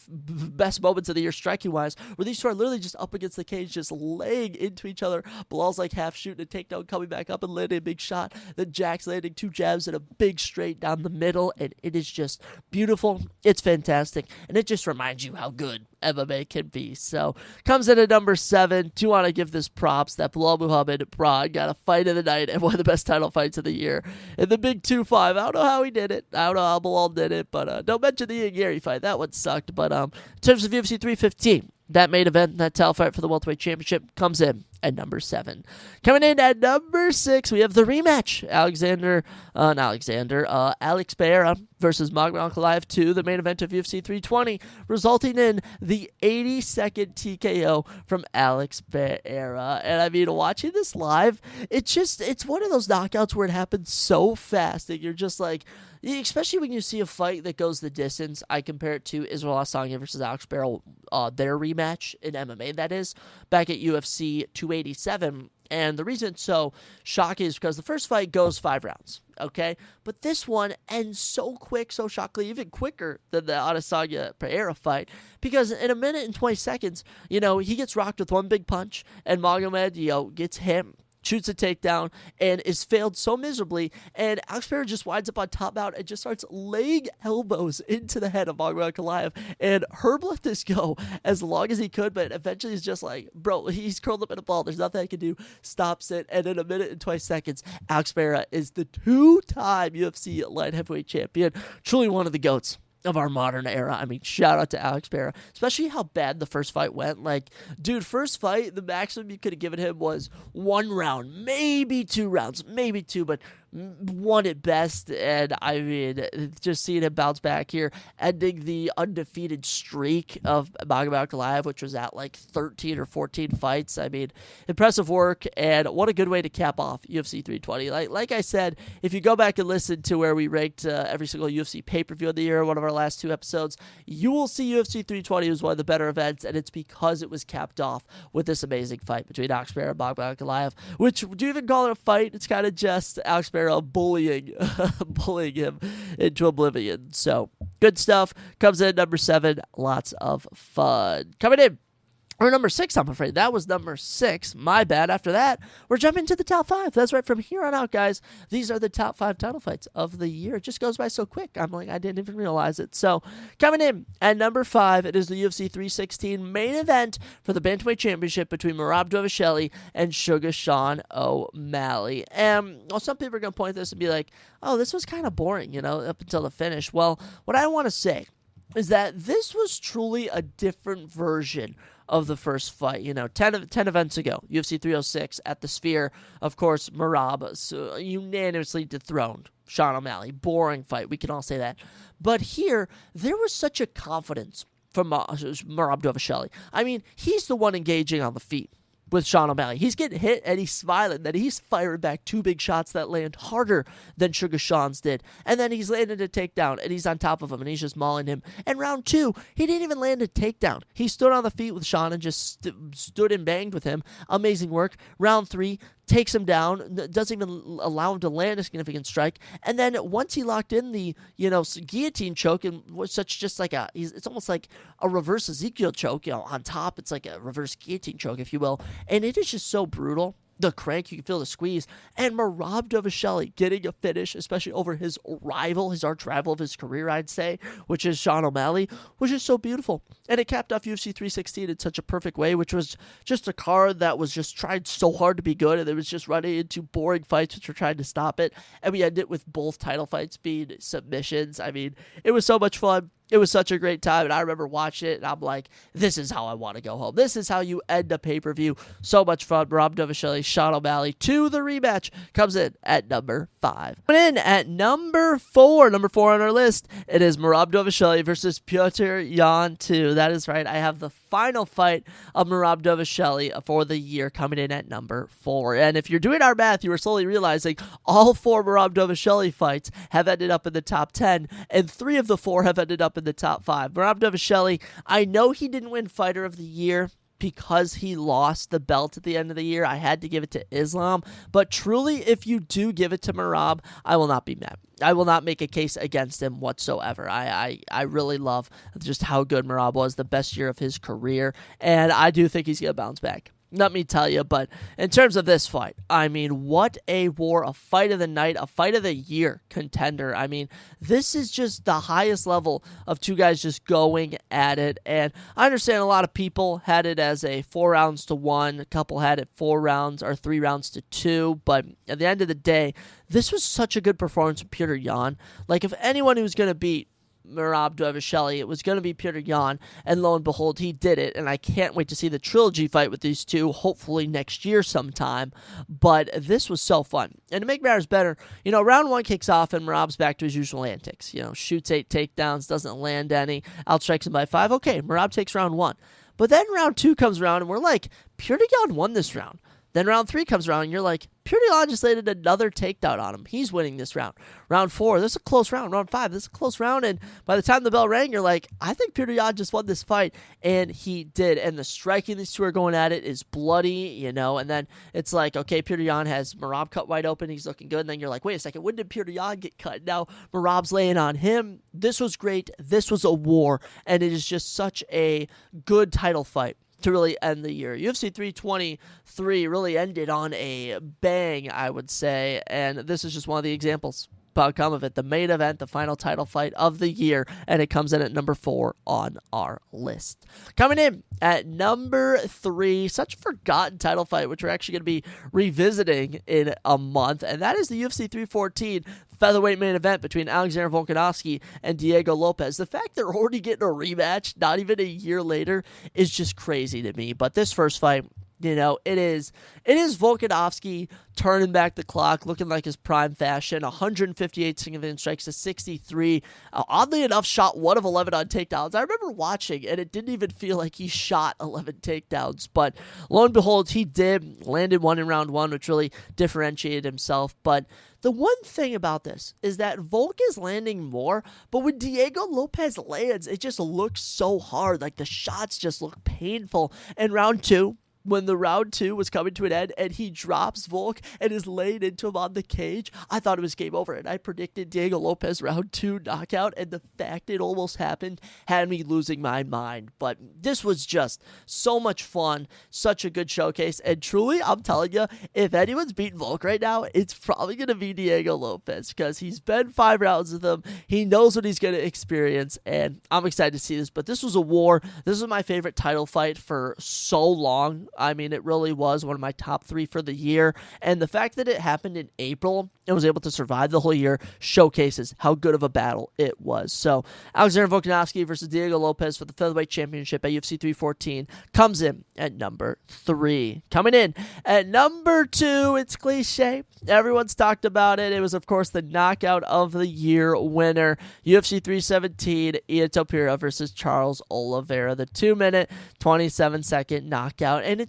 best moments of the year striking-wise, where these two are literally just up against the cage, just laying into each other. Bilal's like half shooting a takedown, coming back up and landing a big shot. Then Jack's landing 2 jabs and a big straight down the middle, and it is just beautiful. It's fantastic, and it just reminds you how good MMA can be. So, comes in at number 7. Do want to give this props that Bilal Muhammad got a fight of the night and one of the best title fights of the year in the big 2-5. I don't know how he did it. I don't know how Bilal did it, but don't mention the Ian Gary fight. That one sucked. But in terms of UFC 315, that main event, that title fight for the welterweight championship, comes in at number 7. Coming in at number 6, we have the rematch. Alex Pereira versus Magomedov Ankalaev 2, the main event of UFC 320, resulting in the 82nd TKO from Alex Pereira. And I mean, watching this live, it's one of those knockouts where it happens so fast that you're just like, especially when you see a fight that goes the distance. I compare it to Israel Adesanya versus Alex Pereira, their rematch in MMA, that is, back at UFC 287. And the reason it's so shocking is because the first fight goes 5 rounds, okay? But this one ends so quick, so shockingly, even quicker than the Adesanya-Pereira fight, because in 1 minute and 20 seconds, he gets rocked with one big punch, and Magomed, gets hit, shoots a takedown, and is failed so miserably, and Alex Pereira just winds up on top out and just starts laying elbows into the head of Magomedov Ankalaev, and Herb let this go as long as he could, but eventually he's just like, bro, he's curled up in a ball, there's nothing I can do, stops it, and in 1 minute and 20 seconds, Alex Pereira is the 2-time UFC light heavyweight champion, truly one of the GOATs of our modern era. I mean, shout out to Alex Pereira, especially how bad the first fight went. Like, dude, first fight, the maximum you could have given him was 1 round, maybe 2 rounds, maybe 2, but 1 at best. And I mean, just seeing him bounce back here, ending the undefeated streak of Magomedov Ankalaev, which was at like 13 or 14 fights. I mean, impressive work, and what a good way to cap off UFC 320. Like I said, if you go back and listen to where we ranked every single UFC pay-per-view of the year, one of our last 2 episodes, you will see UFC 320 was one of the better events, and it's because it was capped off with this amazing fight between Alex Pereira and Magomedov Ankalaev, which, do you even call it a fight? It's kind of just Alex Pereira bullying him into oblivion. So, good stuff. Comes in at number 7. Lots of fun. Coming in, or number 6, I'm afraid. That was number 6. My bad. After that, we're jumping to the top 5. That's right. From here on out, guys, these are the top 5 title fights of the year. It just goes by so quick. I'm like, I didn't even realize it. So, coming in at number 5, it is the UFC 316 main event for the Bantamweight Championship between Merab Dvalishvili and Sugar Sean O'Malley. And some people are going to point at this and be like, oh, this was kind of boring, up until the finish. Well, what I want to say is that this was truly a different version of the first fight. 10 events ago, UFC 306 at the Sphere, of course, Merab unanimously dethroned Sean O'Malley. Boring fight, we can all say that. But here, there was such a confidence from Merab Dvalishvili. I mean, he's the one engaging on the feet with Sean O'Malley. He's getting hit and he's smiling that he's firing back 2 big shots that land harder than Sugar Sean's did. And then he's landed a takedown and he's on top of him and he's just mauling him. And round 2, he didn't even land a takedown. He stood on the feet with Sean and just stood and banged with him. Amazing work. Round 3, takes him down, doesn't even allow him to land a significant strike. And then once he locked in the, guillotine choke, and was such just like it's almost like a reverse Ezekiel choke, on top, it's like a reverse guillotine choke, if you will. And it is just so brutal. The crank, you can feel the squeeze. And Merab Dvalishvili getting a finish, especially over his rival, his arch rival of his career, I'd say, which is Sean O'Malley, was just so beautiful. And it capped off UFC 316 in such a perfect way, which was just a card that was just tried so hard to be good, and it was just running into boring fights which were trying to stop it. And we ended it with both title fights being submissions. I mean, it was so much fun. It was such a great time, and I remember watching it, and I'm like, this is how I want to go home. This is how you end a pay-per-view. So much fun. Merab Dvalishvili, Sean O'Malley, to the rematch, comes in at number 5. Coming in at number 4 on our list, it is Merab Dvalishvili versus Petr Yan 2. That is right. I have the final fight of Merab Dvalishvili for the year coming in at number 4. And if you're doing our math, you are slowly realizing all 4 Merab Dvalishvili fights have ended up in the top 10, and 3 of the 4 have ended up in the top 5. Merab Dvalishvili, I know he didn't win Fighter of the Year because he lost the belt at the end of the year, I had to give it to Islam. But truly, if you do give it to Merab, I will not be mad. I will not make a case against him whatsoever. I really love just how good Merab was, the best year of his career, and I do think he's going to bounce back. Let me tell you, but in terms of this fight, I mean, what a war, a fight of the night, a fight of the year contender. I mean, this is just the highest level of two guys just going at it, and I understand a lot of people had it as a 4 rounds to 1, a couple had it 4 rounds or 3 rounds to 2, but at the end of the day, this was such a good performance from Petr Yan. Like, if anyone who's going to beat Merab Dvalishvili, it was going to be Petr Yan, and lo and behold, he did it, and I can't wait to see the trilogy fight with these two, hopefully next year sometime, but this was so fun. And to make matters better, round 1 kicks off, and Merab's back to his usual antics, shoots 8 takedowns, doesn't land any, outstrikes him by 5, okay, Merab takes round 1. But then round 2 comes around, and we're like, Petr Yan won this round. Then round 3 comes around, and you're like, Petr Yan just landed another takedown on him. He's winning this round. Round 4, this is a close round. Round 5, this is a close round. And by the time the bell rang, you're like, I think Petr Yan just won this fight. And he did. And the striking these two are going at it is bloody, And then it's like, okay, Petr Yan has Merab cut wide open. He's looking good. And then you're like, wait a second, when did Petr Yan get cut? Now Merab's laying on him. This was great. This was a war. And it is just such a good title fight to really end the year. UFC 323 really ended on a bang, I would say, and this is just one of the examples come of it. The main event, the final title fight of the year, and it comes in at number 4 on our list. Coming in at number 3, such a forgotten title fight, which we're actually going to be revisiting in a month, and that is the UFC 314 featherweight main event between Alexander Volkanovski and Diego Lopez. The fact they're already getting a rematch, not even a year later, is just crazy to me. But this first fight, it is Volkanovski turning back the clock, looking like his prime fashion, 158 significant strikes to 63. Oddly enough, shot 1 of 11 on takedowns. I remember watching, and it didn't even feel like he shot 11 takedowns, but lo and behold, he did, landed 1 in round 1, which really differentiated himself. But the one thing about this is that Volk is landing more, but when Diego Lopez lands, it just looks so hard. Like, the shots just look painful. And round 2, when the round 2 was coming to an end and he drops Volk and is laid into him on the cage, I thought it was game over. And I predicted Diego Lopez round 2 knockout, and the fact it almost happened had me losing my mind. But this was just so much fun, such a good showcase. And truly, I'm telling you, if anyone's beating Volk right now, it's probably going to be Diego Lopez, because he's been 5 rounds with him. He knows what he's going to experience, and I'm excited to see this. But this was a war. This was my favorite title fight for so long. I mean, it really was one of my top 3 for the year. And the fact that it happened in April and was able to survive the whole year showcases how good of a battle it was. So, Alexander Volkanovski versus Diego Lopez for the featherweight championship at UFC 314 comes in at number 3. Coming in at number 2, it's cliche. Everyone's talked about it. It was, of course, the knockout of the year winner, UFC 317, Ian Topuria versus Charles Oliveira, the 2-minute, 27-second knockout. And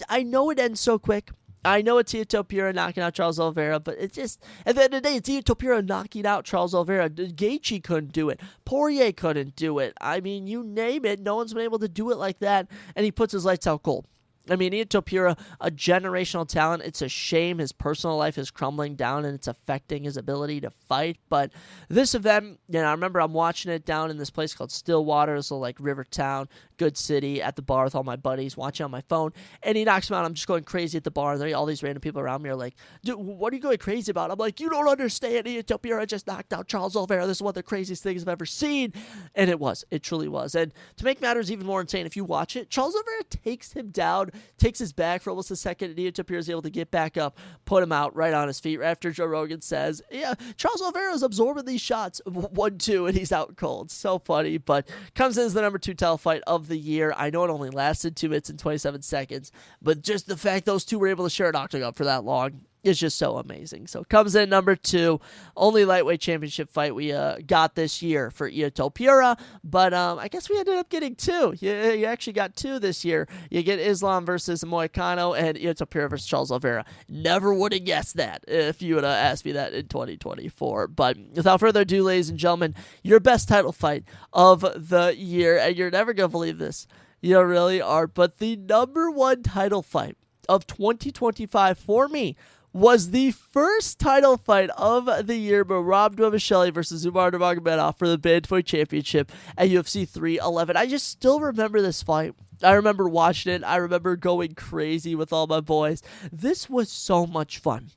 I know it ends so quick. I know it's Ian Topuria knocking out Charles Oliveira, but it's just, at the end of the day, it's Ian Topuria knocking out Charles Oliveira. Gaethje couldn't do it. Poirier couldn't do it. I mean, you name it, no one's been able to do it like that, and he puts his lights out cold. I mean, Ian Topuria, a generational talent. It's a shame his personal life is crumbling down and it's affecting his ability to fight. But this event, I remember I'm watching it down in this place called Stillwater, this little like river town, good city, at the bar with all my buddies, watching on my phone. And he knocks him out. I'm just going crazy at the bar. And all these random people around me are like, dude, what are you going crazy about? I'm like, you don't understand. Ian Topuria just knocked out Charles Oliveira. This is one of the craziest things I've ever seen. And it was. It truly was. And to make matters even more insane, if you watch it, Charles Oliveira takes him down, takes his back for almost a second, and Ian Topuria is able to get back up, put him out right on his feet. Right after Joe Rogan says, yeah, Charles Oliveira is absorbing these shots. 1-2, and he's out cold. So funny, but comes in as the number 2 title fight of the year. I know it only lasted 2 minutes and 27 seconds, but just the fact those two were able to share an octagon for that long is just so amazing. So comes in number 2, only lightweight championship fight we got this year for Ian Topuria, but I guess we ended up getting 2. You actually got 2 this year. You get Islam versus Moicano and Ian Topuria versus Charles Oliveira. Never would have guessed that if you would have asked me that in 2024. But without further ado, ladies and gentlemen, your best title fight of the year, and you're never going to believe this. You really are. But the number one title fight of 2025 for me was the first title fight of the year, Merab Dvalishvili versus Umar Nurmagomedov for the Bantamweight Championship at UFC 311. I just still remember this fight. I remember watching it. I remember going crazy with all my boys. This was so much fun.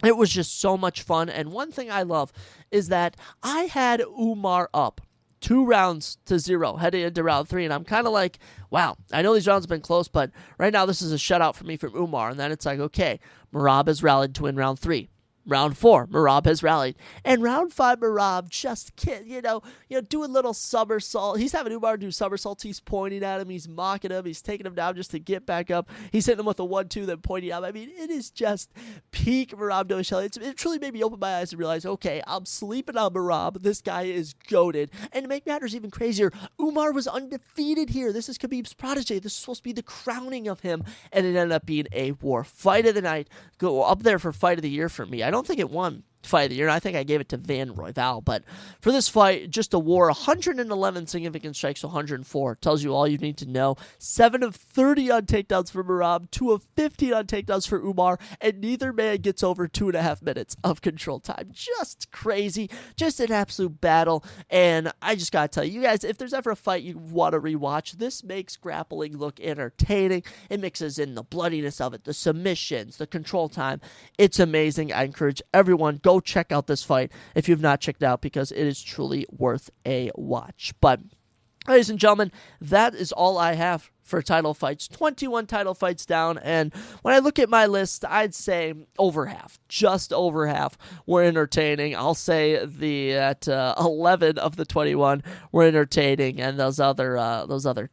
It was just so much fun. And one thing I love is that I had Umar up 2-0 heading into round 3. And I'm kind of like, wow, I know these rounds have been close, but right now this is a shutout for me from Umar. And then it's like, okay, Merab has rallied to win round 3. Round 4, Merab has rallied. And round 5, Merab just can't, doing little somersault. He's having Umar do somersaults. He's pointing at him. He's mocking him. He's taking him down just to get back up. He's hitting him with a 1-2, then pointing up. I mean, it is just peak Merab Dvalishvili. It truly made me open my eyes and realize, okay, I'm sleeping on Merab. This guy is goated. And to make matters even crazier, Umar was undefeated here. This is Khabib's protege. This is supposed to be the crowning of him. And it ended up being a war. Fight of the night. Go up there for fight of the year for me. I don't think it won fight of the year. I think I gave it to Van Royval. But for this fight, just a war. 111 significant strikes to 104. Tells you all you need to know. 7 of 30 on takedowns for Merab. 2 of 15 on takedowns for Umar. And neither man gets over 2.5 minutes of control time. Just crazy. Just an absolute battle. And I just got to tell you guys, if there's ever a fight you want to rewatch, this makes grappling look entertaining. It mixes in the bloodiness of it, the submissions, the control time. It's amazing. I encourage everyone, go check out this fight if you've not checked it out, because it is truly worth a watch. But ladies and gentlemen, that is all I have for title fights. 21 title fights down, and when I look at my list, I'd say over half, just over half, were entertaining. I'll say that 11 of the 21 were entertaining, and those other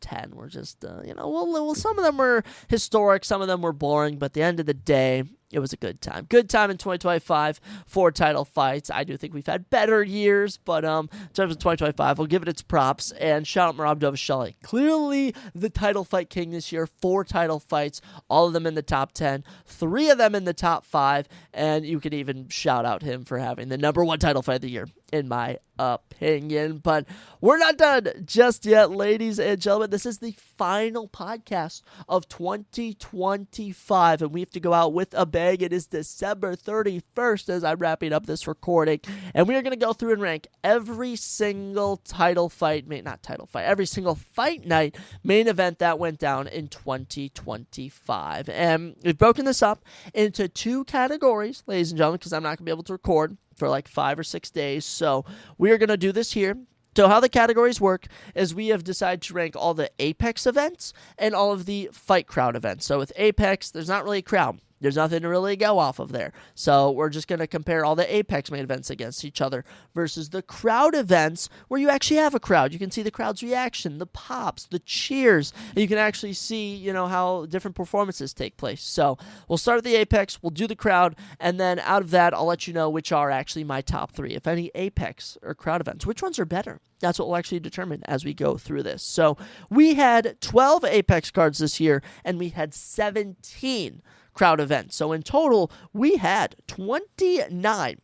10 were just, well, some of them were historic, some of them were boring, but at the end of the day, it was a good time. Good time in 2025 for title fights. I do think we've had better years, but in terms of 2025, we'll give it its props. And shout out Merab Dvalishvili. Clearly the title fight king this year. 4 title fights, all of them in the top 10, 3 of them in the top 5, and you can even shout out him for having the number 1 title fight of the year, in my opinion. But we're not done just yet, ladies and gentlemen. This is the final podcast of 2025, and we have to go out with a bang. It is December 31st as I'm wrapping up this recording, and we are going to go through and rank every single every single fight night main event that went down in 2025. And we've broken this up into 2 categories, ladies and gentlemen, because I'm not going to be able to record for like 5 or 6 days. So we are going to do this here. So how the categories work is we have decided to rank all the Apex events and all of the Fight Crowd events. So with Apex, there's not really a crowd. There's nothing to really go off of there. So we're just going to compare all the Apex main events against each other versus the crowd events where you actually have a crowd. You can see the crowd's reaction, the pops, the cheers. And you can actually see, how different performances take place. So we'll start with the Apex, we'll do the crowd, and then out of that, I'll let you know which are actually my top 3, if any Apex or crowd events. Which ones are better? That's what we'll actually determine as we go through this. So we had 12 Apex cards this year, and we had 17 crowd events. So in total, we had 29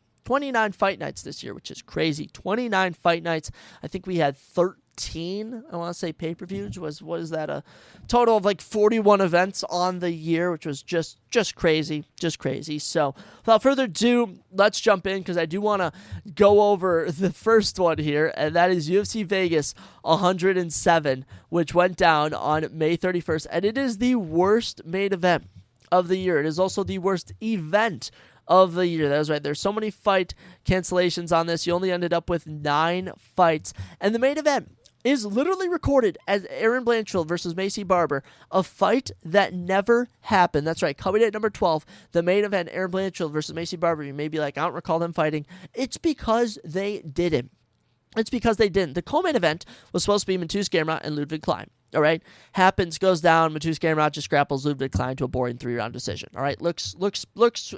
fight nights this year, which is crazy. 29 fight nights. I think we had 13, I want to say, pay-per-views. Was that a total of like 41 events on the year, which was just crazy. So without further ado, let's jump in, because I do want to go over the first one here, and that is UFC Vegas 107, which went down on May 31st, and it is the worst main event of the year. It is also the worst event of the year. That is right. There's so many fight cancellations on this. You only ended up with 9 fights. And the main event is literally recorded as Aaron Blanchfield versus Macy Barber, a fight that never happened. That's right. Coming at number 12, the main event, Aaron Blanchfield versus Macy Barber. You may be like, I don't recall them fighting. It's because they didn't. The co-main event was supposed to be Mateusz Gamrot and Ludwig Klein. All right, happens, goes down. Mateusz Gamrot just grapples Ludwig Klein to a boring 3-round decision. All right, looks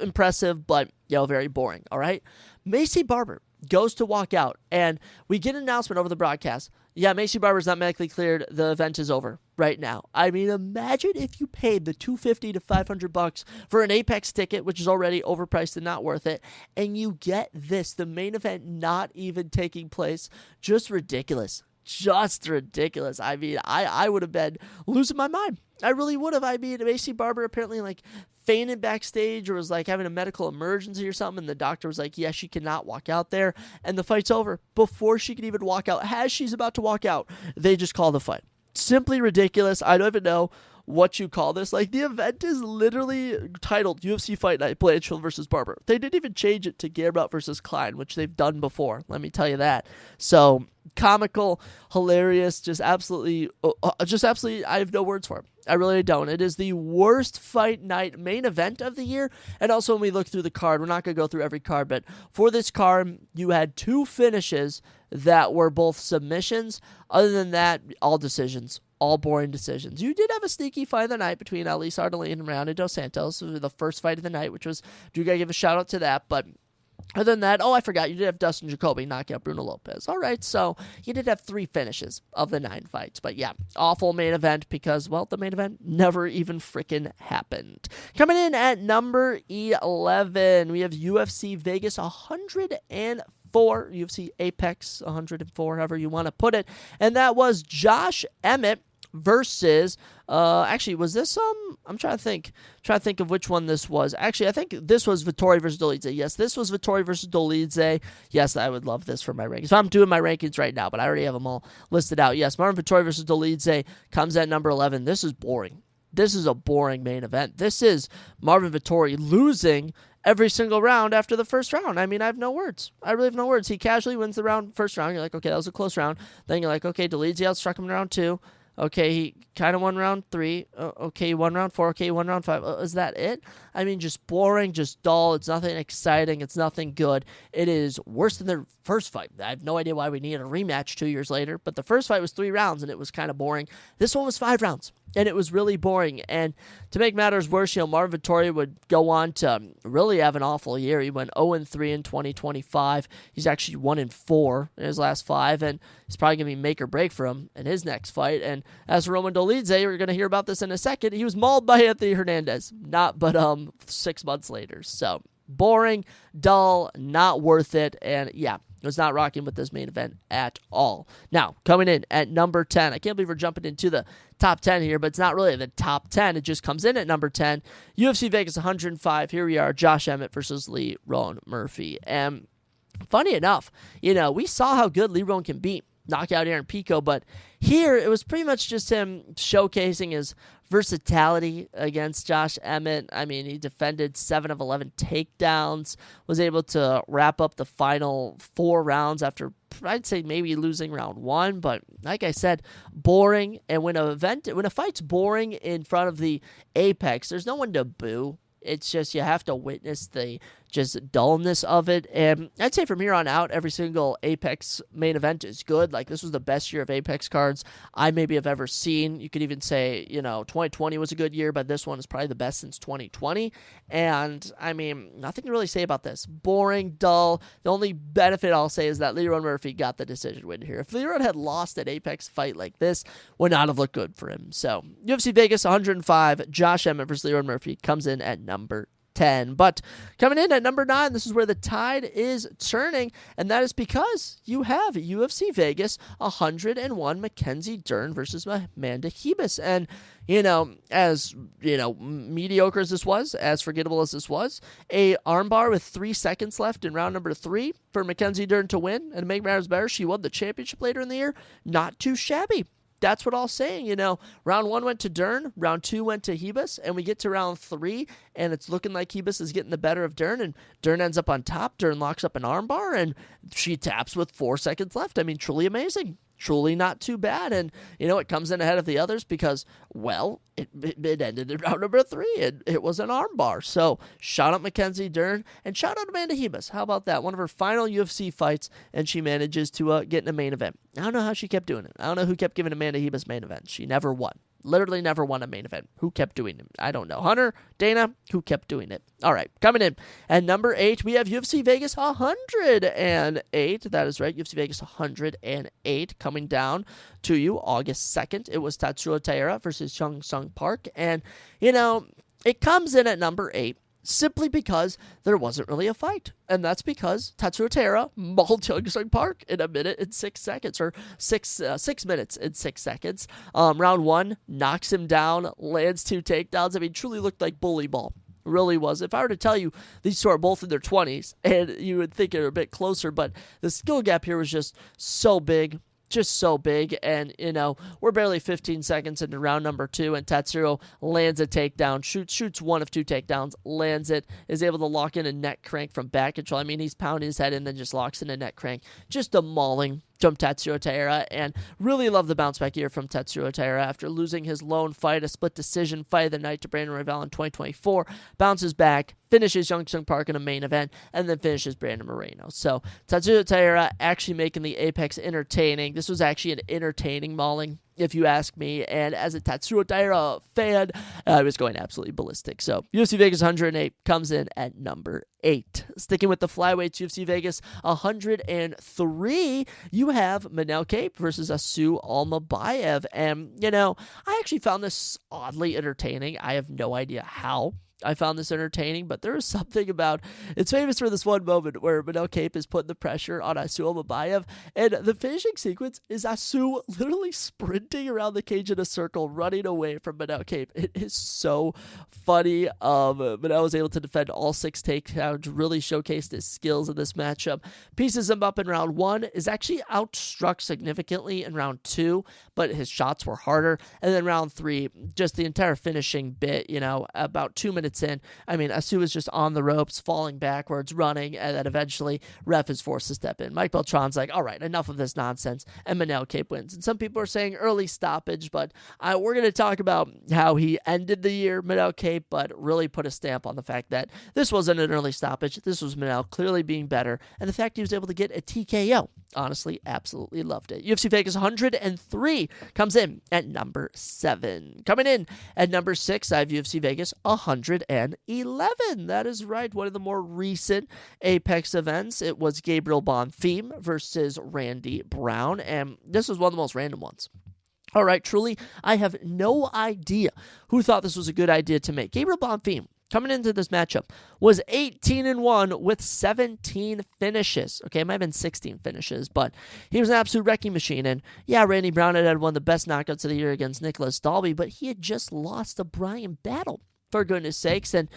impressive, but very boring. All right, Macy Barber goes to walk out, and we get an announcement over the broadcast. Yeah, Macy Barber's not medically cleared. The event is over right now. I mean, imagine if you paid the $250 to $500 for an Apex ticket, which is already overpriced and not worth it, and you get this, the main event not even taking place. Just ridiculous. just ridiculous. I mean, I would have been losing my mind. I really would have. I mean, Macy Barber apparently like fainted backstage or was like having a medical emergency or something, and the doctor was like, yeah, she cannot walk out there, and the fight's over. Before she could even walk out, as she's about to walk out, they just call the fight. Simply ridiculous. I don't even know what you call this. Like, the event is literally titled UFC Fight Night, Blanchfield versus Barber. They didn't even change it to Gamrot versus Klein, which they've done before. Let me tell you that. So comical, hilarious, just absolutely, I have no words for it. I really don't. It is the worst fight night main event of the year. And also, when we look through the card, we're not going to go through every card, but for this card, you had 2 finishes that were both submissions. Other than that, all decisions. All boring decisions. You did have a sneaky fight of the night between Ali Sardalene and Rony Dos Santos. The first fight of the night, which was, do got to give a shout out to that. But other than that, I forgot, you did have Dustin Jacoby knock out Bruno Lopez. All right, so you did have 3 finishes of the 9 fights. But yeah, awful main event because, well, the main event never even freaking happened. Coming in at number 11, we have UFC Vegas 104, UFC Apex 104, however you want to put it. And that was Josh Emmett versus, actually, was this, I'm trying to think of which one this was. Actually, I think this was Vettori versus Dolidze. Yes, this was Vettori versus Dolidze. Yes, I would love this for my rankings. So I'm doing my rankings right now, but I already have them all listed out. Yes, Marvin Vettori versus Dolidze comes at number 11. This is boring. This is a boring main event. This is Marvin Vettori losing every single round after the first round. I mean, I have no words. I really have no words. He casually wins the first round. You're like, okay, that was a close round. Then you're like, okay, Dolidze outstruck him in round 2. Okay, he kind of won round 3. Okay, he won round 4. Okay, he won round 5. Is that it? I mean, just boring, just dull. It's nothing exciting. It's nothing good. It is worse than the first fight. I have no idea why we needed a rematch 2 years later, but the first fight was 3 rounds, and it was kind of boring. This one was 5 rounds, and it was really boring. And to make matters worse, Marvin Vettori would go on to really have an awful year. He went 0-3 in 2025. He's actually 1-4 in his last 5, and it's probably going to be make or break for him in his next fight. And as for Roman Dolidze, we're going to hear about this in a second. He was mauled by Anthony Hernandez, not but 6 months later. So boring, dull, not worth it, and yeah, was not rocking with this main event at all. Now, coming in at number 10, I can't believe we're jumping into the top 10 here, but it's not really the top 10. It just comes in at number 10. UFC Vegas 105. Here we are, Josh Emmett versus Lee Rowan Murphy. And funny enough, we saw how good Lee Rowan can be. Knock out Aaron Pico, but here it was pretty much just him showcasing his versatility against Josh Emmett. I mean, he defended 7 of 11 takedowns, was able to wrap up the final 4 rounds after, I'd say, maybe losing round 1, but like I said, boring. And when a fight's boring in front of the apex, there's no one to boo. It's just you have to witness the just dullness of it. And I'd say from here on out, every single Apex main event is good. Like, this was the best year of Apex cards I maybe have ever seen. You could even say, 2020 was a good year, but this one is probably the best since 2020. And, I mean, nothing to really say about this. Boring, dull. The only benefit I'll say is that Leroy Murphy got the decision win here. If Leroy had lost an Apex fight like this, would not have looked good for him. So, UFC Vegas 105, Josh Emmett versus Leroy Murphy comes in at number 10. But coming in at number 9, this is where the tide is turning, and that is because you have UFC Vegas 101 Mackenzie Dern versus Amanda Hebus. And, as, mediocre as this was, as forgettable as this was, a armbar with 3 seconds left in round number 3 for Mackenzie Dern to win, and to make matters better, she won the championship later in the year. Not too shabby. That's what I was saying, round 1 went to Dern, round 2 went to Hebus, and we get to round 3, and it's looking like Hebus is getting the better of Dern, and Dern ends up on top. Dern locks up an armbar, and she taps with 4 seconds left. I mean, truly amazing. Truly not too bad. And, it comes in ahead of the others because, well, it ended in round number 3. It was an armbar. So, shout out Mackenzie Dern and shout out Amanda Hebus. How about that? One of her final UFC fights, and she manages to get in a main event. I don't know how she kept doing it. I don't know who kept giving Amanda Hebus main event. She never won. Literally never won a main event. Who kept doing it? I don't know. Hunter? Dana? Who kept doing it? All right, coming in at number 8, we have UFC Vegas 108. That is right, UFC Vegas 108 coming down to you August 2nd. It was Tatsuro Taira versus Chung Sung Park. And, it comes in at number 8. simply because there wasn't really a fight. And that's because Tatsuya Taira mauled Young Sung Park in 1 minute and 6 seconds, or 6 minutes and 6 seconds. Round 1, knocks him down, lands 2 takedowns. I mean, truly looked like bully ball. Really was. If I were to tell you these two are both in their 20s, and you would think they're a bit closer, but the skill gap here was just so big. Just so big, and, we're barely 15 seconds into round number 2, and Tatsuro lands a takedown, shoots 1 of 2 takedowns, lands it, is able to lock in a neck crank from back control. I mean, he's pounding his head and then just locks in a neck crank. Just a mauling from Tatsuya Taira, and really love the bounce back here from Tatsuya Taira after losing his lone fight, a split decision fight of the night to Brandon Royval in 2024, bounces back, finishes Young Sung Park in a main event, and then finishes Brandon Moreno. So Tatsuya Taira actually making the Apex entertaining. This was actually an entertaining mauling, if you ask me, and as a Tatsuya Taira fan, I was going absolutely ballistic. So UFC Vegas 108 comes in at number 8. Sticking with the flyweights, UFC Vegas 103, you have Manel Kape versus Asu Almabayev, and, I actually found this oddly entertaining. I have no idea how I found this entertaining, but there is something about, it's famous for this one moment where Manel Kape is putting the pressure on Asu Almabayev, and the finishing sequence is Asu literally sprinting around the cage in a circle, running away from Manel Kape. It is so funny. Manel was able to defend all 6 takedowns, really showcased his skills in this matchup, pieces him up in round 1, is actually outstruck significantly in round 2, but his shots were harder, and then round 3, just the entire finishing bit, about 2 minutes in, I mean, Asu is just on the ropes, falling backwards, running, and then eventually ref is forced to step in. Mike Beltran's like, all right, enough of this nonsense, and Manel Kape wins. And some people are saying early stoppage, but we're going to talk about how he ended the year, Manel Kape, but really put a stamp on the fact that this wasn't an early stoppage. This was Manel clearly being better, and the fact he was able to get a TKO. Honestly, absolutely loved it. UFC Vegas 103 comes in at number 7. Coming in at number 6, I have UFC Vegas 111. That is right, one of the more recent Apex events. It was Gabriel Bonfim versus Randy Brown, and this was one of the most random ones. All right, truly, I have no idea who thought this was a good idea to make. Gabriel Bonfim, coming into this matchup, was 18-1 with 17 finishes. Okay, it might have been 16 finishes, but he was an absolute wrecking machine. And yeah, Randy Brown had one of the best knockouts of the year against Nicholas Dalby, but he had just lost to Brian Battle, for goodness sakes. And,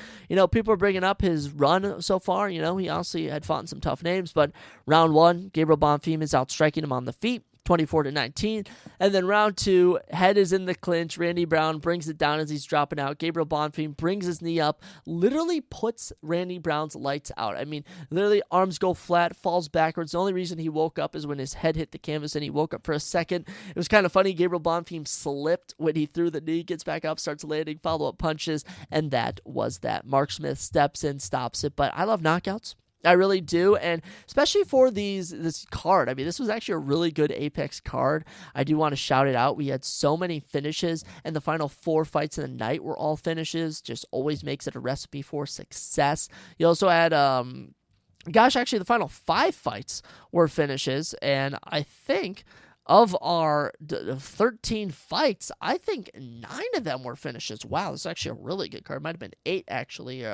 people are bringing up his run so far. He honestly had fought in some tough names, but round 1, Gabriel Bonfim is outstriking him on the feet, 24-19. And then round 2, head is in the clinch. Randy Brown brings it down as he's dropping out. Gabriel Bonfim brings his knee up, literally puts Randy Brown's lights out. I mean, literally arms go flat, falls backwards. The only reason he woke up is when his head hit the canvas and he woke up for a second. It was kind of funny. Gabriel Bonfim slipped when he threw the knee, gets back up, starts landing follow-up punches, and that was that. Mark Smith steps in, stops it. But I love knockouts. I really do, and especially for this card. I mean, this was actually a really good Apex card. I do want to shout it out. We had so many finishes, and the final 4 fights of the night were all finishes. Just always makes it a recipe for success. You also had, actually the final 5 fights were finishes, and I think of our 13 fights, I think 9 of them were finishes. Wow, this is actually a really good card. Might have been 8, actually.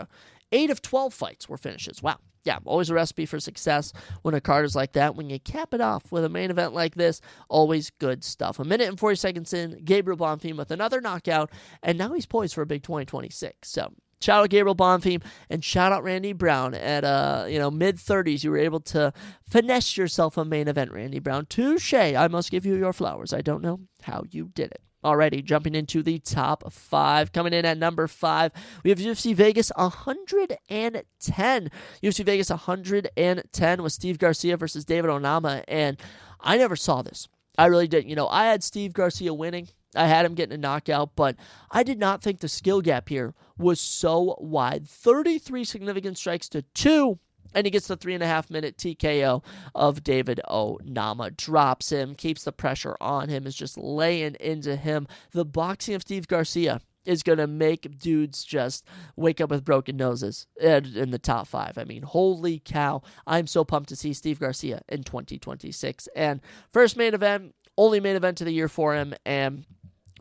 8 of 12 fights were finishes. Wow. Yeah, always a recipe for success when a card is like that. When you cap it off with a main event like this, always good stuff. 1 minute and 40 seconds in, Gabriel Bonfim with another knockout, and now he's poised for a big 2026. So shout out Gabriel Bonfim, and shout out Randy Brown. At mid-30s, you were able to finesse yourself a main event, Randy Brown. Touche. I must give you your flowers. I don't know how you did it. Alrighty, jumping into the top 5. Coming in at number 5, we have UFC Vegas 110. UFC Vegas 110 with Steve Garcia versus David Onama, and I never saw this. I really didn't. I had Steve Garcia winning. I had him getting a knockout, but I did not think the skill gap here was so wide. 33 significant strikes to 2. And he gets the 3.5-minute TKO of David Onama. Drops him, keeps the pressure on him, is just laying into him. The boxing of Steve Garcia is going to make dudes just wake up with broken noses in the top 5. I mean, holy cow. I'm so pumped to see Steve Garcia in 2026. And first main event, only main event of the year for him, and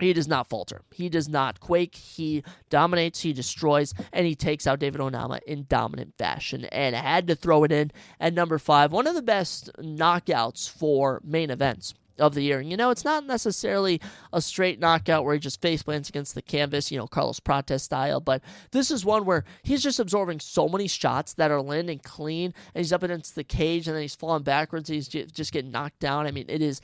he does not falter. He does not quake. He dominates, he destroys, and he takes out David Onama in dominant fashion. And I had to throw it in at number 5. One of the best knockouts for main events of the year. And, it's not necessarily a straight knockout where he just face plants against the canvas, Carlos Prates style, but this is one where he's just absorbing so many shots that are landing clean, and he's up against the cage, and then he's falling backwards, and he's just getting knocked down. I mean, it is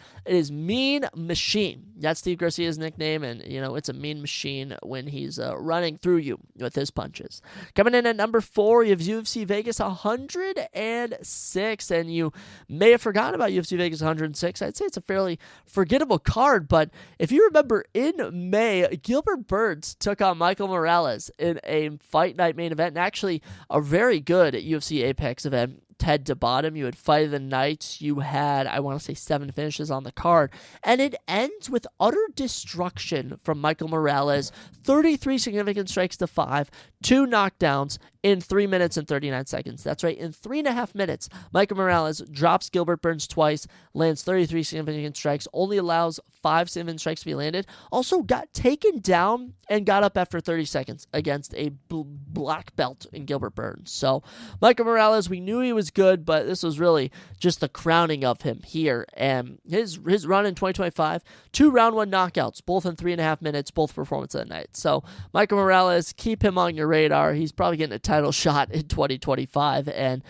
mean machine. That's Steve Garcia's nickname, and, it's a mean machine when he's running through you with his punches. Coming in at number 4, you have UFC Vegas 106, and you may have forgotten about UFC Vegas 106. I'd say it's a fairly forgettable card, but if you remember, in May, Gilbert Burns took on Michael Morales in a fight night main event, and actually a very good UFC Apex event. Head to bottom, you had fight of the night, you had, I want to say, 7 finishes on the card, and it ends with utter destruction from Michael Morales, 33 significant strikes to 5, 2 knockdowns in 3 minutes and 39 seconds. That's right, in 3.5 minutes, Michael Morales drops Gilbert Burns twice, lands 33 significant strikes, only allows 5 significant strikes to be landed, also got taken down and got up after 30 seconds against a black belt in Gilbert Burns. So, Michael Morales, we knew he was good, but this was really just the crowning of him here. And his run in 2025, 2 round 1 knockouts, both in 3.5 minutes, both performance of the night. So, Michael Morales, keep him on your radar. He's probably getting a title shot in 2025. And,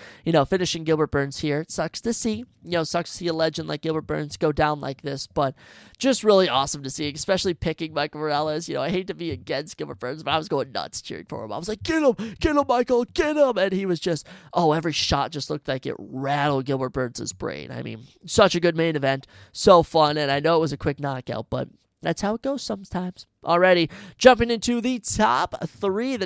finishing Gilbert Burns here, it sucks to see. Sucks to see a legend like Gilbert Burns go down like this, but just really awesome to see, especially picking Michael Morales. I hate to be against Gilbert Burns, but I was going nuts cheering for him. I was like, get him, Michael, get him. And he was just, every shot just looked like it rattled Gilbert Burns' brain. I mean, such a good main event, so fun, and I know it was a quick knockout, but that's how it goes sometimes. Alrighty, jumping into the top 3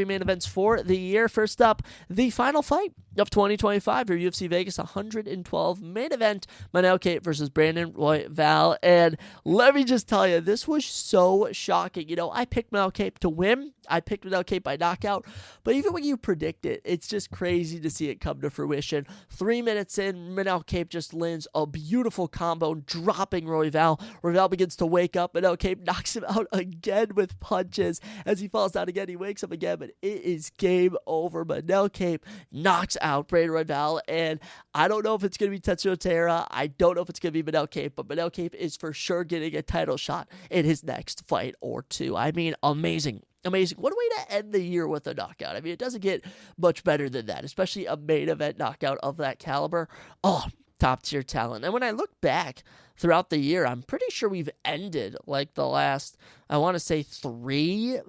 main events for the year. First up, the final fight of 2025, your UFC Vegas 112 main event, Manel Kape versus Brandon Royval. And let me just tell you, this was so shocking. I picked Manel Kape to win. I picked Manel Kape by knockout. But even when you predict it, it's just crazy to see it come to fruition. 3 minutes in, Manel Kape just lands a beautiful combo, dropping Royval. Royval begins to wake up. Manel Kape knocks him out again with punches. As he falls down again, he wakes up again, but it is game over. Manel Kape knocks out Brandon Royval, and I don't know if it's going to be Tetsuya Taira. I don't know if it's going to be Manel Kape, but Manel Kape is for sure getting a title shot in his next fight or 2. I mean, amazing. Amazing. What a way to end the year with a knockout. I mean, it doesn't get much better than that, especially a main event knockout of that caliber. Oh, top tier talent. And when I look back throughout the year, I'm pretty sure we've ended like the last, I want to say 3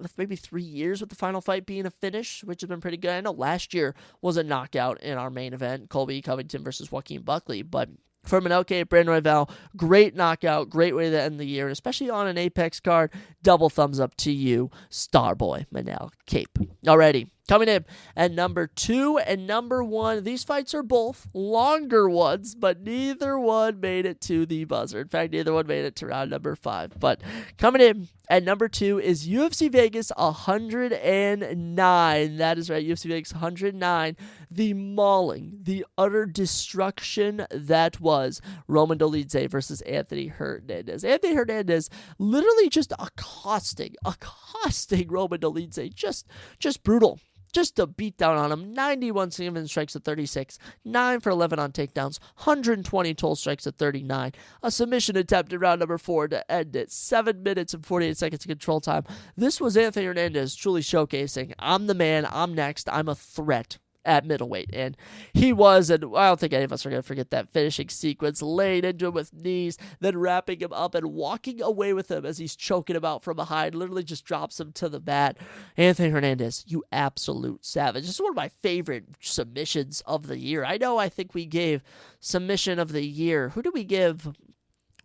years with the final fight being a finish, which has been pretty good. I know last year was a knockout in our main event, Colby Covington versus Joaquin Buckley, but for Manel Kape, Brandon Royval, great knockout, great way to end the year, especially on an Apex card. Double thumbs up to you, Starboy Manel Kape. Alrighty, coming in at number 2 and number 1. These fights are both longer ones, but neither one made it to the buzzer. In fact, neither one made it to round number 5. But coming in at number 2 is UFC Vegas 109. That is right, UFC Vegas 109. The mauling, the utter destruction that was Roman Dolidze versus Anthony Hernandez. Anthony Hernandez literally just accosting Roman Dolidze. Just brutal. Just a beat down on him. 91 significant strikes at 36, 9 for 11 on takedowns, 120 total strikes at 39. A submission attempt in round number 4 to end it. 7 minutes and 48 seconds of control time. This was Anthony Hernandez truly showcasing, I'm the man, I'm next, I'm a threat at middleweight, and he was, and I don't think any of us are going to forget that finishing sequence, laying into him with knees, then wrapping him up and walking away with him as he's choking him out from behind, literally just drops him to the mat. Anthony Hernandez, you absolute savage. This is one of my favorite submissions of the year. I think we gave submission of the year. Who did we give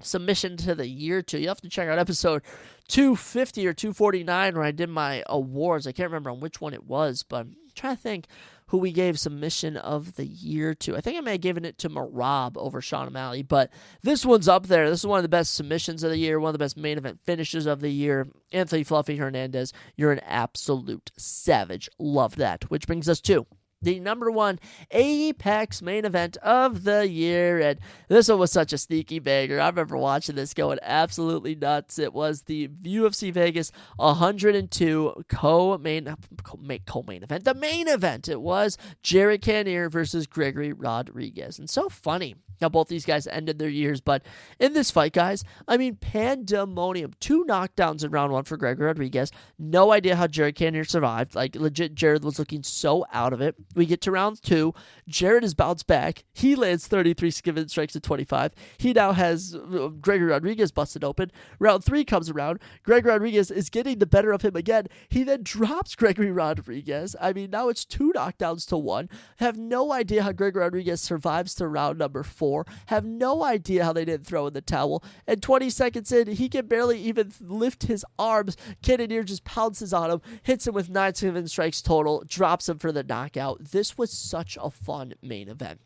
submission to the year to? You have to check out episode 250 or 249 where I did my awards. I can't remember on which one it was, but I'm trying to think who we gave submission of the year to. I think I may have given it to Marab over Sean O'Malley, but this one's up there. This is one of the best submissions of the year, one of the best main event finishes of the year. Anthony Fluffy Hernandez, you're an absolute savage. Love that. Which brings us to the number one Apex main event of the year. And this one was such a sneaky banger. I remember watching this going absolutely nuts. It was the UFC Vegas 102 co-main event. The main event. It was Jared Cannonier versus Gregory Rodriguez. And so funny how both these guys ended their years. But in this fight, guys, I mean, pandemonium. 2 knockdowns in round 1 for Gregory Rodriguez. No idea how Jared Cannonier survived. Like, legit, Jared was looking so out of it. We get to round 2. Jared is bounced back. He lands 33 skiven strikes at 25. He now has Gregory Rodriguez busted open. Round 3 comes around. Gregory Rodriguez is getting the better of him again. He then drops Gregory Rodriguez. I mean, now it's 2 knockdowns to 1. Have no idea how Gregory Rodriguez survives to round number 4. Have no idea how they didn't throw in the towel. And 20 seconds in, he can barely even lift his arms. Cannonier just pounces on him, hits him with 9 strikes total, drops him for the knockout. This was such a fun main event.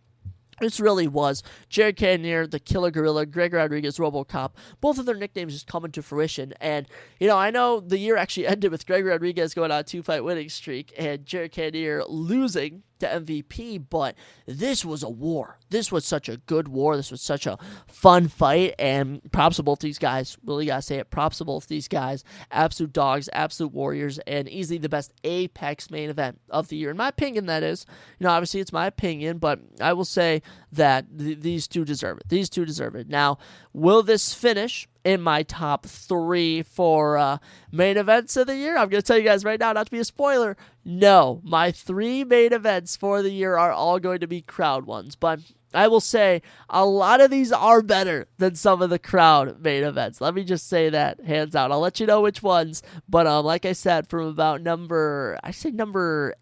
This really was. Jared Cannonier, the Killer Gorilla, Gregory Rodriguez, RoboCop, both of their nicknames just coming to fruition. And, you know, I know the year actually ended with Gregory Rodriguez going on a 2-fight winning streak and Jared Cannonier losing to MVP, but this was a war. This was such a good war. This was such a fun fight, and props to both these guys. Really gotta say it. Props to both these guys. Absolute dogs, absolute warriors, and easily the best Apex main event of the year. In my opinion, that is. You know, obviously it's my opinion, but I will say that these two deserve it. These two deserve it. Now, will this finish in my top 3 for main events of the year? I'm going to tell you guys right now, not to be a spoiler, no. My 3 main events for the year are all going to be crowd ones, but I will say a lot of these are better than some of the crowd main events. Let me just say that, hands out. I'll let you know which ones, but like I said, from about number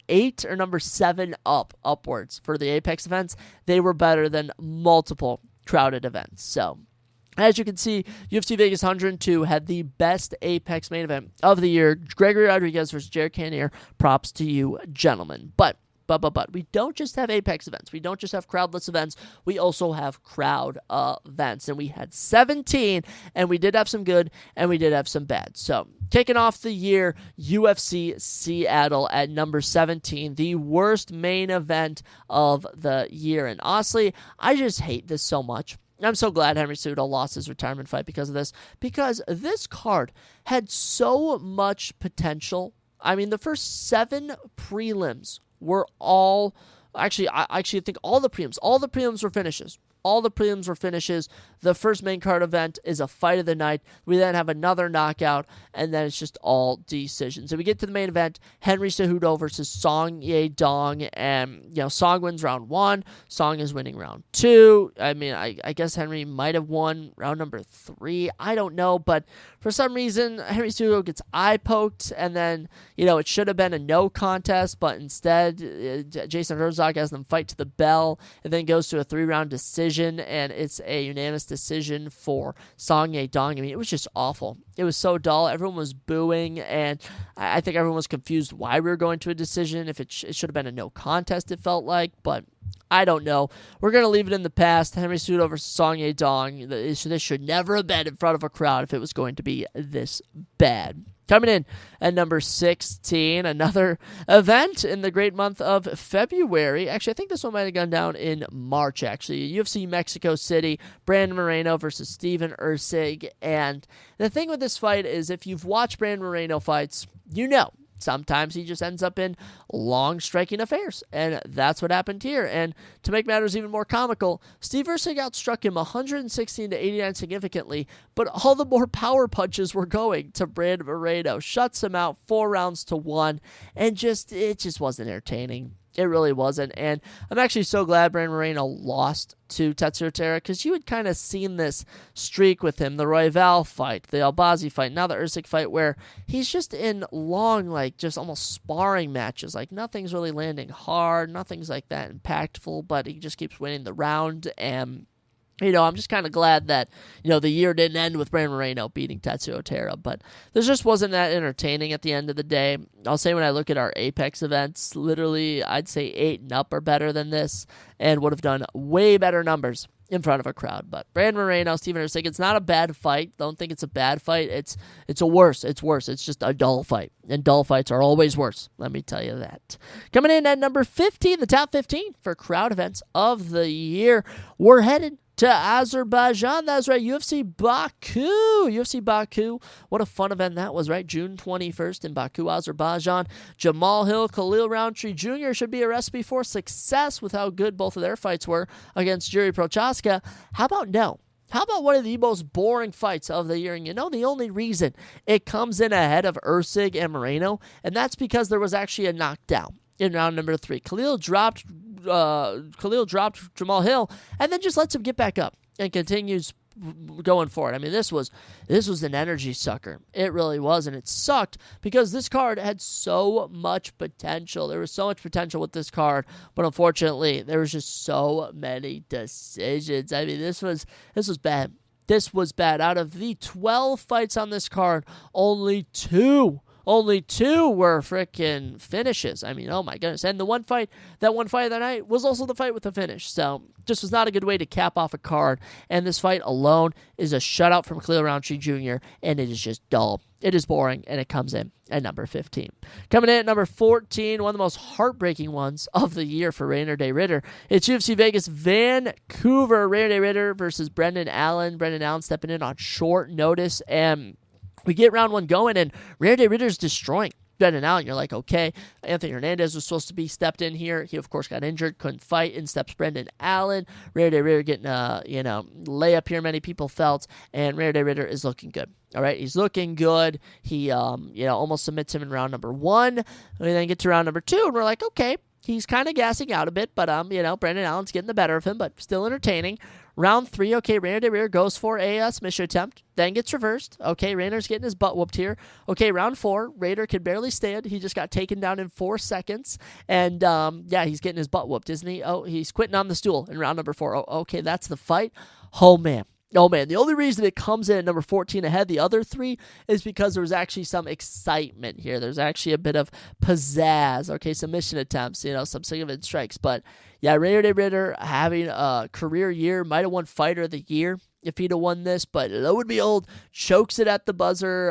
8 or number 7 upwards for the Apex events, they were better than multiple crowded events. So, as you can see, UFC Vegas 102 had the best Apex main event of the year. Gregory Rodriguez versus Jared Cannonier. Props to you, gentlemen. But we don't just have Apex events. We don't just have crowdless events. We also have crowd events. And we had 17, and we did have some good, and we did have some bad. So, kicking off the year, UFC Seattle at number 17, the worst main event of the year. And honestly, I just hate this so much. I'm so glad Henry Cejudo lost his retirement fight because of this, because this card had so much potential. I mean, the first 7 prelims were all, actually, I think all the prelims were finishes. All the prelims were finishes. The first main card event is a fight of the night. We then have another knockout, and then it's just all decisions. And we get to the main event, Henry Cejudo versus Song Yadong, and, you know, Song wins round 1. Song is winning round 2. I mean, I guess Henry might have won round number 3. I don't know, but for some reason, Henry Cejudo gets eye-poked, and then, you know, it should have been a no contest, but instead, Jason Herzog has them fight to the bell, and then goes to a 3-round decision, and it's a unanimous decision for Song Yadong. I mean, it was just awful. It was so dull. Everyone was booing, and I think everyone was confused why we were going to a decision. If it should have been a no contest, it felt like, but I don't know. We're going to leave it in the past. Henry Cejudo versus Song Yadong. This should never have been in front of a crowd if it was going to be this bad. Coming in at number 16, another event in the great month of February. Actually, I think this one might have gone down in March, actually. UFC Mexico City, Brandon Moreno versus Steven Erceg. And the thing with this fight is, if you've watched Brandon Moreno fights, you know sometimes he just ends up in long striking affairs, and that's what happened here. And to make matters even more comical, Steve Erceg outstruck him 116 to 89 significantly, but all the more power punches were going to Brandon Moreno. Shuts him out 4 rounds to 1, and it just wasn't entertaining. It really wasn't, and I'm actually so glad Brandon Moreno lost to Tetsuya Terra, because you had kind of seen this streak with him, the Royval fight, the Albazi fight, now the Erceg fight, where he's just in long, like, just almost sparring matches. Like, nothing's really landing hard, nothing's like that impactful, but he just keeps winning the round, and, you know, I'm just kind of glad that, you know, the year didn't end with Brandon Moreno beating Tetsuya Terra, but this just wasn't that entertaining at the end of the day. I'll say when I look at our Apex events, literally, I'd say 8 and up are better than this, and would have done way better numbers in front of a crowd. But Brandon Moreno, Steven Erceg, it's not a bad fight. Don't think it's a bad fight. It's worse. It's just a dull fight. And dull fights are always worse. Let me tell you that. Coming in at number 15, the top 15 for crowd events of the year. We're headed to Azerbaijan. That's right, UFC Baku. UFC Baku. What a fun event that was, right? June 21st in Baku, Azerbaijan. Jamal Hill, Khalil Roundtree Jr. should be a recipe for success with how good both of their fights were against Jiri Prochazka. How about no? How about one of the most boring fights of the year? And you know the only reason it comes in ahead of Erceg and Moreno, and that's because there was actually a knockdown in round number 3. Khalil dropped Jamal Hill and then just lets him get back up and continues going forward. I mean, this was an energy sucker. It really was, and it sucked because this card had so much potential. There was so much potential with this card, but unfortunately, there was just so many decisions. I mean, this was bad. This was bad. Out of the 12 fights on this card, only two were freaking finishes. I mean, oh my goodness. And that one fight of the night was also the fight with the finish. So just was not a good way to cap off a card. And this fight alone is a shutout from Khalil Roundtree Jr., and it is just dull. It is boring, and it comes in at number 15. Coming in at number 14, one of the most heartbreaking ones of the year for Rainer De Ridder. It's UFC Vegas Vancouver. Rainer De Ridder versus Brendan Allen. Brendan Allen stepping in on short notice, and we get round 1 going, and Rainer De Ridder's destroying Brendan Allen. You're like, okay, Anthony Hernandez was supposed to be stepped in here. He, of course, got injured, couldn't fight. In steps Brendan Allen. Rainer De Ridder getting a, layup here, many people felt, and Rainer De Ridder is looking good. All right, he's looking good. He, almost submits him in round number 1. We then get to round number 2, and we're like, okay, he's kind of gassing out a bit, but, Brendan Allen's getting the better of him, but still entertaining. Round 3, okay, Rainer De Ridder goes for a submission attempt, then gets reversed. Okay, Rainer's getting his butt whooped here. Okay, round 4, Rainer can barely stand. He just got taken down in 4 seconds. And, he's getting his butt whooped, isn't he? Oh, he's quitting on the stool in round number 4. Oh, okay, that's the fight. Oh, man. The only reason it comes in at number 14 ahead the other 3 is because there was actually some excitement here. There's actually a bit of pizzazz. Okay, submission attempts, some significant strikes. But, yeah, Rainer De Ridder having a career year, might have won Fighter of the Year if he'd have won this, but lo and behold, chokes it at the buzzer,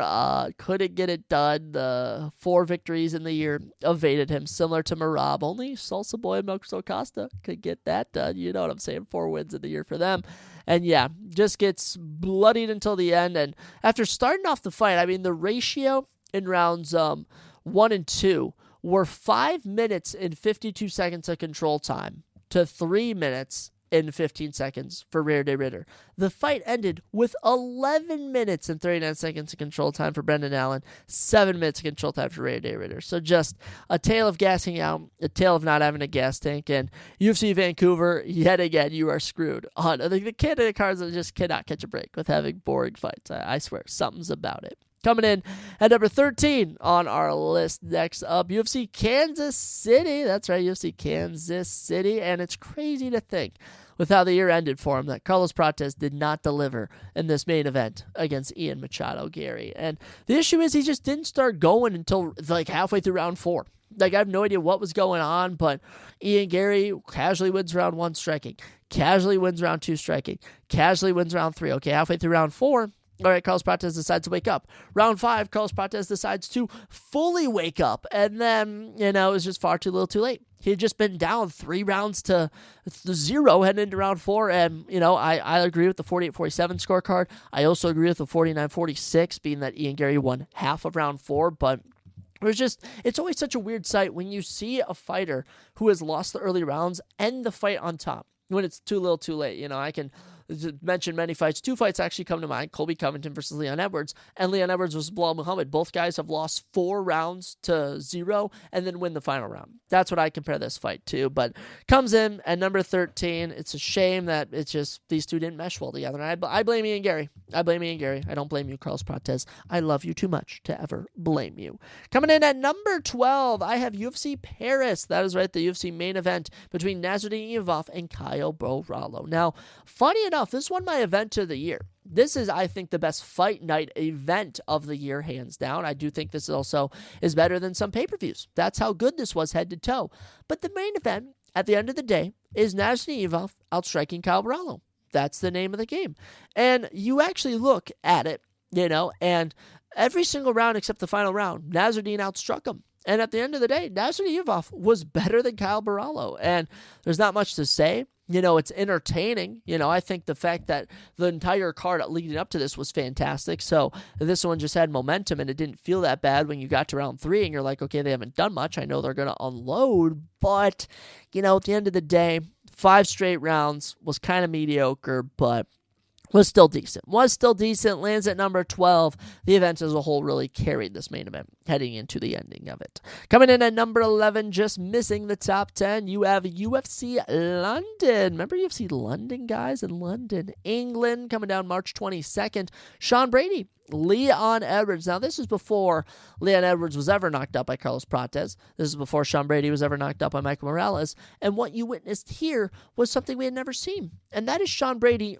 couldn't get it done. The 4 victories in the year evaded him, similar to Merab. Only Salsa Boy and Marcos Acosta could get that done. You know what I'm saying? 4 wins in the year for them. And yeah, just gets bloodied until the end. And after starting off the fight, I mean, the ratio in rounds 1 and 2 were 5 minutes and 52 seconds of control time to 3 minutes and 15 seconds for Rainer De Ridder. The fight ended with 11 minutes and 39 seconds of control time for Brendan Allen, 7 minutes of control time for Rainer De Ridder. So just a tale of gassing out, a tale of not having a gas tank, and UFC Vancouver, yet again, you are screwed. The candidate cards just cannot catch a break with having boring fights. I swear, something's about it. Coming in at number 13 on our list. Next up, UFC Kansas City. That's right, UFC Kansas City. And it's crazy to think, with how the year ended for him, that Carlos Prates did not deliver in this main event against Ian Machado Gary. And the issue is he just didn't start going until like halfway through round 4. I have no idea what was going on, but Ian Gary casually wins round 1 striking, casually wins round 2 striking, casually wins round 3. Okay, halfway through round 4, all right, Carlos Prates decides to wake up. Round 5, Carlos Prates decides to fully wake up. And then, it was just far too little too late. He had just been down 3 rounds to 0 heading into round 4. And, I agree with the 48-47 scorecard. I also agree with the 49-46, being that Ian Gary won half of round 4. But it's always such a weird sight when you see a fighter who has lost the early rounds end the fight on top when it's too little too late. I can mention many fights. 2 fights actually come to mind. Colby Covington versus Leon Edwards, and Leon Edwards versus Bilal Muhammad. Both guys have lost 4 rounds to 0 and then win the final round. That's what I compare this fight to, but comes in at number 13. It's a shame that it's just these two didn't mesh well together. And I blame Ian Gary. I don't blame you, Carlos Prates. I love you too much to ever blame you. Coming in at number 12, I have UFC Paris. That is right, the UFC main event between Nasruddin Imavov and Caio Borralho. Now, funny enough, this won my event of the year. This is, I think, the best fight night event of the year, hands down. I do think this also is better than some pay-per-views. That's how good this was head to toe. But the main event, at the end of the day, is Nasruddin Imavov outstriking Caio Borralho. That's the name of the game. And you actually look at it, and every single round except the final round, Nasruddin outstruck him. And at the end of the day, Nasruddin was better than Kyle Barallo. And there's not much to say. It's entertaining. I think the fact that the entire card leading up to this was fantastic. So this one just had momentum, and it didn't feel that bad when you got to round 3 and you're like, okay, they haven't done much. I know they're going to unload. But, at the end of the day, 5 straight rounds was kind of mediocre, but was still decent. Lands at number 12. The event as a whole really carried this main event heading into the ending of it. Coming in at number 11, just missing the top 10, you have UFC London. Remember UFC London, guys? In London, England, coming down March 22nd. Sean Brady, Leon Edwards. Now, this is before Leon Edwards was ever knocked out by Carlos Prates. This is before Sean Brady was ever knocked out by Michael Morales. And what you witnessed here was something we had never seen. And that is Sean Brady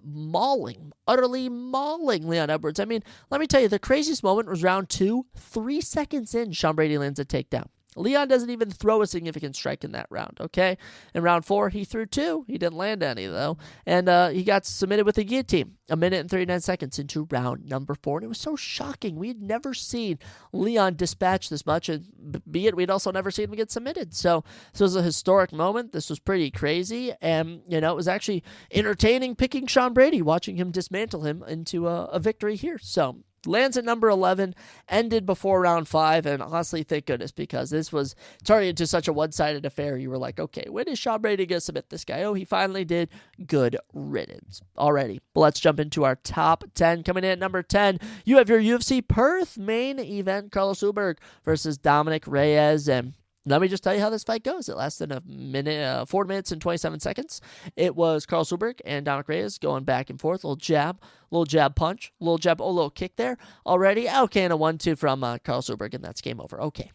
utterly mauling Leon Edwards. I mean, let me tell you, the craziest moment was round 2. 3 seconds in, Sean Brady lands a takedown. Leon doesn't even throw a significant strike in that round, okay? In round 4, he threw 2. He didn't land any, though. And he got submitted with a guillotine 1 minute and 39 seconds into round number 4. And it was so shocking. We had never seen Leon dispatch this much, and be it, we'd also never seen him get submitted. So this was a historic moment. This was pretty crazy. And, it was actually entertaining picking Sean Brady, watching him dismantle him into a victory here. So lands at number 11, ended before round 5, and honestly, thank goodness, because this was turning into such a one-sided affair. You were like, okay, when is Sean Brady going to submit this guy? Oh, he finally did. Good riddance. Alrighty, but let's jump into our top 10. Coming in at number 10, you have your UFC Perth main event, Carlos Ulberg versus Dominic Reyes, and let me just tell you how this fight goes. It lasted 4 minutes and 27 seconds. It was Carlos Ulberg and Dominic Reyes going back and forth. Little jab punch, little kick there already. Okay, and a 1-2 from Carlos Ulberg, and that's game over. Okay,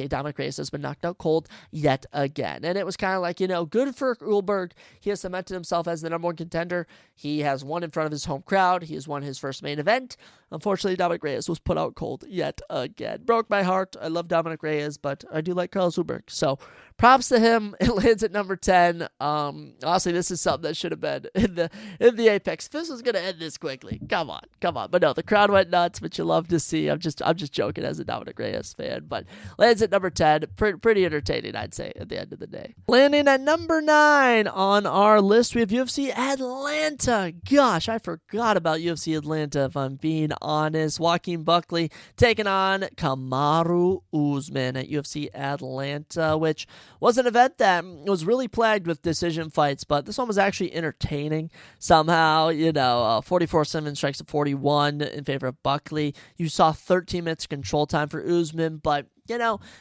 Dominic Reyes has been knocked out cold yet again. And it was kind of like, good for Ulberg. He has cemented himself as the number 1 contender. He has won in front of his home crowd. He has won his first main event. Unfortunately, Dominic Reyes was put out cold yet again. Broke my heart. I love Dominic Reyes, but I do like Carlos Ulberg. So props to him. It lands at number 10. Honestly, this is something that should have been in the Apex. If this was going to end this quickly, come on. But no, the crowd went nuts, which you love to see. I'm just joking as a Dominic Reyes fan, but lands at number 10. Pretty entertaining, I'd say, at the end of the day. Landing at number 9 on our list, we have UFC Atlanta. Gosh, I forgot about UFC Atlanta, if I'm being honest. Joaquin Buckley taking on Kamaru Usman at UFC Atlanta, which was an event that was really plagued with decision fights, but this one was actually entertaining somehow. 44-7 strikes to 41 in favor of Buckley. You saw 13 minutes control time for Usman, but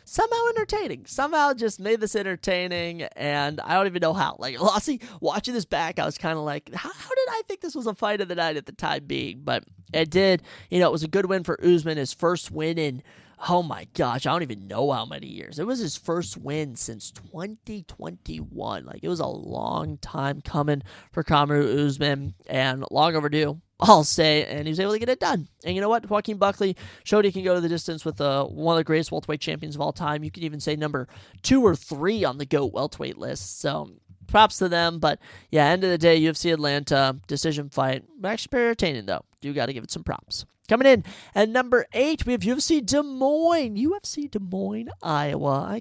somehow entertaining. Somehow just made this entertaining, and I don't even know how. Like, honestly, watching this back, I was kind of like, how did I think this was a fight of the night at the time being? But it did. It was a good win for Usman, his first win in, oh my gosh, I don't even know how many years. It was his first win since 2021. Like, it was a long time coming for Kamaru Usman, and long overdue, I'll say, and he was able to get it done. And you know what? Joaquin Buckley showed he can go to the distance with one of the greatest welterweight champions of all time. You could even say number 2 or 3 on the GOAT welterweight list. So props to them. But yeah, end of the day, UFC Atlanta, decision fight. Actually pretty entertaining, though. Do got to give it some props. Coming in at number 8, we have UFC Des Moines, Iowa.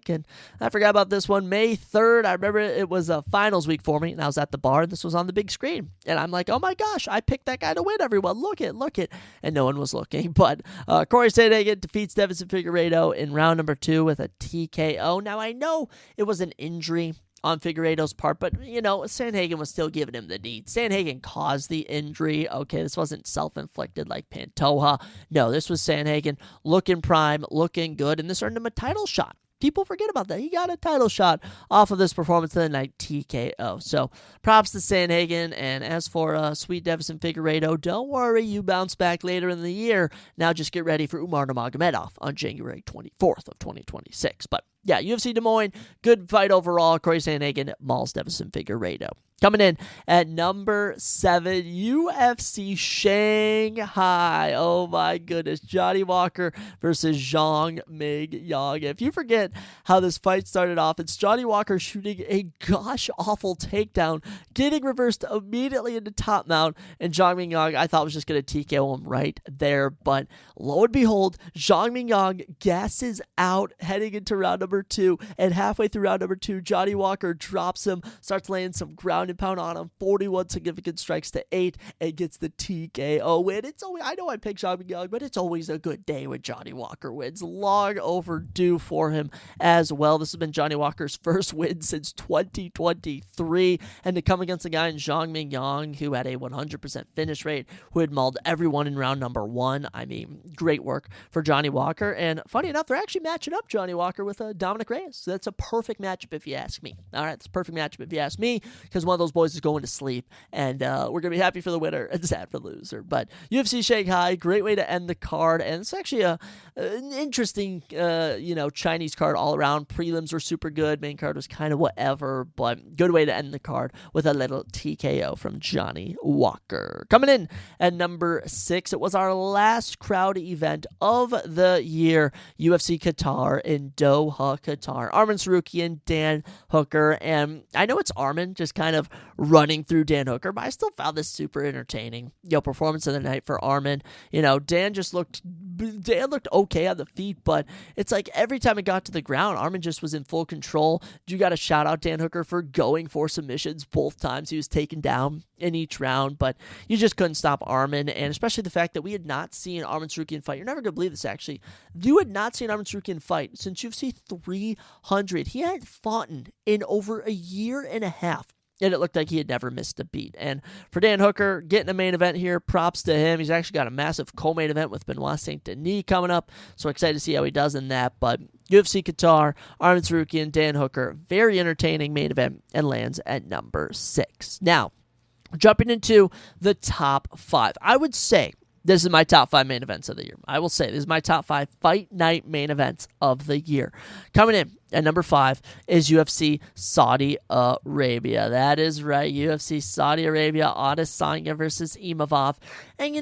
I forgot about this one. May 3rd, I remember it was a finals week for me, and I was at the bar, and this was on the big screen. And I'm like, oh my gosh, I picked that guy to win, everyone. Look it. And no one was looking. But Corey Sandhagen defeats Deiveson Figueiredo in round number 2 with a TKO. Now, I know it was an injury on Figueiredo's part, but, Sandhagen was still giving him the need. Sandhagen caused the injury. Okay, this wasn't self-inflicted like Pantoja. No, this was Sandhagen looking prime, looking good, and this earned him a title shot. People forget about that. He got a title shot off of this performance of the night, TKO. So props to Sandhagen. And as for sweet Deiveson Figueiredo, don't worry, you bounce back later in the year. Now just get ready for Umar Nurmagomedov on January 24th of 2026. But yeah, UFC Des Moines, good fight overall. Corey Sandhagen mauls Davison Figueiredo. Coming in at number 7, UFC Shanghai. Oh my goodness. Johnny Walker versus Zhang Ming Yang. If you forget how this fight started off, it's Johnny Walker shooting a gosh-awful takedown, getting reversed immediately into top mount, and Zhang Ming Yang, I thought was just going to TKO him right there. But lo and behold, Zhang Ming Yang gasses out heading into round number 2, and halfway through round number 2, Johnny Walker drops him, starts laying some ground and pound on him, 41 significant strikes to 8, and gets the TKO win. It's always, I know I picked Zhang Ming Yang, but it's always a good day when Johnny Walker wins. Long overdue for him as well. This has been Johnny Walker's first win since 2023, and to come against a guy in Zhang Ming Yang who had a 100% finish rate, who had mauled everyone in round number 1. I mean, great work for Johnny Walker, and funny enough, they're actually matching up Johnny Walker with Dominic Reyes. So that's a perfect matchup if you ask me. All right, it's a perfect matchup if you ask me, because one of those boys is going to sleep, and we're going to be happy for the winner and sad for the loser. But UFC Shanghai, great way to end the card, and it's actually an interesting, Chinese card all around. Prelims were super good, main card was kind of whatever, but good way to end the card with a little TKO from Johnny Walker. Coming in at number 6, it was our last crowd event of the year, UFC Qatar in Doha, Qatar. Arman Sarukian, Dan Hooker, and I know it's Arman just kind of running through Dan Hooker, but I still found this super entertaining. Performance of the night for Arman. Dan looked okay on the feet, but it's like every time it got to the ground, Arman just was in full control. You got to shout out Dan Hooker for going for submissions both times he was taken down in each round, but you just couldn't stop Arman, and especially the fact that we had not seen Arman Sarukian fight. You're never going to believe this, actually. You had not seen Arman Sarukian fight since UFC 300. He had fought in over a year and a half, and it looked like he had never missed a beat. And for Dan Hooker, getting a main event here, props to him. He's actually got a massive co-main event with Benoit Saint Denis coming up, so excited to see how he does in that. But UFC Qatar, Arman Sarukian, Dan Hooker, very entertaining main event, and lands at number 6. Now, jumping into the top 5, I would say this is my top 5 main events of the year. I will say this is my top 5 fight night main events of the year. Coming in at number 5 is UFC Saudi Arabia. That is right, UFC Saudi Arabia, Adesanya versus Imavov. And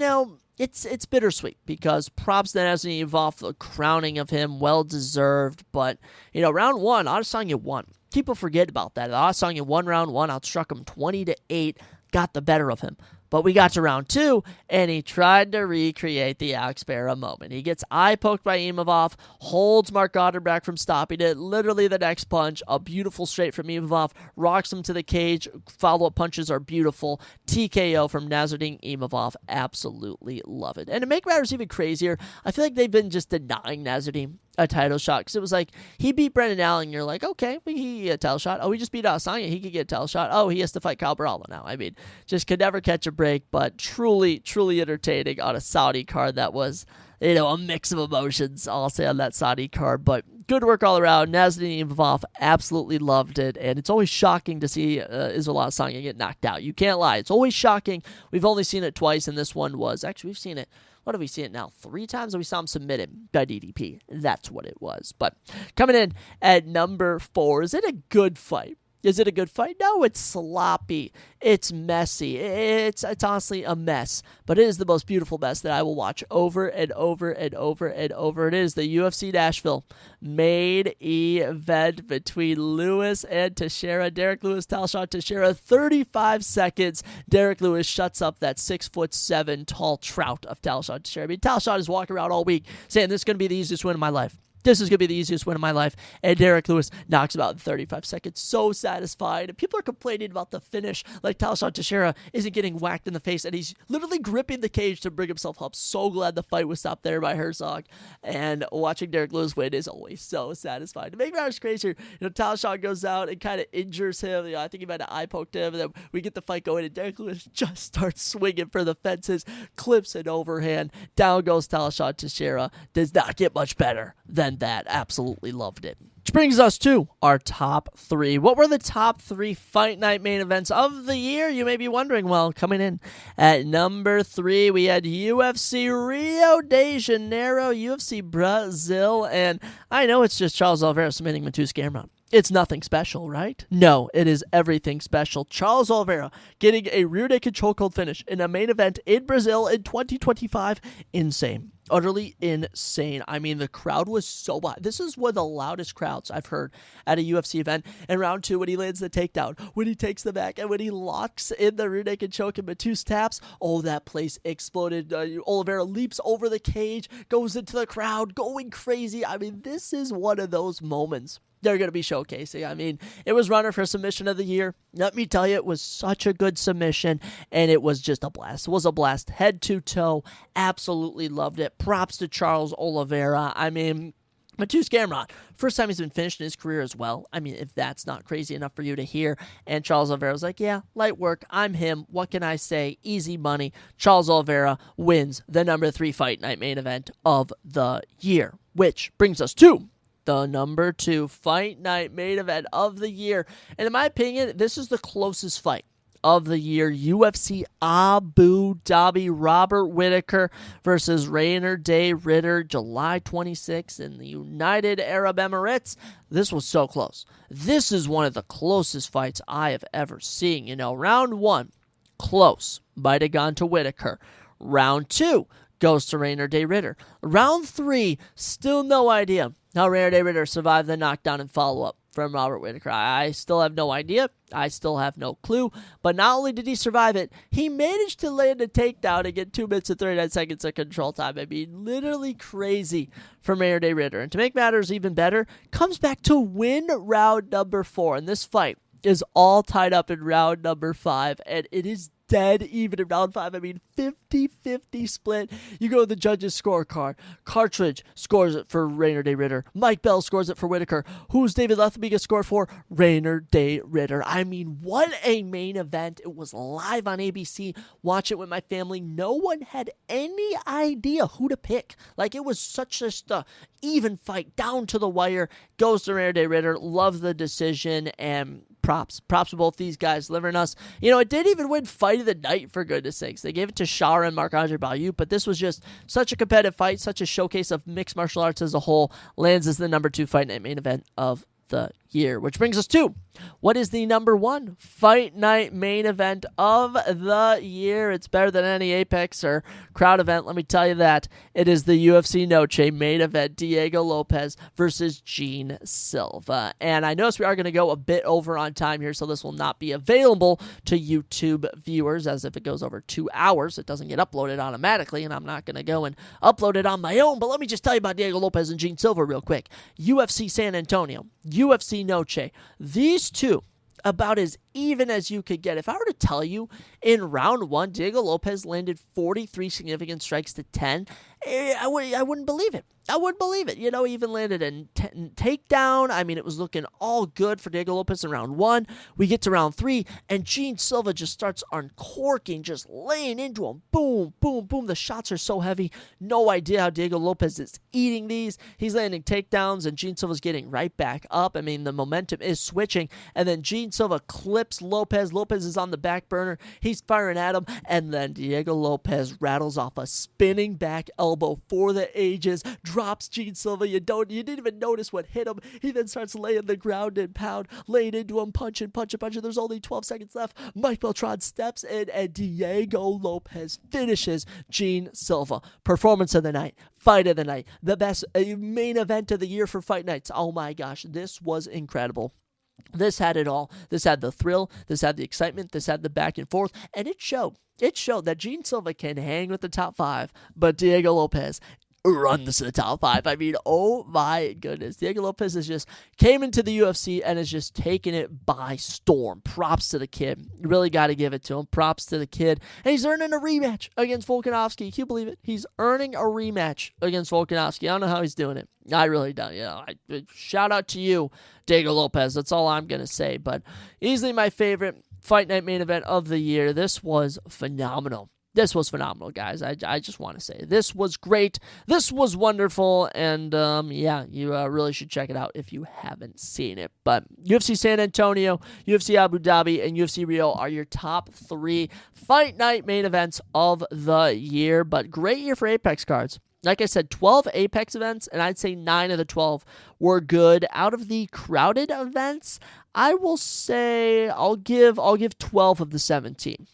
it's bittersweet because props to Imavov, the crowning of him, well deserved. But round 1, Adesanya won. People forget about that. Adesanya won round 1, outstruck him 20-8, got the better of him. But we got to round 2, and he tried to recreate the Alex Pereira moment. He gets eye-poked by Imavov, holds Mark Goddard back from stopping it. Literally the next punch, a beautiful straight from Imavov, rocks him to the cage. Follow-up punches are beautiful. TKO from Nasruddin Imavov. Absolutely love it. And to make matters even crazier, I feel like they've been just denying Nasruddin a title shot, because it was like he beat Brendan Allen, and you're like, okay, he get a title shot. Oh, he just beat Adesanya, he could get a title shot. Oh, he has to fight Kyle Bravo now. I mean, just could never catch a break, but truly entertaining on a Saudi card that was, a mix of emotions, I'll say, on that Saudi card. But good work all around. Nasruddin Imavov absolutely loved it, and it's always shocking to see Israel Adesanya get knocked out. You can't lie. It's always shocking. We've only seen it twice, and this one was, actually, we've seen it. What have we seen it now? 3 times? We saw him submitted by DDP. That's what it was. But coming in at number 4, is it a good fight? Is it a good fight? No, it's sloppy. It's messy. It's honestly a mess. But it is the most beautiful mess that I will watch over and over and over and over. It is the UFC Nashville main event between Lewis and Teixeira. Derek Lewis, Talshot Teixeira, 35 seconds. Derek Lewis shuts up that 6'7" tall trout of Talshot Teixeira. I mean, Talshot is walking around all week saying this is going to be the easiest win of my life. This is going to be the easiest win of my life. And Derek Lewis knocks him out in 35 seconds. So satisfied. And people are complaining about the finish. Like Talshot Teixeira isn't getting whacked in the face. And he's literally gripping the cage to bring himself up. So glad the fight was stopped there by Herzog. And watching Derek Lewis win is always so satisfying. To make matters crazier, Talshot goes out and kind of injures him. I think he might have eye poked him. And then we get the fight going. And Derek Lewis just starts swinging for the fences. Clips an overhand. Down goes Talshot Teixeira. Does not get much better than and that. Absolutely loved it. Which brings us to our top 3. What were the top 3 Fight Night main events of the year? You may be wondering. Well, coming in at number 3, we had UFC Rio de Janeiro, UFC Brazil, and I know it's just Charles Oliveira submitting Matheus Gamrot. It's nothing special, right? No, it is everything special. Charles Oliveira getting a rear naked chokehold finish in a main event in Brazil in 2025. Insane. Utterly insane. I mean, the crowd was so loud. This is one of the loudest crowds I've heard at a UFC event. In round 2, when he lands the takedown, when he takes the back, and when he locks in the rear naked choke and Matheus taps, oh, that place exploded. Oliveira leaps over the cage, goes into the crowd, going crazy. I mean, this is one of those moments they're going to be showcasing. I mean, it was runner for submission of the year. Let me tell you, it was such a good submission, and it was just a blast. It was a blast, head to toe. Absolutely loved it. Props to Charles Oliveira. I mean, Matheus Gamrot, first time he's been finished in his career as well. I mean, if that's not crazy enough for you to hear. And Charles Oliveira was like, yeah, light work. I'm him. What can I say? Easy money. Charles Oliveira wins the number 3 Fight Night main event of the year, which brings us to the number 2 Fight Night main event of the year. And in my opinion, this is the closest fight of the year. UFC Abu Dhabi, Robert Whittaker versus Rainer Day Ritter, July 26th in the United Arab Emirates. This was so close. This is one of the closest fights I have ever seen. You know, round 1, close. Might have gone to Whittaker. Round 2 goes to Rainer Day Ritter. Round 3, still no idea how Rainer Day Ritter survived the knockdown and follow-up from Robert Whittaker. I still have no idea. I still have no clue. But not only did he survive it, he managed to land a takedown and get 2 minutes and 39 seconds of control time. I mean, literally crazy from Rainer Day Ritter. And to make matters even better, comes back to win round number 4. And this fight is all tied up in round number 5. And it is dead even in round 5. I mean, 50-50 split. You go to the judges' scorecard. Cartridge scores it for Rainer Day Ritter. Mike Bell scores it for Whittaker. Who's David Letheby scored for? Rainer Day Ritter. I mean, what a main event. It was live on ABC. Watch it with my family. No one had any idea who to pick. Like, it was such just a even fight down to the wire. Goes to Rainer Day Ritter. Love the decision, and props to both these guys delivering us. You know, it didn't even win fight of the night, for goodness sakes. They gave it to Shara and Marc-Andre Barriault, but this was just such a competitive fight, such a showcase of mixed martial arts as a whole. Lands as the number 2 Fight Night main event of the year, which brings us to what is the number 1 Fight Night main event of the year. It's better than any Apex or crowd event, let me tell you that. It is the UFC Noche main event, Diego Lopez versus Gene Silva. And I notice we are going to go a bit over on time here, so this will not be available to YouTube viewers, as if it goes over 2 hours, it doesn't get uploaded automatically, and I'm not going to go and upload it on my own. But let me just tell you about Diego Lopez and Gene Silva real quick. UFC San Antonio, UFC Noche. These two, about as even as you could get. If I were to tell you in round 1, Diego Lopez landed 43 significant strikes to 10, I wouldn't believe it. I wouldn't believe it. You know, he even landed a takedown. I mean, it was looking all good for Diego Lopez in round 1. We get to round 3, and Gene Silva just starts uncorking, just laying into him. Boom, boom, boom. The shots are so heavy. No idea how Diego Lopez is eating these. He's landing takedowns, and Gene Silva's getting right back up. I mean, the momentum is switching, and then Gene Silva clips Lopez. Lopez is on the back burner. He's firing at him, and then Diego Lopez rattles off a spinning back elbow for the ages, drops Gene Silva. You didn't even notice what hit him. He then starts laying the ground and pound, laying into him, punching. There's only 12 seconds left. Mike Beltran steps in, and Diego Lopez finishes Gene Silva. Performance of the night. Fight of the night. The best main event of the year for fight nights. Oh my gosh, this was incredible. This had it all. This had the thrill. This had the excitement. This had the back and forth. And it showed. It showed that Gene Silva can hang with the top 5, but Diego Lopez runs to the top 5. I mean, oh my goodness. Diego Lopez has just came into the UFC and has just taken it by storm. Props to the kid. You really got to give it to him. Props to the kid. And he's earning a rematch against Volkanovski. Can you believe it? He's earning a rematch against Volkanovski. I don't know how he's doing it. I really don't. You know, shout out to you, Diego Lopez. That's all I'm going to say. But easily my favorite Fight Night main event of the year. This was phenomenal. this was phenomenal, guys. I just want to say this was great. This was wonderful. And you really should check it out if you haven't seen it. But UFC San Antonio, UFC Abu Dhabi, and UFC Rio are your top 3 fight night main events of the year. But great year for Apex cards. Like I said, 12 Apex events, and I'd say 9 of the 12 were good. Out of the crowded events, I will say I'll give 12 of the 17.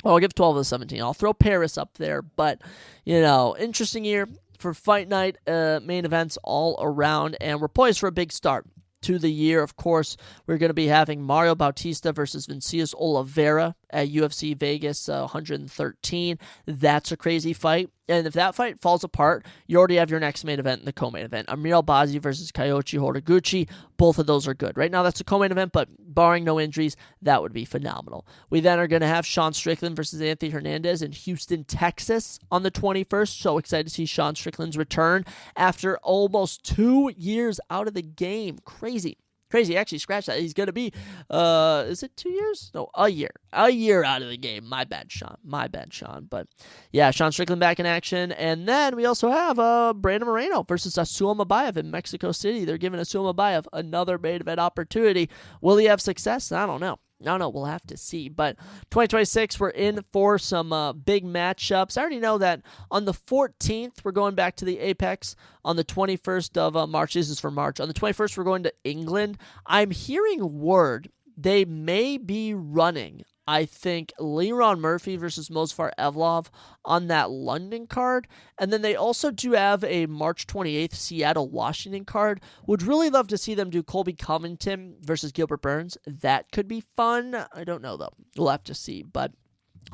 I'll give 12 of the 17. I'll throw Paris up there, but, interesting year for fight night main events all around, and we're poised for a big start to the year. Of course, we're going to be having Mario Bautista versus Vinicius Oliveira at UFC Vegas 113. That's a crazy fight. And if that fight falls apart, you already have your next main event and the co-main event. Amir Albazi versus Kyoji Horiguchi. Both of those are good. Right now, that's a co-main event, but barring no injuries, that would be phenomenal. We then are going to have Sean Strickland versus Anthony Hernandez in Houston, Texas on the 21st. So excited to see Sean Strickland's return after almost 2 years out of the game. Crazy. Actually, scratch that. He's going to be, is it 2 years? No, a year. A year out of the game. My bad, Sean. But, yeah, Sean Strickland back in action. And then we also have Brandon Moreno versus Asua Mabayev in Mexico City. They're giving Asua Mabayev another main event opportunity. Will he have success? I don't know. We'll have to see. But 2026, we're in for some big matchups. I already know that on the 14th, we're going back to the Apex. On the 21st of March, this is for March. On the 21st, we're going to England. I'm hearing word they may be running, I think, Leron Murphy versus Mozfar Evlov on that London card. And then they also do have a March 28th Seattle-Washington card. Would really love to see them do Colby Covington versus Gilbert Burns. That could be fun. I don't know, though. We'll have to see. But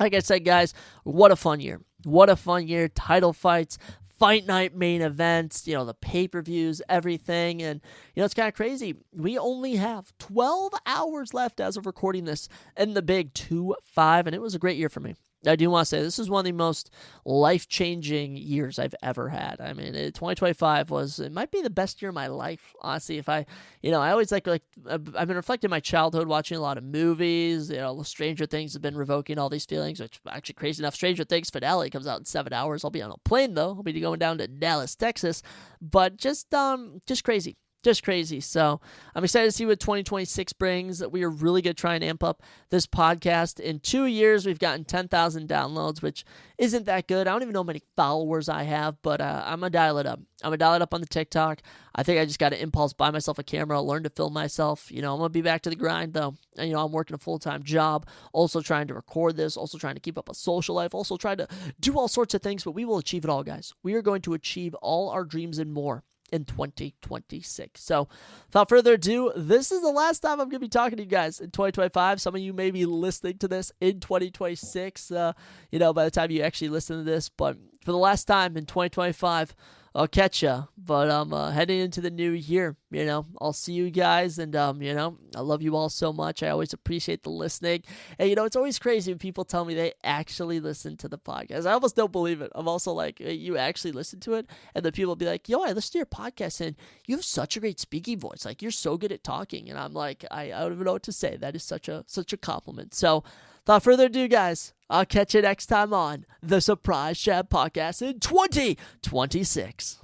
like I said, guys, what a fun year. Title fights, fight night main events, the pay-per-views, everything. And, it's kind of crazy. We only have 12 hours left as of recording this in the big 2-5, and it was a great year for me. I do want to say this is one of the most life-changing years I've ever had. I mean, 2025 it might be the best year of my life, honestly. If I always like I've been reflecting my childhood, watching a lot of movies. Stranger Things have been revoking all these feelings, which actually crazy enough. Stranger Things finale comes out in 7 hours. I'll be on a plane though. I'll be going down to Dallas, Texas. But just crazy. Just crazy. So I'm excited to see what 2026 brings. We are really going to try and amp up this podcast. In 2 years, we've gotten 10,000 downloads, which isn't that good. I don't even know how many followers I have, but I'm going to dial it up. I'm going to dial it up on the TikTok. I think I just got to impulse buy myself a camera, learn to film myself. I'm going to be back to the grind, though. And, I'm working a full-time job, also trying to record this, also trying to keep up a social life, also trying to do all sorts of things, but we will achieve it all, guys. We are going to achieve all our dreams and more in 2026. So without further ado, this is the last time I'm going to be talking to you guys in 2025. Some of you may be listening to this in 2026, by the time you actually listen to this. But for the last time in 2025, I'll catch ya. But I'm heading into the new year. I'll see you guys, and I love you all so much. I always appreciate the listening. And it's always crazy when people tell me they actually listen to the podcast. I almost don't believe it. I'm also like, hey, you actually listen to it? And then people will be like, yo, I listened to your podcast, and you have such a great speaking voice. Like, you're so good at talking. And I'm like, I don't even know what to say. That is such a compliment. So without further ado, guys, I'll catch you next time on the Surprise Jab Podcast in 2026.